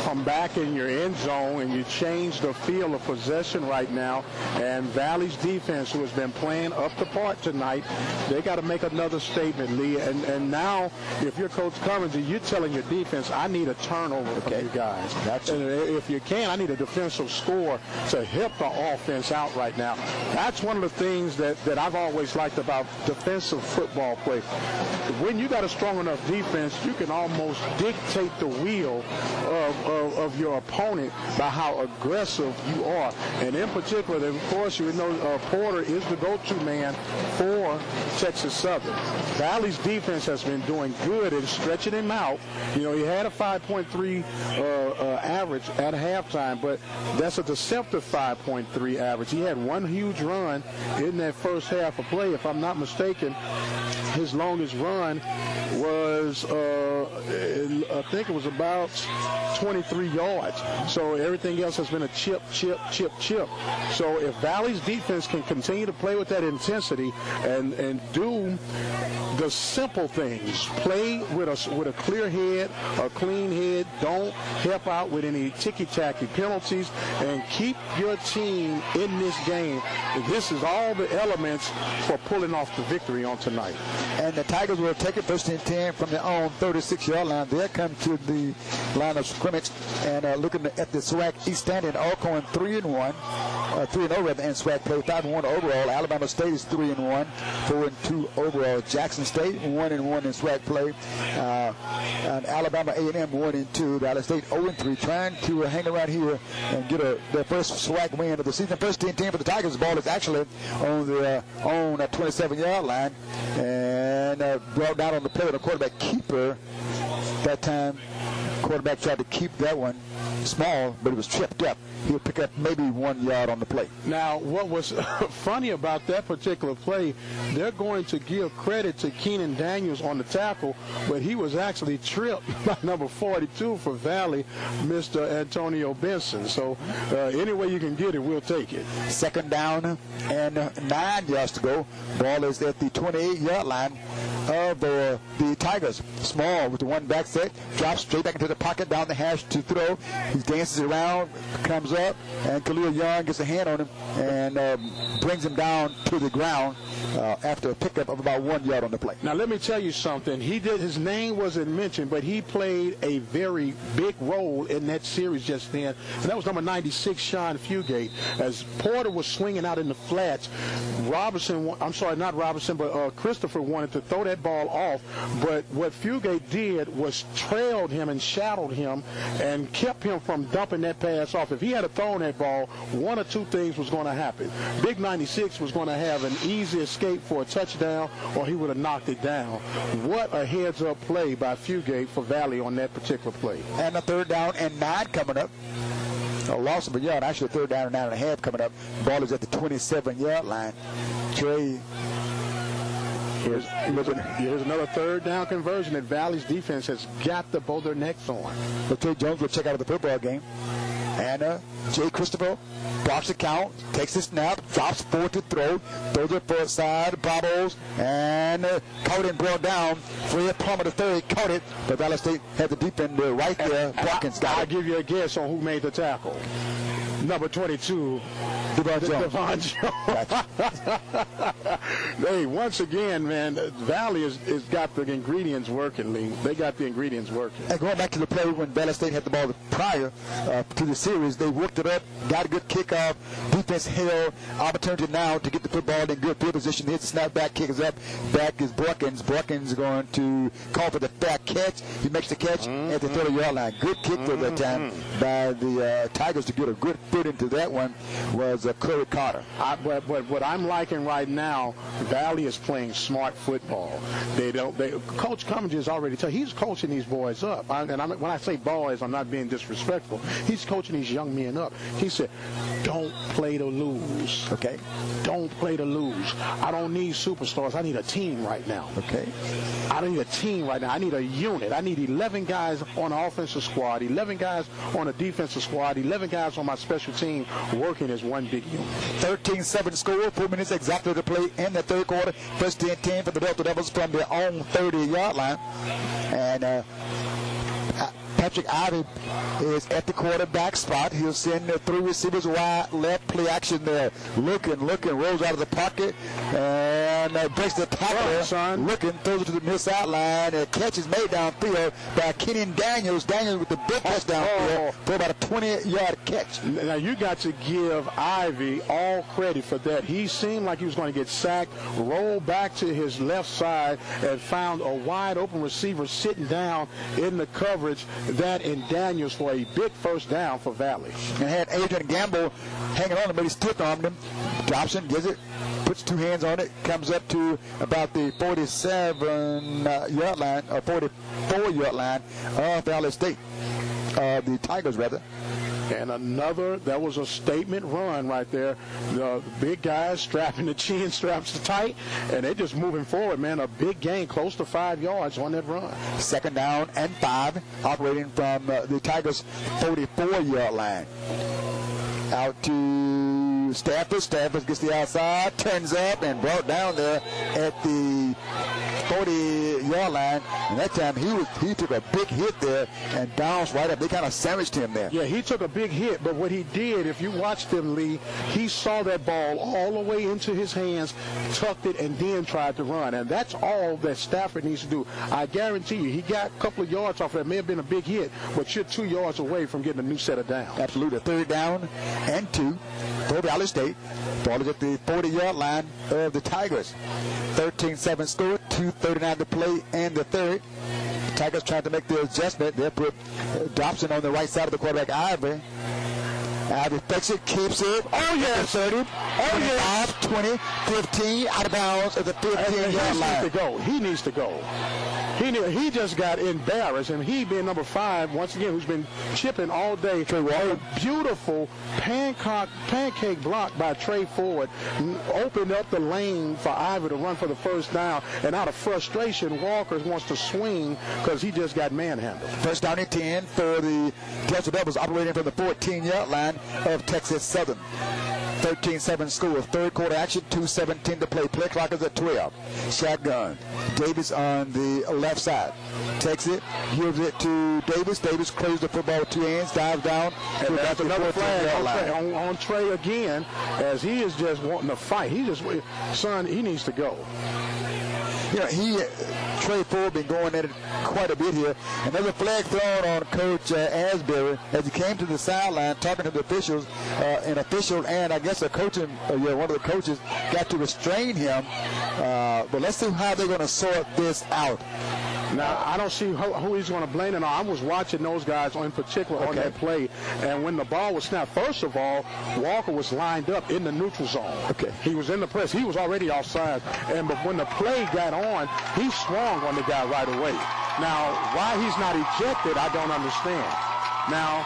from back in your end zone, and you change the feel of possession right now. And Valley's defense, who has been playing up the part tonight, they got to make another statement, Lee. And now, if you're Coach Cummins, you're telling your defense, I need a turnover from you guys. And if you can, I need a defensive score to help the offense out right now. That's one of the things that I've always liked about defensive football play. When you got a strong enough defense, you can almost dictate the will of your opponent by how aggressive you are. And in particular, of course, you know Porter is the go-to man for Texas Southern. Valley's defense has been doing good in stretching him out. You know, he had a 5.3 average at halftime, but that's a deceptive 5.3 average. He had one huge run in that first half of play. If I'm not mistaken, his longest run was, I think it was about 23 yards. So everything else has been a chip. So if Valley's defense can continue to play with that intensity and do the simple things, play with a clear head, a clean head, don't help out with any ticky-tacky penalties, and keep your team in this game. This is all the elements for pulling off the victory on tonight. And the Tigers will take it first and 10 from their own 36-yard line. They'll come to the line of scrimmage and looking at the SWAC East standing. Alcorn 3-1, 3-0 rather, and SWAC play 5-1 overall. Alabama State is 3-1, 4-2 overall. Jackson State 1-1 in SWAC play. And Alabama A&M 1-2. Valley State 0-3, trying to hang around here and get their first SWAC win of the season. First and 10 for the Tigers. The ball is actually on the own 27-yard line and brought down on the play of the quarterback keeper. That time, quarterback tried to keep that one small, but it was tripped up. He'll pick up maybe 1 yard on the play. Now, what was funny about that particular play, they're going to give credit to Keenan Daniels on the tackle, but he was actually tripped by number 42 for Valley, Mr. Antonio Benson. So any way you can get it, we'll take it. Second down and 9 yards to go. Ball is at the 28-yard line of the Tigers. Small with the one back set, drops straight back into the pocket, down the hash to throw. He dances around, comes up, and Khalil Young gets a hand on him and brings him down to the ground after a pickup of about 1 yard on the play. Now, let me tell you something. His name wasn't mentioned, but he played a very big role in that series just then. And that was number 96, Sean Fugate. As Porter was swinging out in the flats, Christopher wanted to throw that ball off, but what Fugate did was trailed him and shadowed him and kept him from dumping that pass off. If he had thrown that ball, one or two things was going to happen. Big 96 was going to have an easy escape for a touchdown, or he would have knocked it down. What a heads-up play by Fugate for Valley on that particular play. And a third down and 9 coming up. A loss of a yard, actually a third down and 9.5 coming up. Ball is at the 27-yard line. Trey. Here's another third down conversion that Valley's defense has got to bow their necks on. But Trey Jones will check out of the football game. And Jay Christopher drops the count, takes the snap, drops forward to throw, throws it for a side, bobbles, and caught it and brought down. Fred Plummer the third caught it, but Valley State had the deep end right there. Watkins got it. I'll give you a guess on who made the tackle. Number 22, Devon Jones. Hey, once again, man, Valley has got the ingredients working, Lee. They got the ingredients working. And going back to the play when Valley State had the ball prior to the series, they worked it up, got a good kickoff. Defense held opportunity now to get the football in good field position. Here's the snap back, kick is up. Back is Brookins. Brookins going to call for the fair catch. He makes the catch at the 30-yard line. Good kick for that time by the Tigers to get a good fit into that one was Curry Carter. But what I'm liking right now, Valley is playing smart football. Coach Cummins has already told he's coaching these boys up. When I say boys, I'm not being disrespectful. He's coaching these young men up. He said, don't play to lose. Okay. Don't play to lose. I don't need superstars. I need a team right now. Okay. I don't need a team right now. I need a unit. I need 11 guys on the offensive squad, 11 guys on the defensive squad, 11 guys on my special team working as one big unit. 13-7 score, 4 minutes exactly to play in the third quarter. First and 10 for the Delta Devils from their own 30-yard line. And Patrick Patrick Ivy is at the quarterback spot. He'll send the 3 receivers wide left, play action there. Looking, rolls out of the pocket, and breaks the tackle. Looking, throws it to the near sideline. A catch is made downfield by Kenyon Daniels. Daniels with the big touchdown for about a 20-yard catch. Now, you got to give Ivy all credit for that. He seemed like he was going to get sacked, rolled back to his left side, and found a wide-open receiver sitting down in the coverage. That in Daniels for a big first down for Valley. And had Adrian Gamble hanging on him, but he stiff-armed him. Dobson gets it, puts 2 hands on it, comes up to about the 47-yard line, or 44-yard line of Valley State. The Tigers, rather. And that was a statement run right there. The big guys strapping the chin straps tight, and they're just moving forward, man. A big gain, close to 5 yards on that run. 2nd down and 5, operating from the Tigers' 44-yard line. Out to Stafford. Stafford gets the outside, turns up, and brought down there at the 40-yard line. And that time he took a big hit there and bounced right up. They kind of sandwiched him there. Yeah, he took a big hit, but what he did, if you watched him, Lee, he saw that ball all the way into his hands, tucked it, and then tried to run. And that's all that Stafford needs to do. I guarantee you, he got a couple of yards off of that. May have been a big hit, but you're 2 yards away from getting a new set of downs. Absolutely. 3rd down and 2 for Valley State. Ball is at the 40-yard line of the Tigers. 13-7 score, 2:39 to play and the 3rd. The Tigers trying to make the adjustment. They put Dobson on the right side of the quarterback, Ivy. Ivy takes it, keeps it. Oh, yes. 30. Oh, yes. 20, 15, out of bounds at the 15-yard line. He needs to go. He just got embarrassed, and he being number 5, once again, who's been chipping all day. A beautiful pancake block by Trey Ford opened up the lane for Ivy to run for the first down, and out of frustration, Walker wants to swing because he just got manhandled. First down and 10 for the Delta Devils, operating from the 14-yard line of Texas Southern. 13-7 score, 3rd quarter action, 2:17 to play. Play clock is at 12. Shotgun. Davis on the left side. Takes it, gives it to Davis. Davis clears the football with 2 hands, dives down. And that's another flag on Trey again, as he is just wanting to fight. He needs to go. You know, Trey Ford been going at it quite a bit here. Another flag thrown on Coach Asbury as he came to the sideline talking to the officials. An official and I guess one of the coaches got to restrain him. But let's see how they're going to sort this out. Now, I don't see who he's going to blame it on. I was watching those guys in particular on that play, and when the ball was snapped, first of all, Walker was lined up in the neutral zone. Okay. He was in the press. He was already offside, but when the play got on, he swung on the guy right away. Now, why he's not ejected, I don't understand. Now,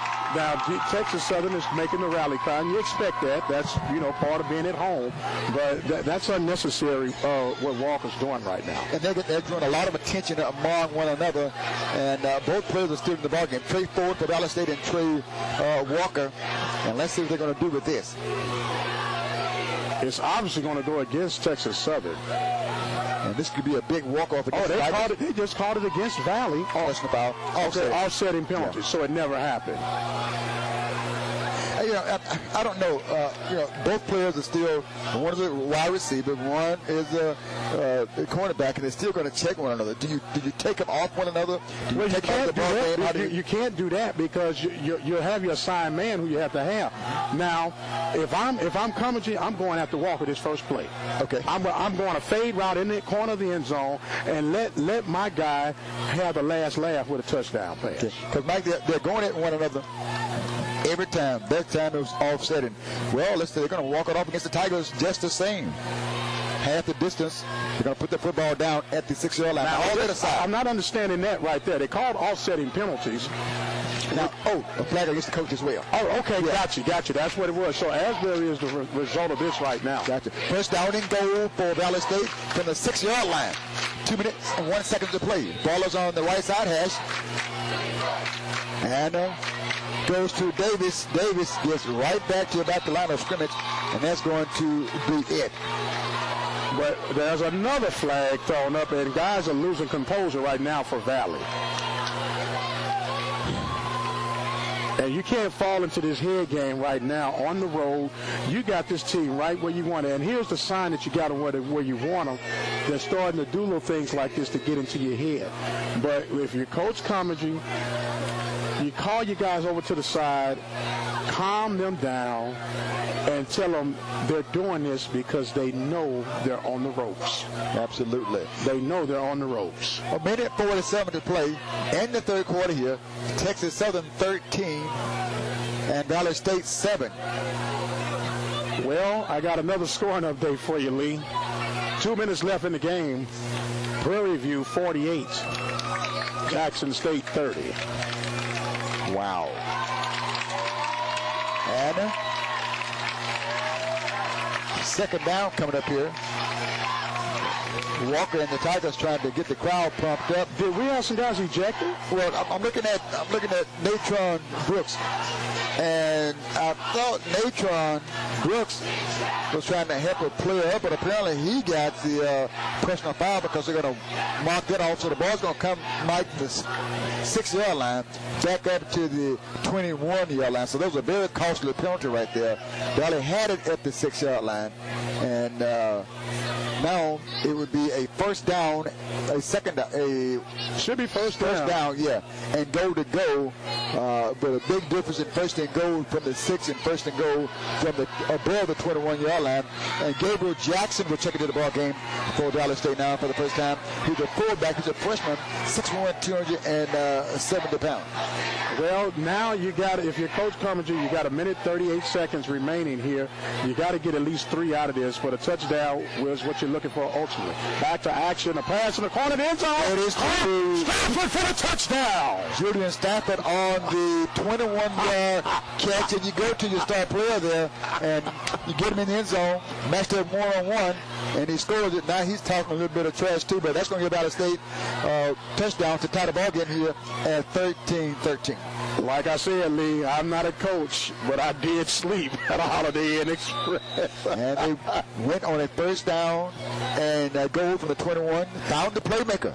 Texas Southern is making the rally cry, and you expect that. That's, part of being at home. But that's unnecessary what Walker's doing right now. And they're drawing a lot of attention among one another. And both players are still in the ballgame. Trey Ford for Valley State and Trey Walker. And let's see what they're going to do with this. It's obviously going to go against Texas Southern. And this could be a big walk-off against Valley. They just called it against Valley. Offsetting penalties, so it never happened. I don't know. Both players are still, one is a wide receiver, one is a cornerback, and they're still going to check one another. Do you take them off one another? You can't do that. You can't do that because you have your assigned man who you have to have. Now, if I'm coming to you, I'm going to have to walk with this first play. Okay. I'm going to fade route in the corner of the end zone and let my guy have the last laugh with a touchdown pass. Because Mike, they're going at one another. Every time. That time it was offsetting. Well, they're going to walk it off against the Tigers just the same. Half the distance. They're going to put the football down at the 6-yard line. Now, I'm not understanding that right there. They called offsetting penalties. Now, a flag against the coach as well. Oh, okay, yeah. Gotcha. That's what it was. So Asbury is the result of this right now. Gotcha. First down and goal for Valley State from the 6-yard line. 2 minutes and 1 second to play. Ball is on the right side hash. And goes to Davis. Davis gets right back to about the line of scrimmage, and that's going to be it. But there's another flag thrown up, and guys are losing composure right now for Valley. And you can't fall into this head game right now on the road. You got this team right where you want it. And here's the sign that you got them where you want them. They're starting to do little things like this to get into your head. But if your coach Comedy, you call your guys over to the side, calm them down, and tell them they're doing this because they know they're on the ropes. Absolutely. They know they're on the ropes. A minute 47 to play in the third quarter here. Texas Southern 13 and Valley State 7. Well, I got another scoring update for you, Lee. 2 minutes left in the game. Prairie View 48. Jackson State 30. Wow. And second down coming up here. Walker and the Tigers trying to get the crowd pumped up. Did we have some guys ejected? Well, I'm looking at Natron Brooks, and I thought Natron Brooks was trying to help a player up, but apparently he got the personal foul because they're going to mark that off. So the ball's going to come Mike the 6-yard line back up to the 21-yard line. So that was a very costly penalty right there. Valley had it at the 6-yard line, and now it would be a first down, should be first down, yeah, and goal to go. But a big difference in first and goal from the 6 and first and goal from the above the 21-yard line. And Gabriel Jackson will check into the ball game for Valley State now for the first time. He's a fullback. He's a freshman, 6'1", 270 pounds. Well, now you got, if you're Coach Comedy, you got 1:38 seconds remaining here. You got to get at least 3 out of this, but a touchdown was what you're looking for ultimately. Back to action, a pass in the corner of the end zone. It is Stafford for the touchdown. Julian Stafford on the 21-yard catch, and you go to your star player there, and you get him in the end zone, matched up 1-on-1, and he scores it. Now he's talking a little bit of trash too, but that's going to give Valley State touchdown to tie the ball game here at 13-13. Like I said, Lee, I'm not a coach, but I did sleep at a Holiday Inn Express. And they went on a first down and goal from the 21. Found the playmaker.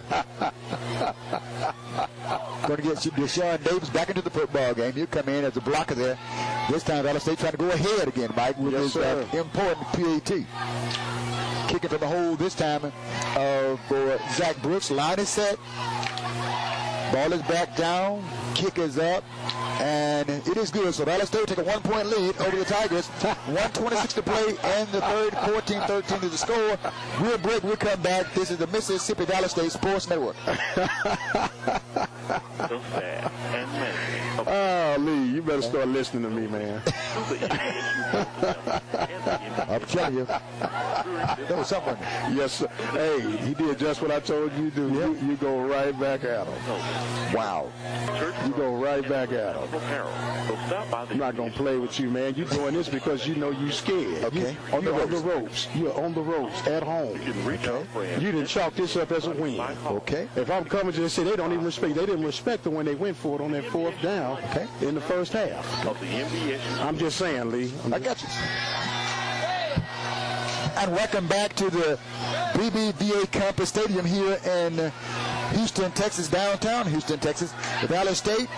Going to get Deshaun Davis back into the football game. He'll come in as a blocker there. This time, Valley State trying to go ahead again, Mike, with his important PAT. Kicking from the hole this time for Zach Brooks. Line is set. Ball is back down. Kick is up. And it is good. So Valley State take a 1-point lead over the Tigers. 1:26 to play in the third. 14-13 is the score. We'll break. We'll come back. This is the Mississippi Valley State Sports Network. Oh, Lee, you better start listening to me, man. I'm telling you. That was something. Yes, sir. Hey, he did just what I told you to do. Yep. You go right back at him. Wow. You go right back at him. I'm not going to play with you, man. You're doing this because you know you're scared. Okay. You're on the ropes. You're on the ropes at home. You didn't chalk this up as a win. Okay. If I'm coming to say they don't even respect, they didn't respect it when they went for it on that fourth down in the first half. I'm just saying, Lee. I got you. And welcome back to the BBVA Campus Stadium here in Houston, Texas, downtown Houston, Texas. Valley State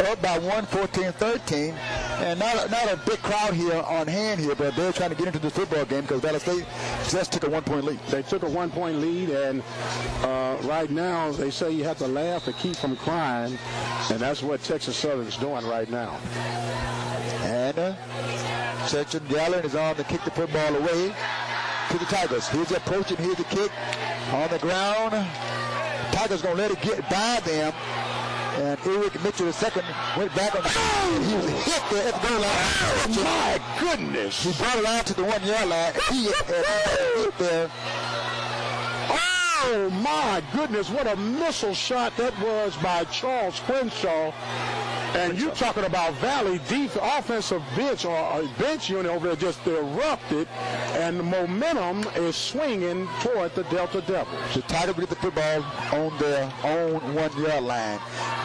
up by 1, 14-13. And not a big crowd here on hand here, but they're trying to get into the football game because Valley State just took a 1-point lead. They took a 1-point lead, and right now they say you have to laugh to keep from crying, and that's what Texas Southern's doing right now. And Churchill Gallon is on to kick the football away to the Tigers. Here's the approach, and here's the kick on the ground. Tigers going to let it get by them. And Eric Mitchell II went back on the he was hit there at the goal line. Oh, my goodness. He brought it out to the 1-yard line. He hit there. Oh, my goodness. What a missile shot that was by Charles Crenshaw. And you're talking about Valley offensive bench or a bench unit over there just erupted and the momentum is swinging toward the Delta Devils. The Tigers get the football on their own 1-yard line.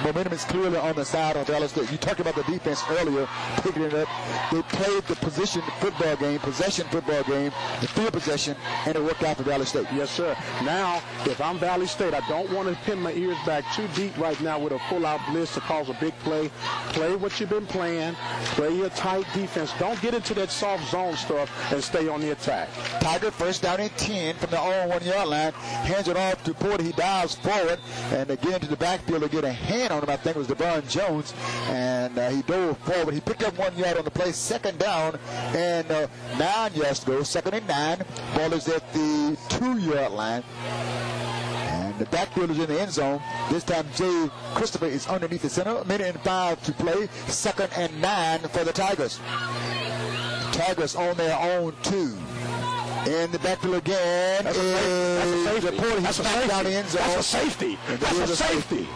Momentum is clearly on the side of Valley State. You talked about the defense earlier, picking it up. They played the possession football game, the field possession, and it worked out for Valley State. Yes, sir. Now, if I'm Valley State, I don't want to pin my ears back too deep right now with a full-out blitz to cause a big play. Play what you've been playing. Play your tight defense. Don't get into that soft zone stuff and stay on the attack. Tiger first down and 10 from the own 1-yard line. Hands it off to Porter. He dives forward and again to the backfield to get a hand on him. I think it was DeVon Jones, and he dove forward. He picked up 1 yard on the play. Second down and 9 yards to go. 2nd and 9. Ball is at the 2-yard line. And the backfield is in the end zone. This time Jay Christopher is underneath the center. 1:05 to play. 2nd and 9 for the Tigers. Tigers on their own 2. In the backfield again. That's a safety. That's a safety. Down the end zone. That's a safety. That's a safety.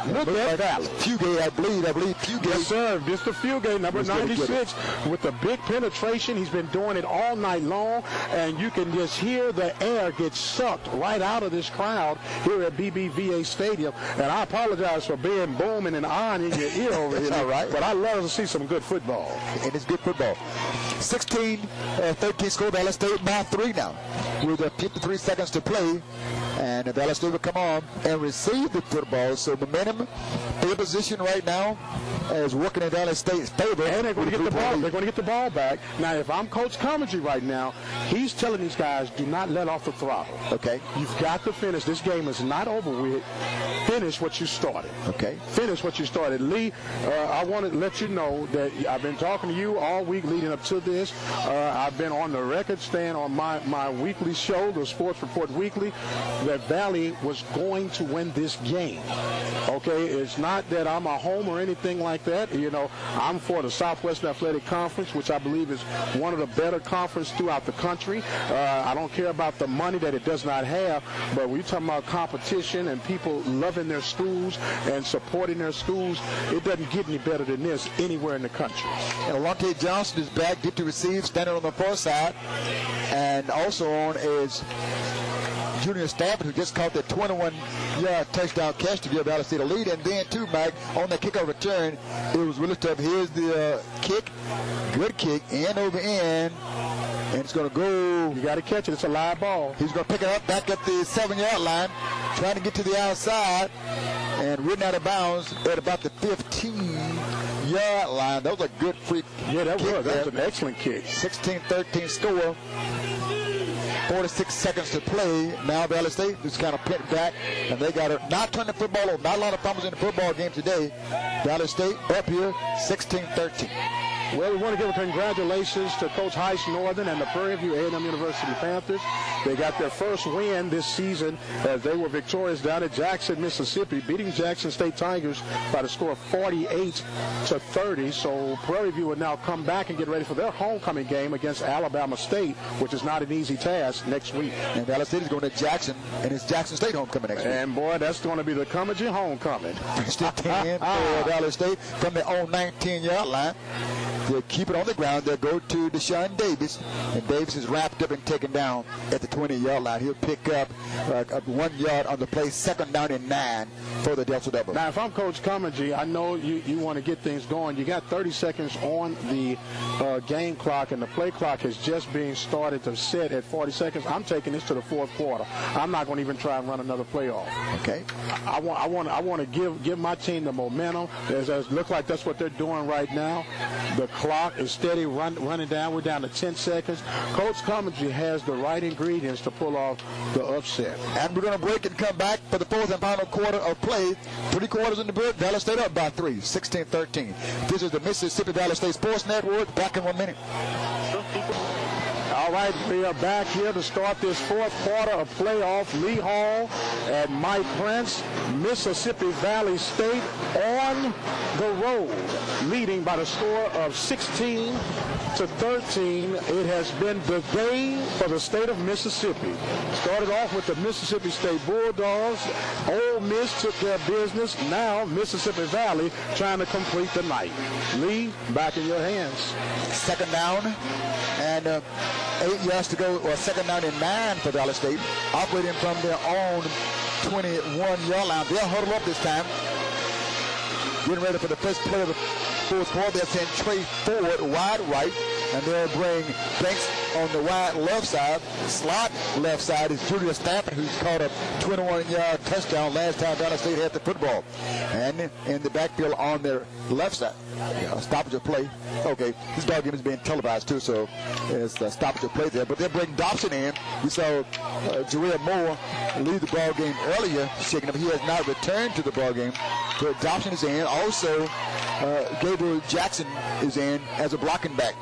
Look at that. Fugate, I believe Fugate. Yes, sir. Mr. Fugate, number 96, with the big penetration. He's been doing it all night long, and you can just hear the air get sucked right out of this crowd here at BBVA Stadium. And I apologize for being booming and on in your ear over here. All right. But I love to see some good football. And it's good football. 16-13 score. Valley State by 3 now. With 53 seconds to play. And the Valley State will come on and receive the football. So momentum, field position right now is working in Valley State's favor. And they're going to get the ball. They're going to get the ball back. Now, if I'm Coach Comedy right now, he's telling these guys, do not let off the throttle. Okay. You've got to finish. This game is not over with. Finish what you started. Okay. Finish what you started. Lee, I want to let you know that I've been talking to you all week leading up to this. I've been on the record, staying on my weekly show, the Sports Report Weekly, that Valley was going to win this game. Okay, it's not that I'm a home or anything like that. You know, I'm for the Southwestern Athletic Conference, which I believe is one of the better conferences throughout the country. I don't care about the money that it does not have, but when you're talking about competition and people loving their schools and supporting their schools, it doesn't get any better than this anywhere in the country. And Alontae Johnson is back, deep to receive, standing on the far side, and also on is Junior Stafford, who just caught the 21-yard touchdown catch to give Valley State a lead. And then, too, Mike, on the kickoff return, it was really tough. Here's the kick. Good kick, end over end. And it's going to go. You got to catch it. It's a live ball. He's going to pick it up back at the 7-yard line, trying to get to the outside, and ridden out of bounds at about the 15-yard line. That was a good free Yeah, that kick. was an excellent kick. 16-13 score. 46 seconds to play. Now Valley State just kind of picked back, and they got to not turn the football over. Not a lot of fumbles in the football game today. Valley State up here, 16-13. Well, we want to give congratulations to Coach Heiss Northern and the Prairie View A&M University Panthers. They got their first win this season as they were victorious down at Jackson, Mississippi, beating Jackson State Tigers by the score of 48-30. So Prairie View will now come back and get ready for their homecoming game against Alabama State, which is not an easy task, next week. And Valley State is going to Jackson, and it's Jackson State homecoming next week. And, boy, that's going to be the Cummings homecoming. First and 10 for Valley State from their own 19-yard line. They'll keep it on the ground. They'll go to Deshaun Davis, and Davis is wrapped up and taken down at the 20-yard line. He'll pick up 1 yard on the play, 2nd down and 9 for the Delta Devils. Now, if I'm Coach Cummings, I know you want to get things going. You got 30 seconds on the game clock, and the play clock is just being started to set at 40 seconds. I'm taking this to the 4th quarter. I'm not going to even try and run another play off. Okay. I want to give my team the momentum. It looks like that's what they're doing right now. The clock is steady running down. We're down to 10 seconds. Coach Cummings has the right ingredients to pull off the upset. And we're going to break and come back for the 4th and final quarter of play. 3 quarters in the book. Valley State up by 3, 16-13. This is the Mississippi Valley State Sports Network. Back in 1 minute. All right, we are back here to start this 4th quarter of playoff. Lee Hall and Mike Prince, Mississippi Valley State on the road, leading by the score of 16-13. It has been the day for the state of Mississippi. Started off with the Mississippi State Bulldogs. Ole Miss took their business. Now Mississippi Valley trying to complete the night. Lee, back in your hands. Second down and 8 yards to go, or second down and 9 for Valley State. Operating from their own 21-yard line. They'll huddle up this time. Getting ready for the first play of the fourth quarter. They'll send Trey forward, wide right, and they'll bring Banks on the wide left side. Slot left side is Julius Stafford, who's caught a 21-yard touchdown last time Valley State had the football. And in the backfield on their left side, stoppage of play. Okay, this ball game is being televised too, so it's a stoppage of play there. But they'll bring Dobson in. We saw Jarrell Moore leave the ball game earlier, shaking up. He has not returned to the ball game, but Dobson is in. Also, Gabriel Jackson is in as a blocking back.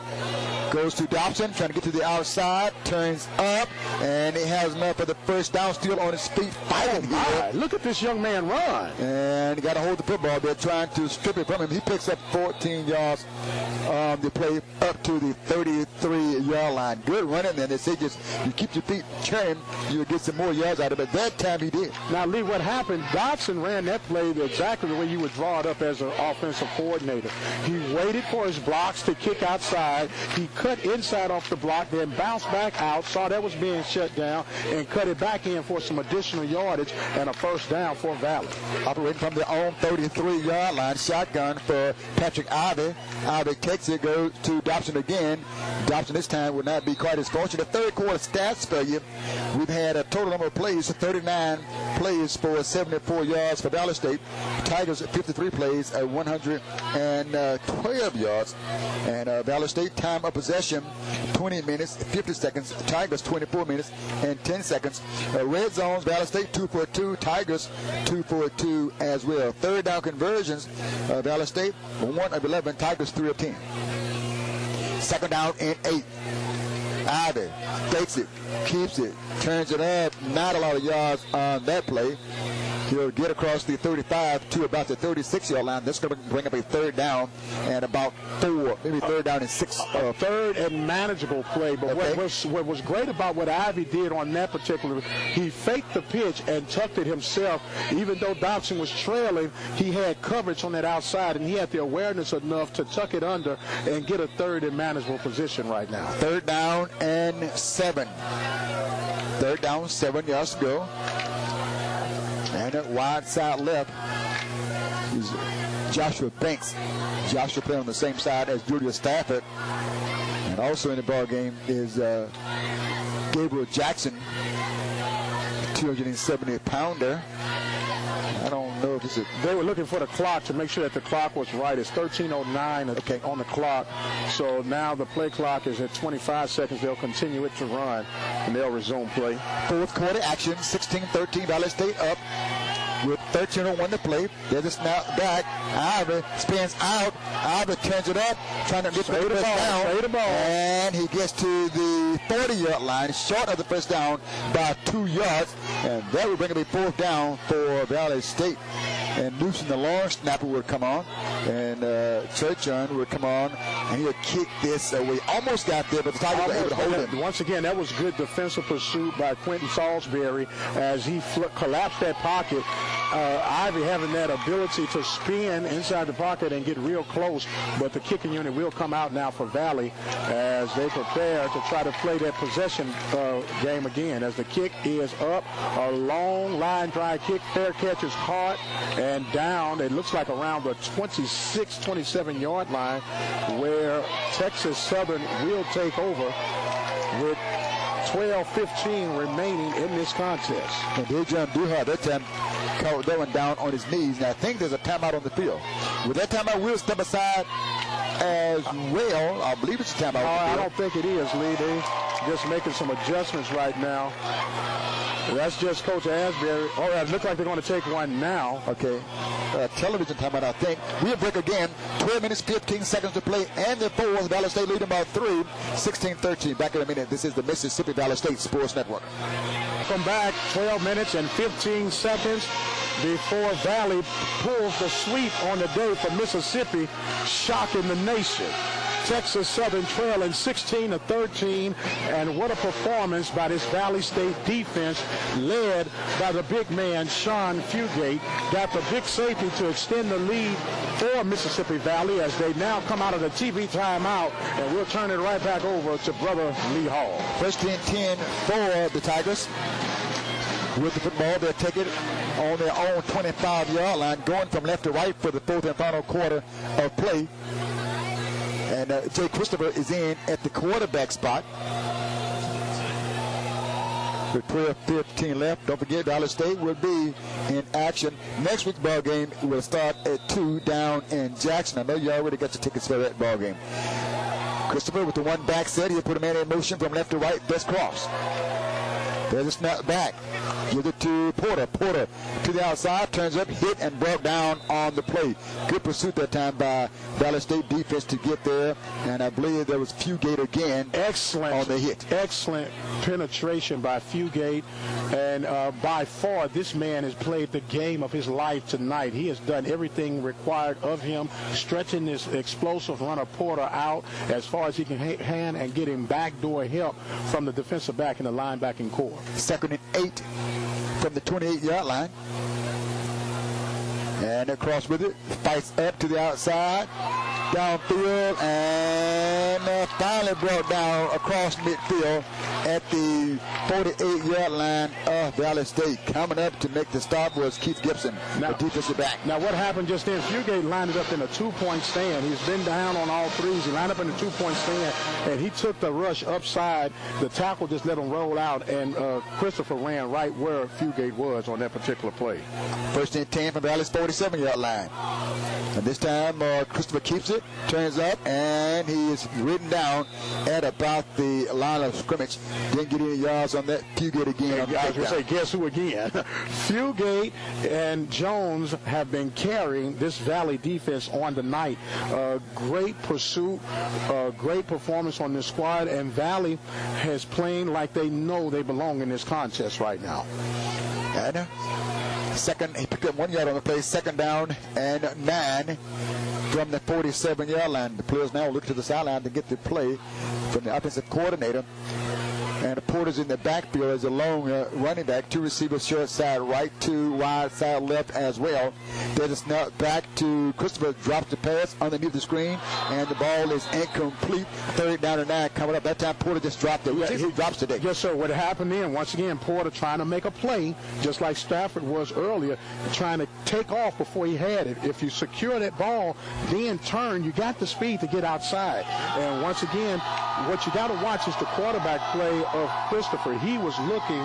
Goes to Dobson, trying to get to the outside, turns up, and he has enough for the first down, still on his feet, fighting here. Look at this young man run. And he got to hold the football. They're trying to strip it from him. He picks up 14 yards on the play up to the 33-yard line. Good running, and they say just you keep your feet turning, you'll get some more yards out of it. That time he did. Now, Lee, what happened, Dobson ran that play exactly the way you would draw it up as an offensive coordinator. He waited for his blocks to kick outside. He cut inside off the block, then bounced back out, saw that was being shut down, and cut it back in for some additional yardage and a first down for Valley. Operating from their own 33-yard line, shotgun for Patrick Ivey. Ivey takes it, goes to Dobson again. Dobson this time will not be quite as fortunate. The third quarter stats for you. We've had a total number of plays, 39 plays for 74 yards for Valley State. Tigers 53 plays at 112 yards. And Valley State time of possession 20 minutes 50 seconds. Tigers 24 minutes and 10 seconds. Red zones, Valley State 2 for 2. Tigers 2 for 2 as well. Third down conversions, Valley State 1 of 11. Tigers 3 of 10. Second down and 8. Ivey takes it, keeps it, turns it up. Not a lot of yards on that play. He'll get across the 35 to about the 36-yard line. That's going to bring up a third down and about 4, maybe third down and 6. Third and manageable play. But okay. what was great about what Ivey did on that particular, he faked the pitch and tucked it himself. Even though Dobson was trailing, he had coverage on that outside, and he had the awareness enough to tuck it under and get a third and manageable position right now. Third down and 7. Third down, 7 yards to go. And at wide side left is Joshua Banks. Joshua playing on the same side as Julius Stafford. And also in the ball game is Gabriel Jackson, 270-pounder. I don't know if this is... They were looking for the clock to make sure that the clock was right. It's 13:09 on the clock. So now the play clock is at 25 seconds. They'll continue it to run, and they'll resume play. Fourth quarter action, 16-13, Valley State up with 13:01 to play. There's a snap back. Ivey spins out. Ivey turns it up, trying to get the first down. And he gets to the 40-yard line, short of the first down by 2 yards. And that will bring up a fourth down for Valley State. And Newsom, the long snapper, would come on. And Churchon would come on, and he'll kick this away. Almost got there, but the Tigers were able to hold him. Once again, that was good defensive pursuit by Quentin Salisbury as he collapsed that pocket. Ivey having that ability to spin inside the pocket and get real close, but the kicking unit will come out now for Valley as they prepare to try to play that possession game again. As the kick is up, a long line drive kick, fair catch is caught and down. It looks like around the 26, 27-yard line, where Texas Southern will take over with 12:15 remaining in this contest. And Dejan Duhar that time caught that one down on his knees. Now I think there's a timeout on the field. With that timeout, we'll step aside as well. I believe it's a timeout. I don't think it is, Lee. They just making some adjustments right now. That's just Coach Asbury. Oh, it looks like they're going to take one now. Okay. Television timeout, I think. We'll break again. 12 minutes, 15 seconds to play. And the fourth, Valley State leading by 3, 16-13. Back in a minute. This is the Mississippi Valley State Sports Network. Come back, 12 minutes and 15 seconds before Valley pulls the sweep on the day for Mississippi, shocking the nation. Texas Southern trailing 16-13, and what a performance by this Valley State defense led by the big man Sean Fugate. Got the big safety to extend the lead for Mississippi Valley as they now come out of the TV timeout, and we'll turn it right back over to Brother Lee Hall. First and 10 for the Tigers. With the football, they'll take it on their own 25-yard line, going from left to right for the fourth and final quarter of play. And Jay Christopher is in at the quarterback spot. With 12:15 left. Don't forget, Valley State will be in action. Next week's ball game will start at 2 down in Jackson. I know you already got your tickets for that ball game. Christopher with the one back set. He'll put a man in motion from left to right. Best cross. There's a snap back. Give it to Porter. Porter to the outside, turns up, hit, and brought down on the play. Good pursuit that time by Valley State defense to get there, and I believe there was Fugate again. Excellent on the hit. Excellent penetration by Fugate, and by far this man has played the game of his life tonight. He has done everything required of him, stretching this explosive runner Porter out as far as he can hand and getting backdoor help from the defensive back and the linebacking core. Second and 8 from the 28-yard line. And across with it, fights up to the outside, downfield, and finally brought down across midfield at the 48-yard line of Valley State. Coming up to make the stop was Keith Gibson, the defensive back. Now what happened just then, Fugate lined it up in a two-point stand. He's been down on all threes. He lined up in a two-point stand, and he took the rush upside. The tackle just let him roll out, and Christopher ran right where Fugate was on that particular play. First and 10 from Valley's 47-yard line. And this time, Christopher keeps it, turns up, and he is ridden down at about the line of scrimmage. Didn't get any yards on that. Fugate again. I was going to say, guess who again? Fugate and Jones have been carrying this Valley defense on the night. Great pursuit, great performance on this squad, and Valley has playing like they know they belong in this contest right now. And second, he picked up 1 yard on the play. Second down and 9 from the 47-yard line. The players now look to the sideline to get the play from the offensive coordinator. And Porter's in the backfield as a lone running back. Two receivers, short side right, two wide side left as well. There's a snap back to Christopher, drops the pass underneath the screen, and the ball is incomplete. Third down and 9 coming up. That time Porter just dropped it. He drops today. Yes, sir. What happened then, once again, Porter trying to make a play, just like Stafford was earlier, trying to take off before he had it. If you secure that ball, then turn, you got the speed to get outside. And once again, what you got to watch is the quarterback play of Christopher. He was looking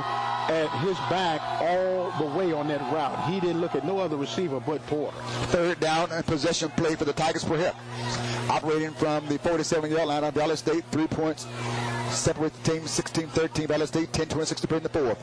at his back all the way on that route. He didn't look at no other receiver but Porter. Third down and possession play for the Tigers for him. Operating from the 47-yard line on Valley State, 3 points. Separate the team 16-13. Valley State 10-26 to play in the fourth.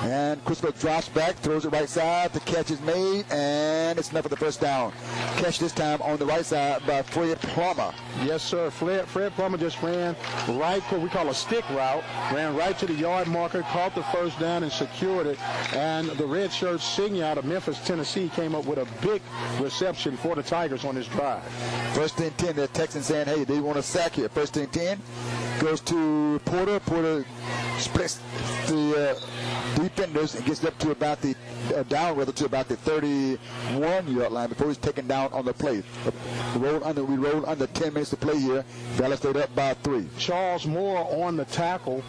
And Christopher drops back, throws it right side. The catch is made, and it's enough for the first down. Catch this time on the right side by Fred Plummer. Yes, sir. Fred Plummer just ran right what we call a stick route, ran right to the yard marker, caught the first down, and secured it. And the red shirt senior out of Memphis, Tennessee, came up with a big reception for the Tigers on this drive. First and 10, the Texans saying, hey, they want a sack here. First and 10 goes to Porter. Porter splits the defenders and gets up to about the to about the 31-yard line before he's taken down on the play. We roll under 10 minutes to play here. Valley State up by 3. Charles Moore on the tackle.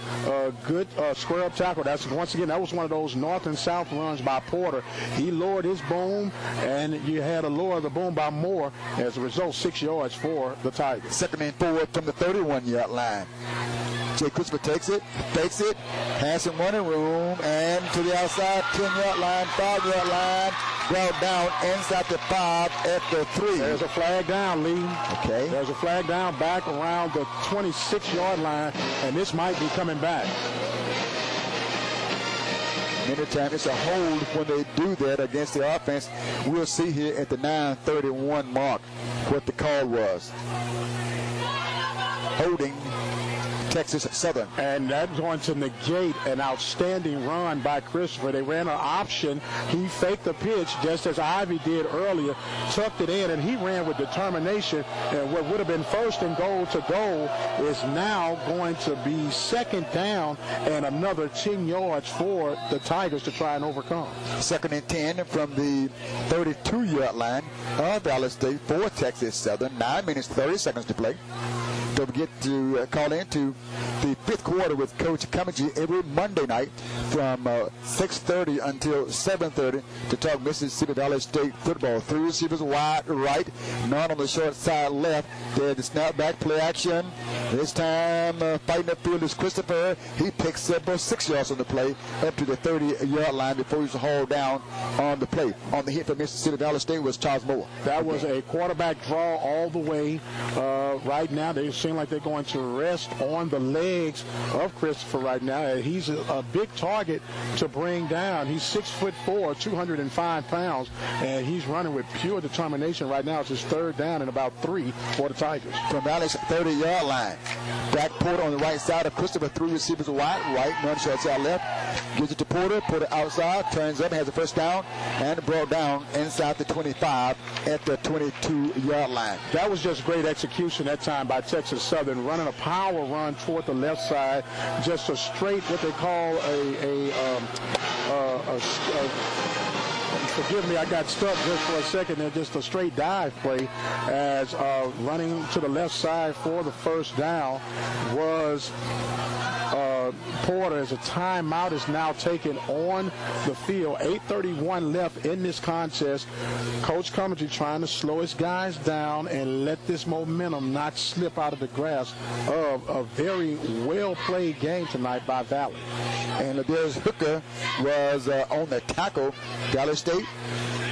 Good square up tackle. That's once again, that was one of those north and south runs by Porter. He lowered his boom, and you had to lower the boom by Moore. As a result, 6 yards for the Tigers. Second and 4 from the 31-yard line. Jay Christopher takes it, fakes it, has some running room, and to the outside 10-yard line, 5-yard line, brought down inside the 5 at the 3. There's a flag down, Lee. Okay. There's a flag down back around the 26-yard line, and this might be coming back. Many times it's a hold when they do that against the offense. We'll see here at the 9:31 mark what the call was. Holding Texas Southern. And that's going to negate an outstanding run by Christopher. They ran an option. He faked the pitch just as Ivy did earlier, tucked it in, and he ran with determination. And what would have been first and goal to goal is now going to be second down and another 10 yards for the Tigers to try and overcome. Second and 10 from the 32-yard line of Valley State for Texas Southern. 9 minutes, 30 seconds to play. Don't forget to call in to the fifth quarter with Coach Cummings every Monday night from 6:30 until 7:30 to talk Mississippi Valley State football. 3 receivers wide right, none on the short side left. There's the snap back play action. This time fighting the field is Christopher. He picks up 6 yards on the play up to the 30-yard line before he's hauled down on the play. On the hit for Mississippi Valley State was Charles Moore. That was a quarterback draw all the way. Right now, they seem like they're going to rest on the legs of Christopher right now. He's a big target to bring down. He's 6'4", 205 pounds, and he's running with pure determination right now. It's his third down and about 3 for the Tigers. From Valley's 30-yard line. Back Porter on the right side of Christopher. 3 receivers wide right, none short side left. Gives it to Porter. Porter outside, turns up, has a first down, and brought down inside the 25 at the 22-yard line. That was just great execution that time by Texas Southern, running a power run toward the left side, just a straight, what they call forgive me, I got stuck just for a second there, just a straight dive play as running to the left side for the first down was Porter. As a timeout is now taken on the field. 8:31 left in this contest. Coach Cummings trying to slow his guys down and let this momentum not slip out of the grasp of a very well-played game tonight by Valley. And Ladarius Hooker was on the tackle. Valley State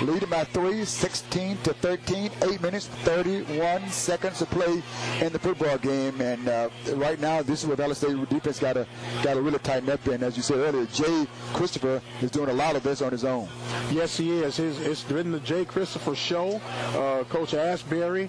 leading by 3, 16-13, 8 minutes, 31 seconds to play in the football game. And right now, this is where Valley State defense got to really tighten up. And as you said earlier, Jay Christopher is doing a lot of this on his own. Yes, he is. It's been the Jay Christopher show. Coach Asbury,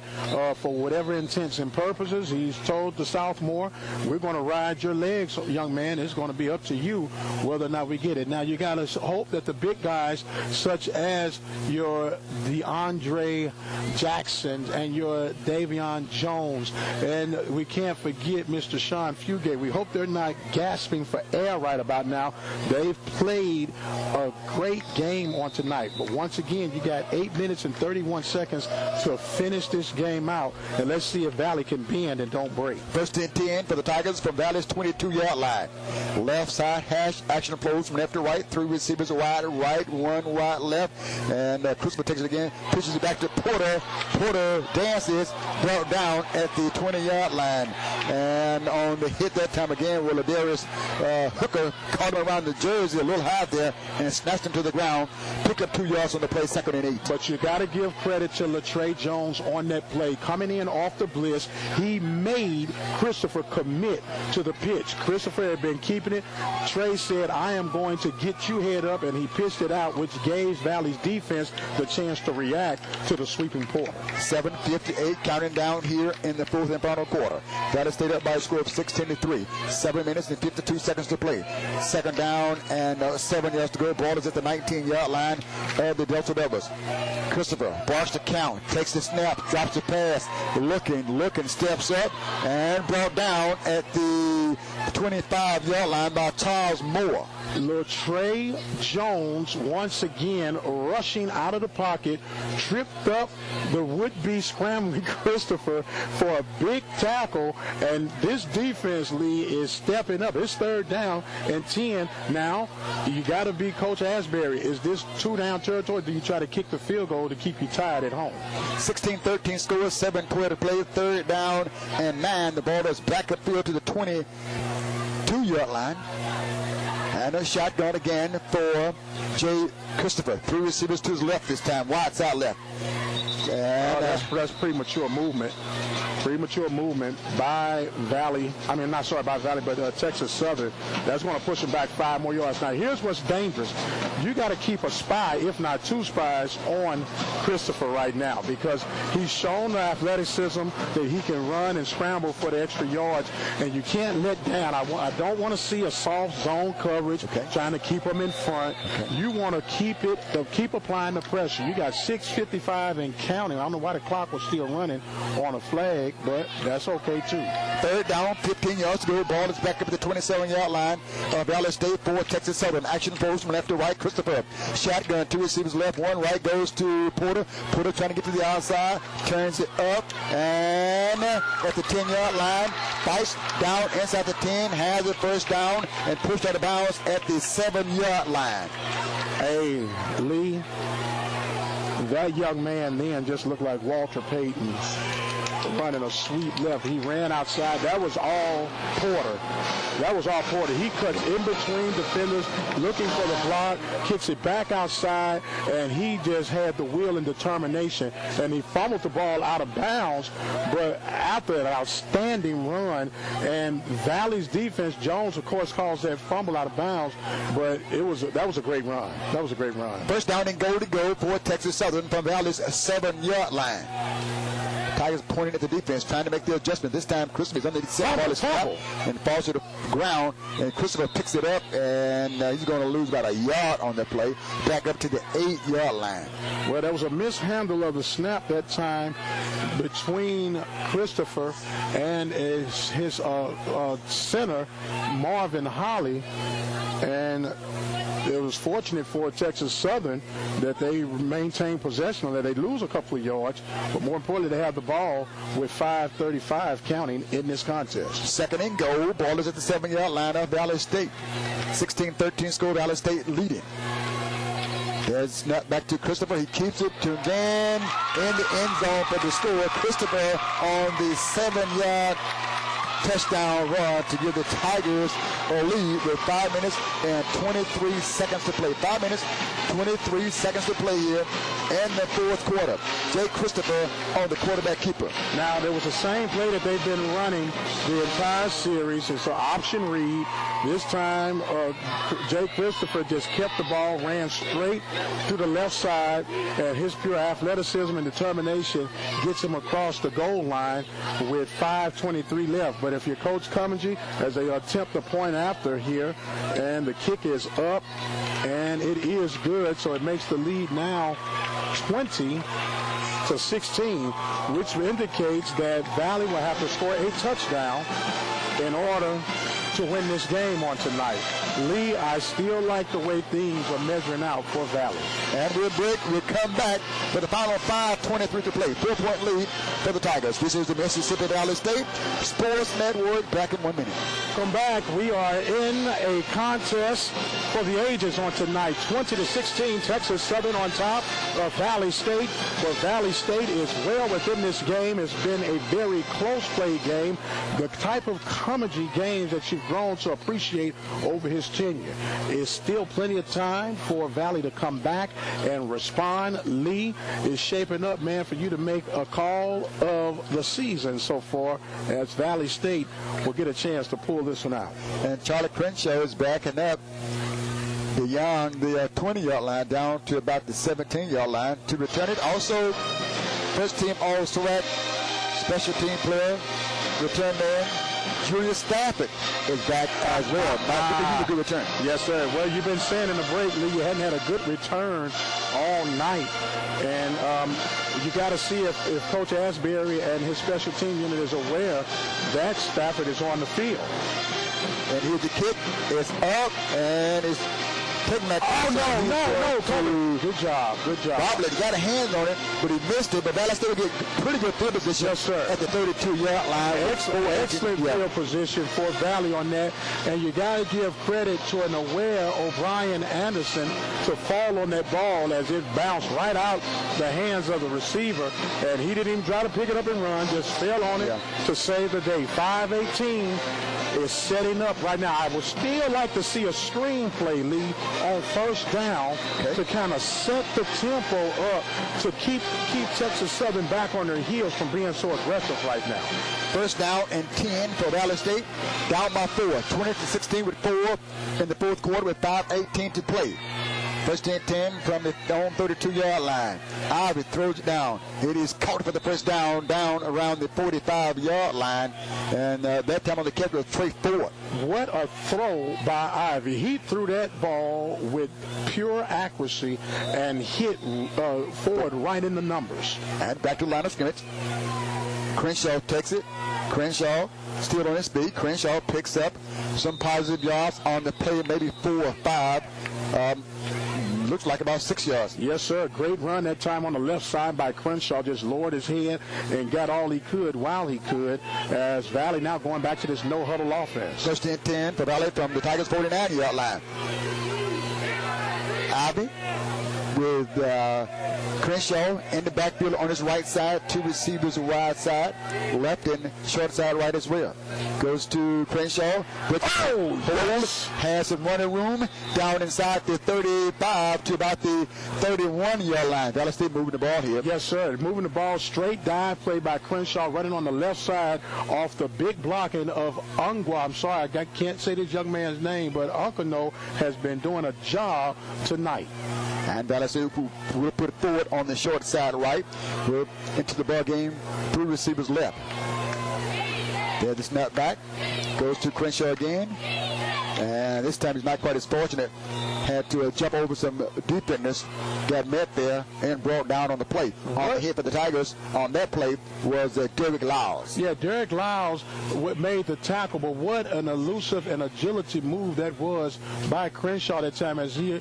for whatever intents and purposes, he's told the sophomore, we're going to ride your legs, young man. It's going to be up to you whether or not we get it. Now, you got to hope that the big guys, such as your DeAndre Jackson and your Davion Jones, and we can't forget Mr. Sean Fugate. We hope they're not gasping for air right about now. They've played a great game on tonight, but once again, you got 8 minutes and 31 seconds to finish this game out, and let's see if Valley can bend and don't break. First and 10 for the Tigers from Valley's 22-yard line. Left side hash action flows from left to right. 3 receivers wide right, 1 wide left, and Christopher takes it again, pitches it back to Porter. Porter dances, brought down at the 20-yard line. And on the hit that time again, where Ladarius Hooker caught him around the jersey a little high there and snatched him to the ground. Picked up 2 yards on the play, 2nd and 8. But you got to give credit to Latrey Jones on that play. Coming in off the blitz, he made Christopher commit to the pitch. Christopher had been keeping it. Trey said, I am going to get you head up, and he pitched it out, which gave Valley's defense the chance to react to the sweeping Porter. 7:58 counting down here in the 4th and final quarter. Valley State up by a score of 16-3. 7 minutes and 52 seconds to play. 2nd down and 7 yards to go. Ball is at the 19-yard line of the Delta Devils. Christopher barks the count, takes the snap, drops the pass, looking, steps up, and brought down at the 25-yard line by Charles Moore. Latrey Jones once again rushing out of the pocket, tripped up the would-be scrambling Christopher for a big tackle, and this defense, Lee, is stepping up. It's 3rd down and 10. Now, you got to be Coach Asbury. Is this 2-down territory? Do you try to kick the field goal to keep you tied at home? 16-13 score, 7:12 to play, 3rd down and 9. The ball is back upfield to the 22-yard line. And a shotgun again for Jay Christopher. 3 receivers to his left this time. Wide side left. And that's premature movement. Premature movement by Valley. I mean, not sorry, by Valley, but Texas Southern. That's going to push him back 5 more yards. Now, here's what's dangerous. You got to keep a spy, if not 2 spies, on Christopher right now, because he's shown the athleticism that he can run and scramble for the extra yards, and you can't let down. I don't want to see a soft zone coverage trying to keep him in front. You want to keep applying the pressure. You got 6:55 and counting. I don't know why the clock was still running on a flag, but that's okay too. 3rd down, 15 yards to go. Ball is back up at the 27-yard line. Valley State for Texas Southern. Action post from left to right. Christopher, shotgun, 2 receivers left, 1 right, goes to Porter. Porter trying to get to the outside, turns it up, and at the 10-yard line, fights down inside the 10, has it 1st down, and pushed out of bounds at the 7-yard line. Hey, Lee, that young man then just looked like Walter Payton running a sweep left. He ran outside. That was all Porter. He cuts in between defenders, looking for the block, kicks it back outside, and he just had the will and determination, and he fumbled the ball out of bounds, but after an outstanding run, and Valley's defense, Jones, of course, calls that fumble out of bounds, but that was a great run. 1st down and goal to go for Texas Southern from Valley's 7-yard line. Tigers pointing at the defense, trying to make the adjustment. This time, Christopher is under the set. Ball is flat and falls to the ground, and Christopher picks it up, and he's going to lose about a yard on the play, back up to the 8-yard line. Well, there was a mishandle of the snap that time between Christopher and his center, Marvin Holly, and it was fortunate for Texas Southern that they maintained possession, or that they lose a couple of yards, but more importantly, they have the ball with 5:35 counting in this contest. 2nd and goal. Ball is at the 7-yard line of Valley State. 16-13 score, Valley State leading. There's snap back to Christopher. He keeps it to again in the end zone for the score. Christopher on the 7-yard touchdown run to give the Tigers a lead with 5 minutes and 23 seconds to play. 5 minutes, 23 seconds to play here in the 4th quarter. Jay Christopher on the quarterback keeper. Now, there was the same play that they've been running the entire series. It's an option read. This time, Jay Christopher just kept the ball, ran straight to the left side, and his pure athleticism and determination gets him across the goal line with 5:23 left. But if you're Coach Cummings, as they attempt the point after here, and the kick is up, and it is good, so it makes the lead now 20-16, which indicates that Valley will have to score a touchdown in order to win this game on tonight. Lee, I still like the way things are measuring out for Valley. And we'll break. We'll come back for the final 5:23 to play. 4-point lead for the Tigers. This is the Mississippi Valley State Sports Network. Back in 1 minute. Come back. We are in a contest for the ages on tonight. 20-16, Texas Southern on top of Valley State. But Valley State is well within this game. It's been a very close play game. The type of Cummings games that you've grown to appreciate over his tenure. Is still plenty of time for Valley to come back and respond. Lee is shaping up, man, for you to make a call of the season so far, as Valley State will get a chance to pull this one out. And Charlie Crenshaw is backing up beyond the 20-yard line down to about the 17-yard line to return it. Also, first-team All-SWAC special team player, return man, Julius Stafford is back as well. A good return. Yes, sir. Well, you've been saying in the break, Lee, you hadn't had a good return all night. And you got to see if Coach Asbury and his special team unit is aware that Stafford is on the field. And here's the kick. It's up, and it's taking that. No. Good job. Boblett got a hand on it, but he missed it. But Valley State will get pretty good field position. Yes, sir. At the 32-yard line. Excellent field position for Valley on that. And you got to give credit to an aware O'Brien Anderson to fall on that ball as it bounced right out the hands of the receiver. And he didn't even try to pick it up and run, just fell on it to save the day. 5:18 is setting up right now. I would still like to see a screenplay, Lee, on first down to kind of set the tempo up to keep Texas Southern back on their heels from being so aggressive right now. First down and 10 for Valley State. Down by 4. 20-16 with 4 in the fourth quarter with 5:18 to play. First and 10 from the own 32-yard line. Ivy throws it down. It is caught for the first down around the 45-yard line. And that time on the catch was Trey Ford. What a throw by Ivy. He threw that ball with pure accuracy and hit Ford right in the numbers. And back to the line of scrimmage. Crenshaw takes it. Crenshaw still on his feet. Crenshaw picks up some positive yards on the play, maybe 4 or 5. Looks like about 6 yards. Yes, sir. Great run that time on the left side by Crenshaw. Just lowered his head and got all he could while he could, as Valley now going back to this no-huddle offense. First and 10 for Valley from the Tigers' 49-yard line. Ivy with Crenshaw in the backfield on his right side. 2 receivers wide side, left and short side right as well. Goes to Crenshaw with has some running room down inside the 35 to about the 31-yard line. Valley State moving the ball here. Yes, sir. Moving the ball straight dive play by Crenshaw, running on the left side off the big blocking of Ungwa. I'm sorry, I can't say this young man's name, but Unkano has been doing a job tonight. And Valley State will put it forward on the short side right. We're into the ball game. 3 receivers left. There's the snap back. Goes to Crenshaw again. And this time he's not quite as fortunate. Had to jump over some defenders. Got met there and brought down on the play. On the hit for the Tigers on that play was Derek Lyles. Yeah, Derek Lyles made the tackle, but what an elusive and agility move that was by Crenshaw that time as he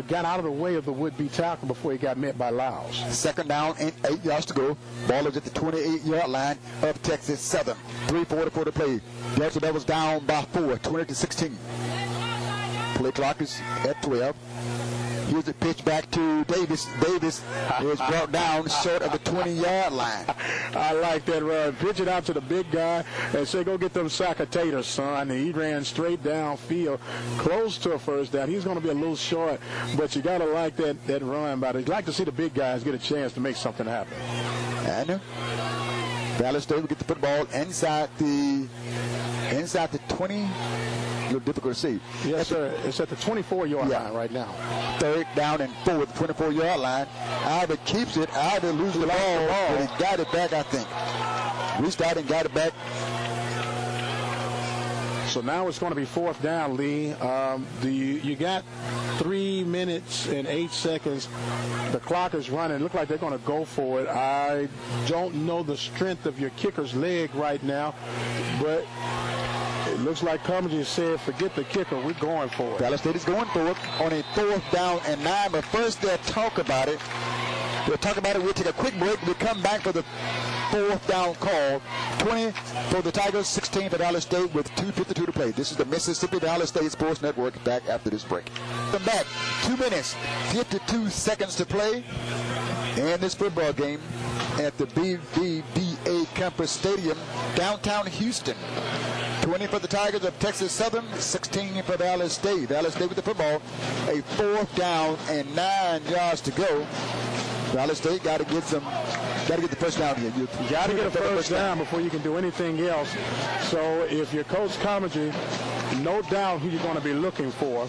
got out of the way of the would-be tackle before he got met by Lyles. Second down and 8 yards to go. Ball is at the 28-yard line of Texas Southern. 3:44 to play. Delta Devils down by 4, 20-16. Play clock is at 12. Here's the pitch back to Davis. Davis is brought down short of the 20-yard line. I like that run. Pitch it out to the big guy and say, go get them sack of taters, son. And he ran straight downfield, close to a first down. He's going to be a little short, but you got to like that run. But I'd like to see the big guys get a chance to make something happen. And Valley State will get the football inside the 20. A little difficult to see. Yes, sir. It's at the 24-yard line right now. Third down and 4 at the 24-yard line. Ivy keeps it. Ivy loses the ball, but he got it back, I think. Restarted and got it back. So now it's going to be 4th down, Lee. You got 3 minutes and 8 seconds. The clock is running. It looks like they're going to go for it. I don't know the strength of your kicker's leg right now, but it looks like Cummings said, forget the kicker, we're going for it. Valley State is going for it on a 4th down and 9, but first they'll talk about it. We'll take a quick break. We'll come back for the 4th down call. 20 for the Tigers, 16 for Valley State with 2:52 to play. This is the Mississippi Valley State Sports Network. Back after this break. Come back. 2 minutes, 52 seconds to play in this football game at the BBVA Campus Stadium, downtown Houston. 20 for the Tigers of Texas Southern, 16 for Valley State. Valley State with the football. A 4th down and 9 yards to go. Valley State got to get the first down here. You got to get a first down before you can do anything else. So if you're Coach Comedy, no doubt who you're going to be looking for.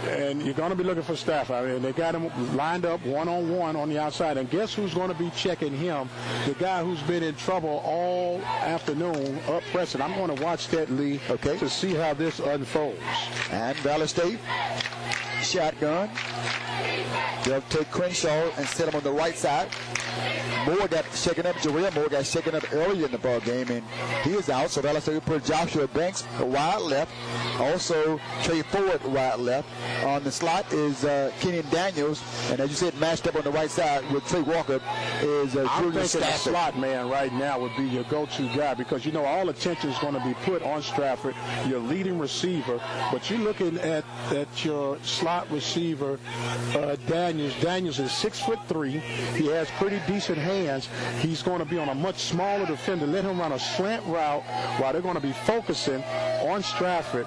And you're going to be looking for Stafford. I mean, they got him lined up one-on-one on the outside. And guess who's going to be checking him? The guy who's been in trouble all afternoon up pressing. I'm going to watch that, Lee, to see how this unfolds. And Valley State, shotgun. They'll take Crenshaw and set him on the right side. Moore got shaken up. Jarrell Moore got shaken up earlier in the ball game, and he is out. So Valley State will put Joshua Banks wide left. Also, Trey Ford wide left. On the slot is Kenyon Daniels, and as you said, matched up on the right side with Trey Walker is I'm Julian thinking the Stafford. slot man right now would be your go-to guy because, you know, all attention is going to be put on Stafford, your leading receiver. But you're looking at your slot receiver, Daniels. Daniels is 6'3". He has pretty decent hands, he's going to be on a much smaller defender. Let him run a slant route while they're going to be focusing on Stratford.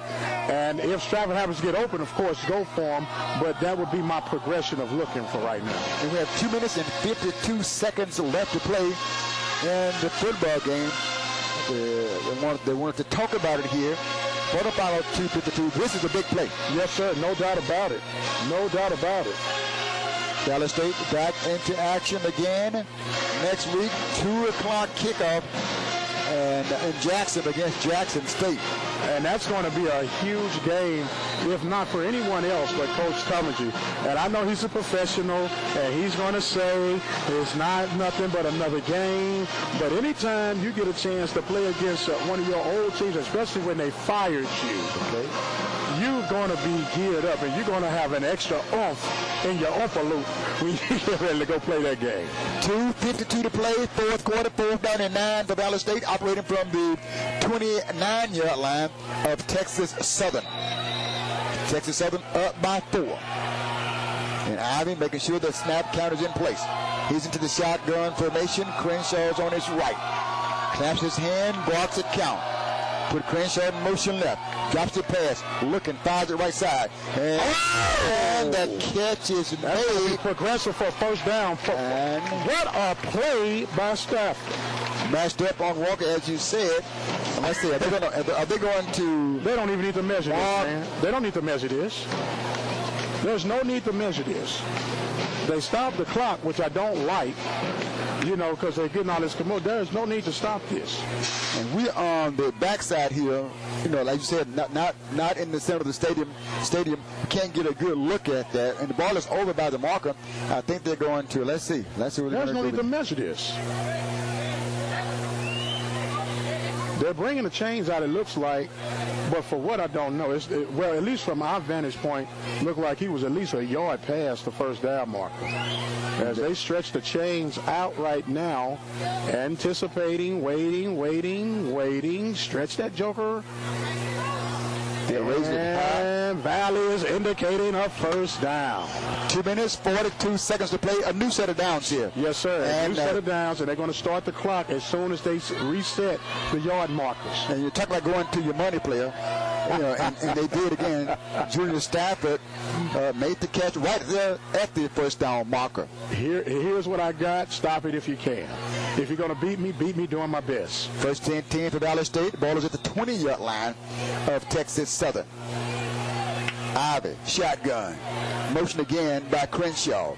And if Stratford happens to get open, of course, go for him. But that would be my progression of looking for right now. And we have 2 minutes and 52 seconds left to play in the football game. They wanted to talk about it here. Quarter final 2:52. This is a big play. Yes, sir. No doubt about it. No doubt about it. Dallas State back into action again next week. 2 o'clock kickoff in Jackson against Jackson State. And that's going to be a huge game, if not for anyone else but Coach Cumbergy. And I know he's a professional, and he's going to say it's not nothing but another game. But anytime you get a chance to play against one of your old teams, especially when they fired you, okay, you're going to be geared up, and you're going to have an extra oomph in your oomph-a-loop when you get ready to go play that game. 2:52 to play, fourth quarter, 4th down and 9 for Dallas State, operating from the 29-yard line of Texas Southern. Texas Southern up by 4. And Ivy making sure the snap count is in place. He's into the shotgun formation. Crenshaw's on his right. Claps his hand, blocks it count. Put Crenshaw in motion left. Drops the pass. Looking, fires it right side. And the catch is made. Progressive for first down. And what a play by Stafford. Matched up on Walker, as you said. Let's see. Are they going to? They don't even need to measure this, man. They don't need to measure this. There's no need to measure this. They stopped the clock, which I don't like. You know, because they're getting all this commotion. There is no need to stop this. And we're on the backside here. You know, like you said, not in the center of the stadium. You can't get a good look at that. And the ball is over by the marker. I think they're going to. Let's see. What they're There's going to do. no need to measure this. They're bringing the chains out, it looks like, but for what I don't know, well, at least from our vantage point, looked like he was at least a yard past the first down marker. As they stretch the chains out right now, anticipating, waiting, stretch that joker. And Valley is indicating a first down. 2 minutes, 42 seconds to play. A new set of downs here. Yes, sir. A new set of downs, and they're going to start the clock as soon as they reset the yard markers. And you talk about going to your money player. You know, and they did again. Junior Stafford made the catch right there at the first down marker. Here's what I got. Stop it if you can. If you're going to beat me doing my best. First 10 for Dallas State. The ball is at the 20-yard line of Texas Southern. Ivy, shotgun. Motion again by Crenshaw.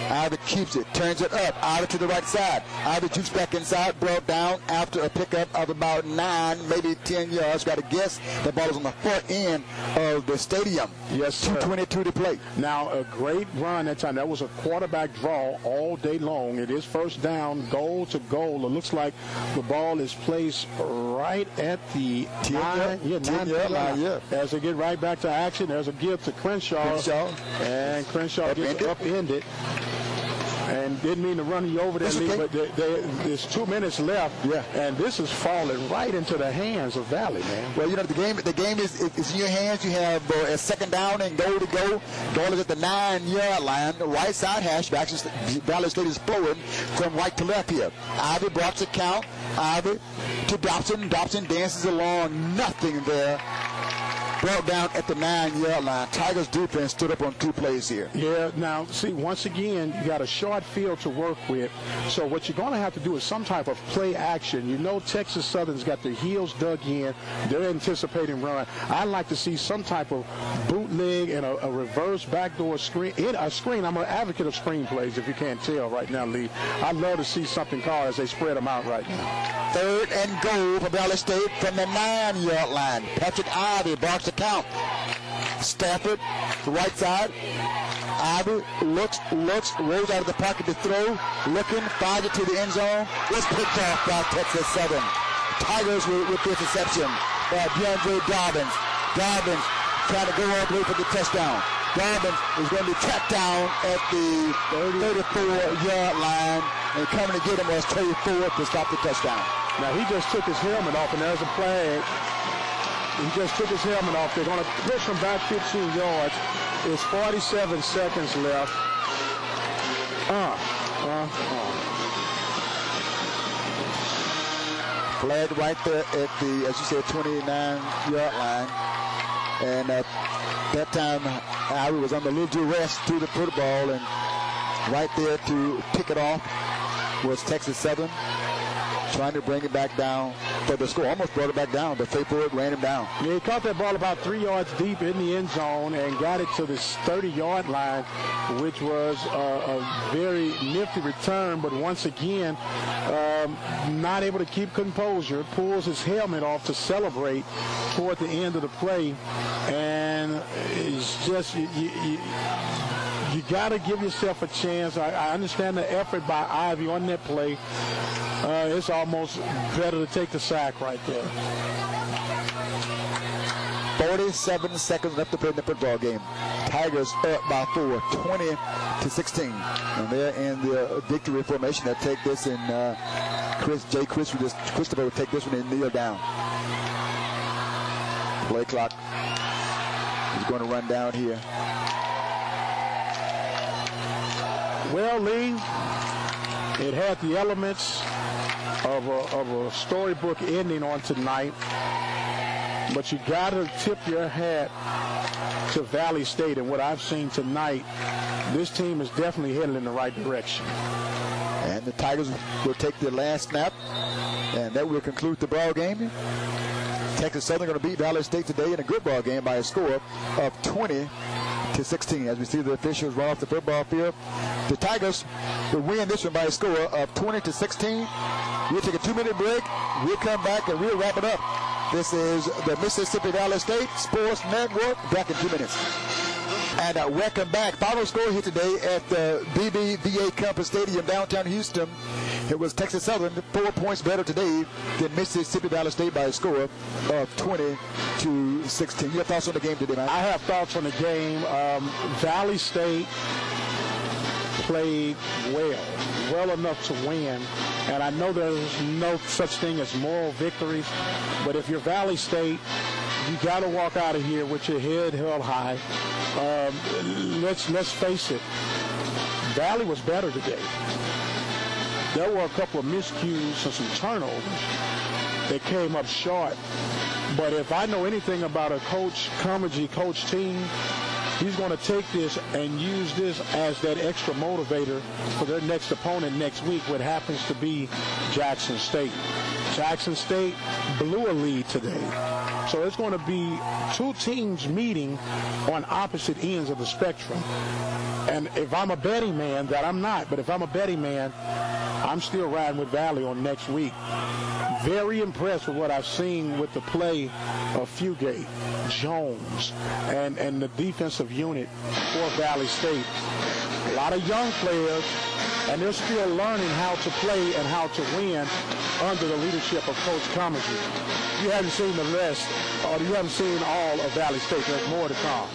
Ivy keeps it, turns it up. Ivy to the right side. Ivy jukes back inside, brought down after a pickup of about 9, maybe 10 yards. Got to guess the ball is on the far end of the stadium. Yes, sir. 2:22 to play. Now, a great run that time. That was a quarterback draw all day long. It is first down, goal to goal. It looks like the ball is placed right at the 9-yard line. Yeah. As they get right back to action, there's a give to Crenshaw. And Crenshaw gets upended. And didn't mean to run you over there, Lee, but there's 2 minutes left. Yeah. And this is falling right into the hands of Valley, man. Well, you know, the game is in your hands. You have a second down and goal to go. Ball is at the 9-yard line. The right side hash. Valley State is flowing from right to left here. Ivy blocks the count. Ivy to Dobson. Dobson dances along. Nothing there. Brought down at the 9-yard line. Tigers defense stood up on 2 plays here. Yeah, now, see, once again, you got a short field to work with. So what you're going to have to do is some type of play action. You know Texas Southern's got their heels dug in. They're anticipating run. I'd like to see some type of bootleg and a reverse backdoor screen. I'm an advocate of screen plays, if you can't tell right now, Lee. I'd love to see something called as they spread them out right now. 3rd and goal for Valley State from the 9-yard line. Patrick Ivy blocks the count. Stafford, the right side. Ivy looks, rolls out of the pocket to throw. Looking, fires it to the end zone. It's picked off by Texas Southern. Tigers with the interception by DeAndre Dobbins. Dobbins trying to go all the way for the touchdown. Dobbins is going to be trapped down at the 34-yard line. And coming to get him was Trey Ford to stop the touchdown. Now, he just took his helmet off, and there's a flag. He just took his helmet off. They're going to push him back 15 yards. It's 47 seconds left. Flag right there at the, as you said, 29-yard line. And at that time, Iowa was under a little duress to the football, and right there to pick it off was Texas Southern, trying to bring it back down. But the score almost brought it back down, but Fayford ran him down. Yeah, he caught that ball about 3 yards deep in the end zone and got it to this 30-yard line, which was a very nifty return. But once again, not able to keep composure, pulls his helmet off to celebrate toward the end of the play. And it's just, you got to give yourself a chance. I understand the effort by Ivy on that play. It's almost better to take the sack right there. 47 seconds left to play in the football game. Tigers up by 4, 20-16. And they're in the victory formation. They'll take this, and Christopher will take this one and kneel down. Play clock is going to run down here. Well, Lee, it had the elements of a storybook ending on tonight, but you got to tip your hat to Valley State, and what I've seen tonight, this team is definitely headed in the right direction. And the Tigers will take their last snap, and that will conclude the ball game. Texas Southern going to beat Valley State today in a good ball game by a score of 20-16. As we see the officials run off the football field, the Tigers will win this one by a score of 20-16. We'll take a 2-minute break. We'll come back and we'll wrap it up. This is the Mississippi Valley State Sports Network. Back in 2 minutes. And welcome back. Final score here today at the BBVA Campus Stadium, downtown Houston. It was Texas Southern 4 points better today than Mississippi Valley State by a score of 20-16. Your thoughts on the game today, man? I have thoughts on the game. Valley State played well enough to win. And I know there's no such thing as moral victories, but if you're Valley State, you got to walk out of here with your head held high. Let's face it, Valley was better today. There were a couple of miscues and some turnovers that came up short. But if I know anything about a Coach Comedy coach team, he's going to take this and use this as that extra motivator for their next opponent next week, what happens to be Jackson State. Jackson State blew a lead today. So it's going to be two teams meeting on opposite ends of the spectrum. And if I'm a betting man, that I'm not, but if I'm a betting man, I'm still riding with Valley on next week. Very impressed with what I've seen with the play of Fugate, Jones, and the defensive unit for Valley State. A lot of young players, and they're still learning how to play and how to win under the leadership of Coach Comedy. You haven't seen the rest, or you haven't seen all of Valley State. There's more to come.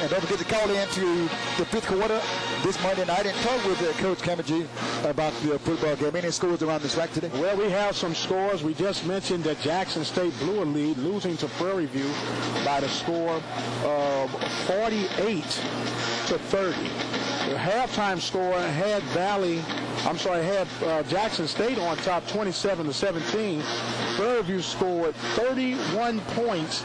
And don't forget to call in to the fifth quarter this Monday night and talk with Coach Comedy about the football game. Any scores around the SWAC today? Well, we have some scores. We just mentioned that Jackson State blew a lead, losing to Prairie View by the score of 48-30. The halftime score had Jackson State on top 27-17. Prairie View scored 31 points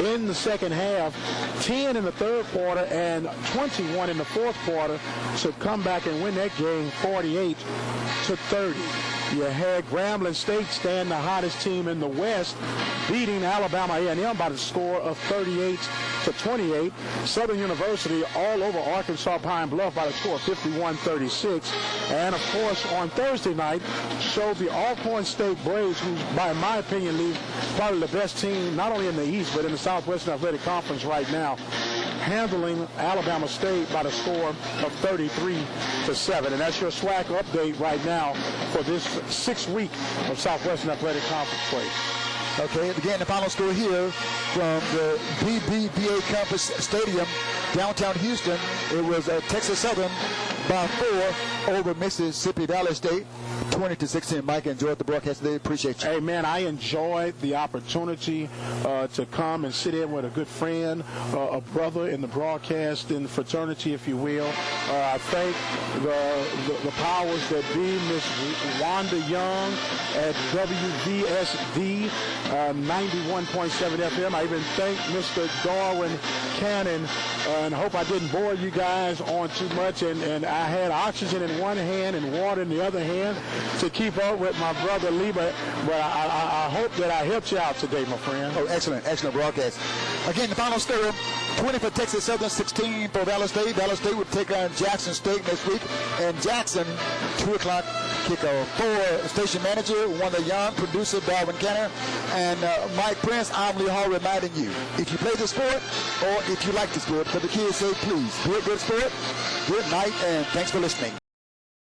in the second half, 10 in the third quarter, and 21 in the fourth quarter to come back and win that game 48-30. You had Grambling State stand the hottest team in the West, beating Alabama A&M by the score of 38-28. Southern University all over Arkansas Pine Bluff by the score of 51-36. And, of course, on Thursday night, showed the Alcorn State Braves, who, by my opinion, leave probably the best team, not only in the East, but in the Southwestern Athletic Conference right now, handling Alabama State by the score of 33-7. And that's your SWAC update right now for this 6th week of Southwestern Athletic Conference play. Okay, again, the final score here from the BBVA Campus Stadium, downtown Houston. It was Texas Southern by 4 over Mississippi Valley State, 20-16. Mike, enjoyed the broadcast today. Appreciate you. Hey, man, I enjoyed the opportunity to come and sit in with a good friend, a brother in the broadcasting fraternity, if you will. I thank the powers that be, Miss Wanda Young at WVSD 91.7 FM. I even thank Mr. Darwin Cannon, and hope I didn't bore you guys on too much. And I had oxygen in one hand and water in the other hand to keep up with my brother Lee. But I hope that I helped you out today, my friend. Oh, excellent broadcast. Again, the final score, 20 for Texas Southern, 16 for Valley State. Valley State would take on Jackson State next week. And Jackson, 2 o'clock kickoff. For station manager, one of the young producer, Darwin Cannon, and Mike Prince, I'm Lee Hall, reminding you, if you play the sport or if you like the sport, but the kids say, please, do a good sport. Good night, and thanks for listening.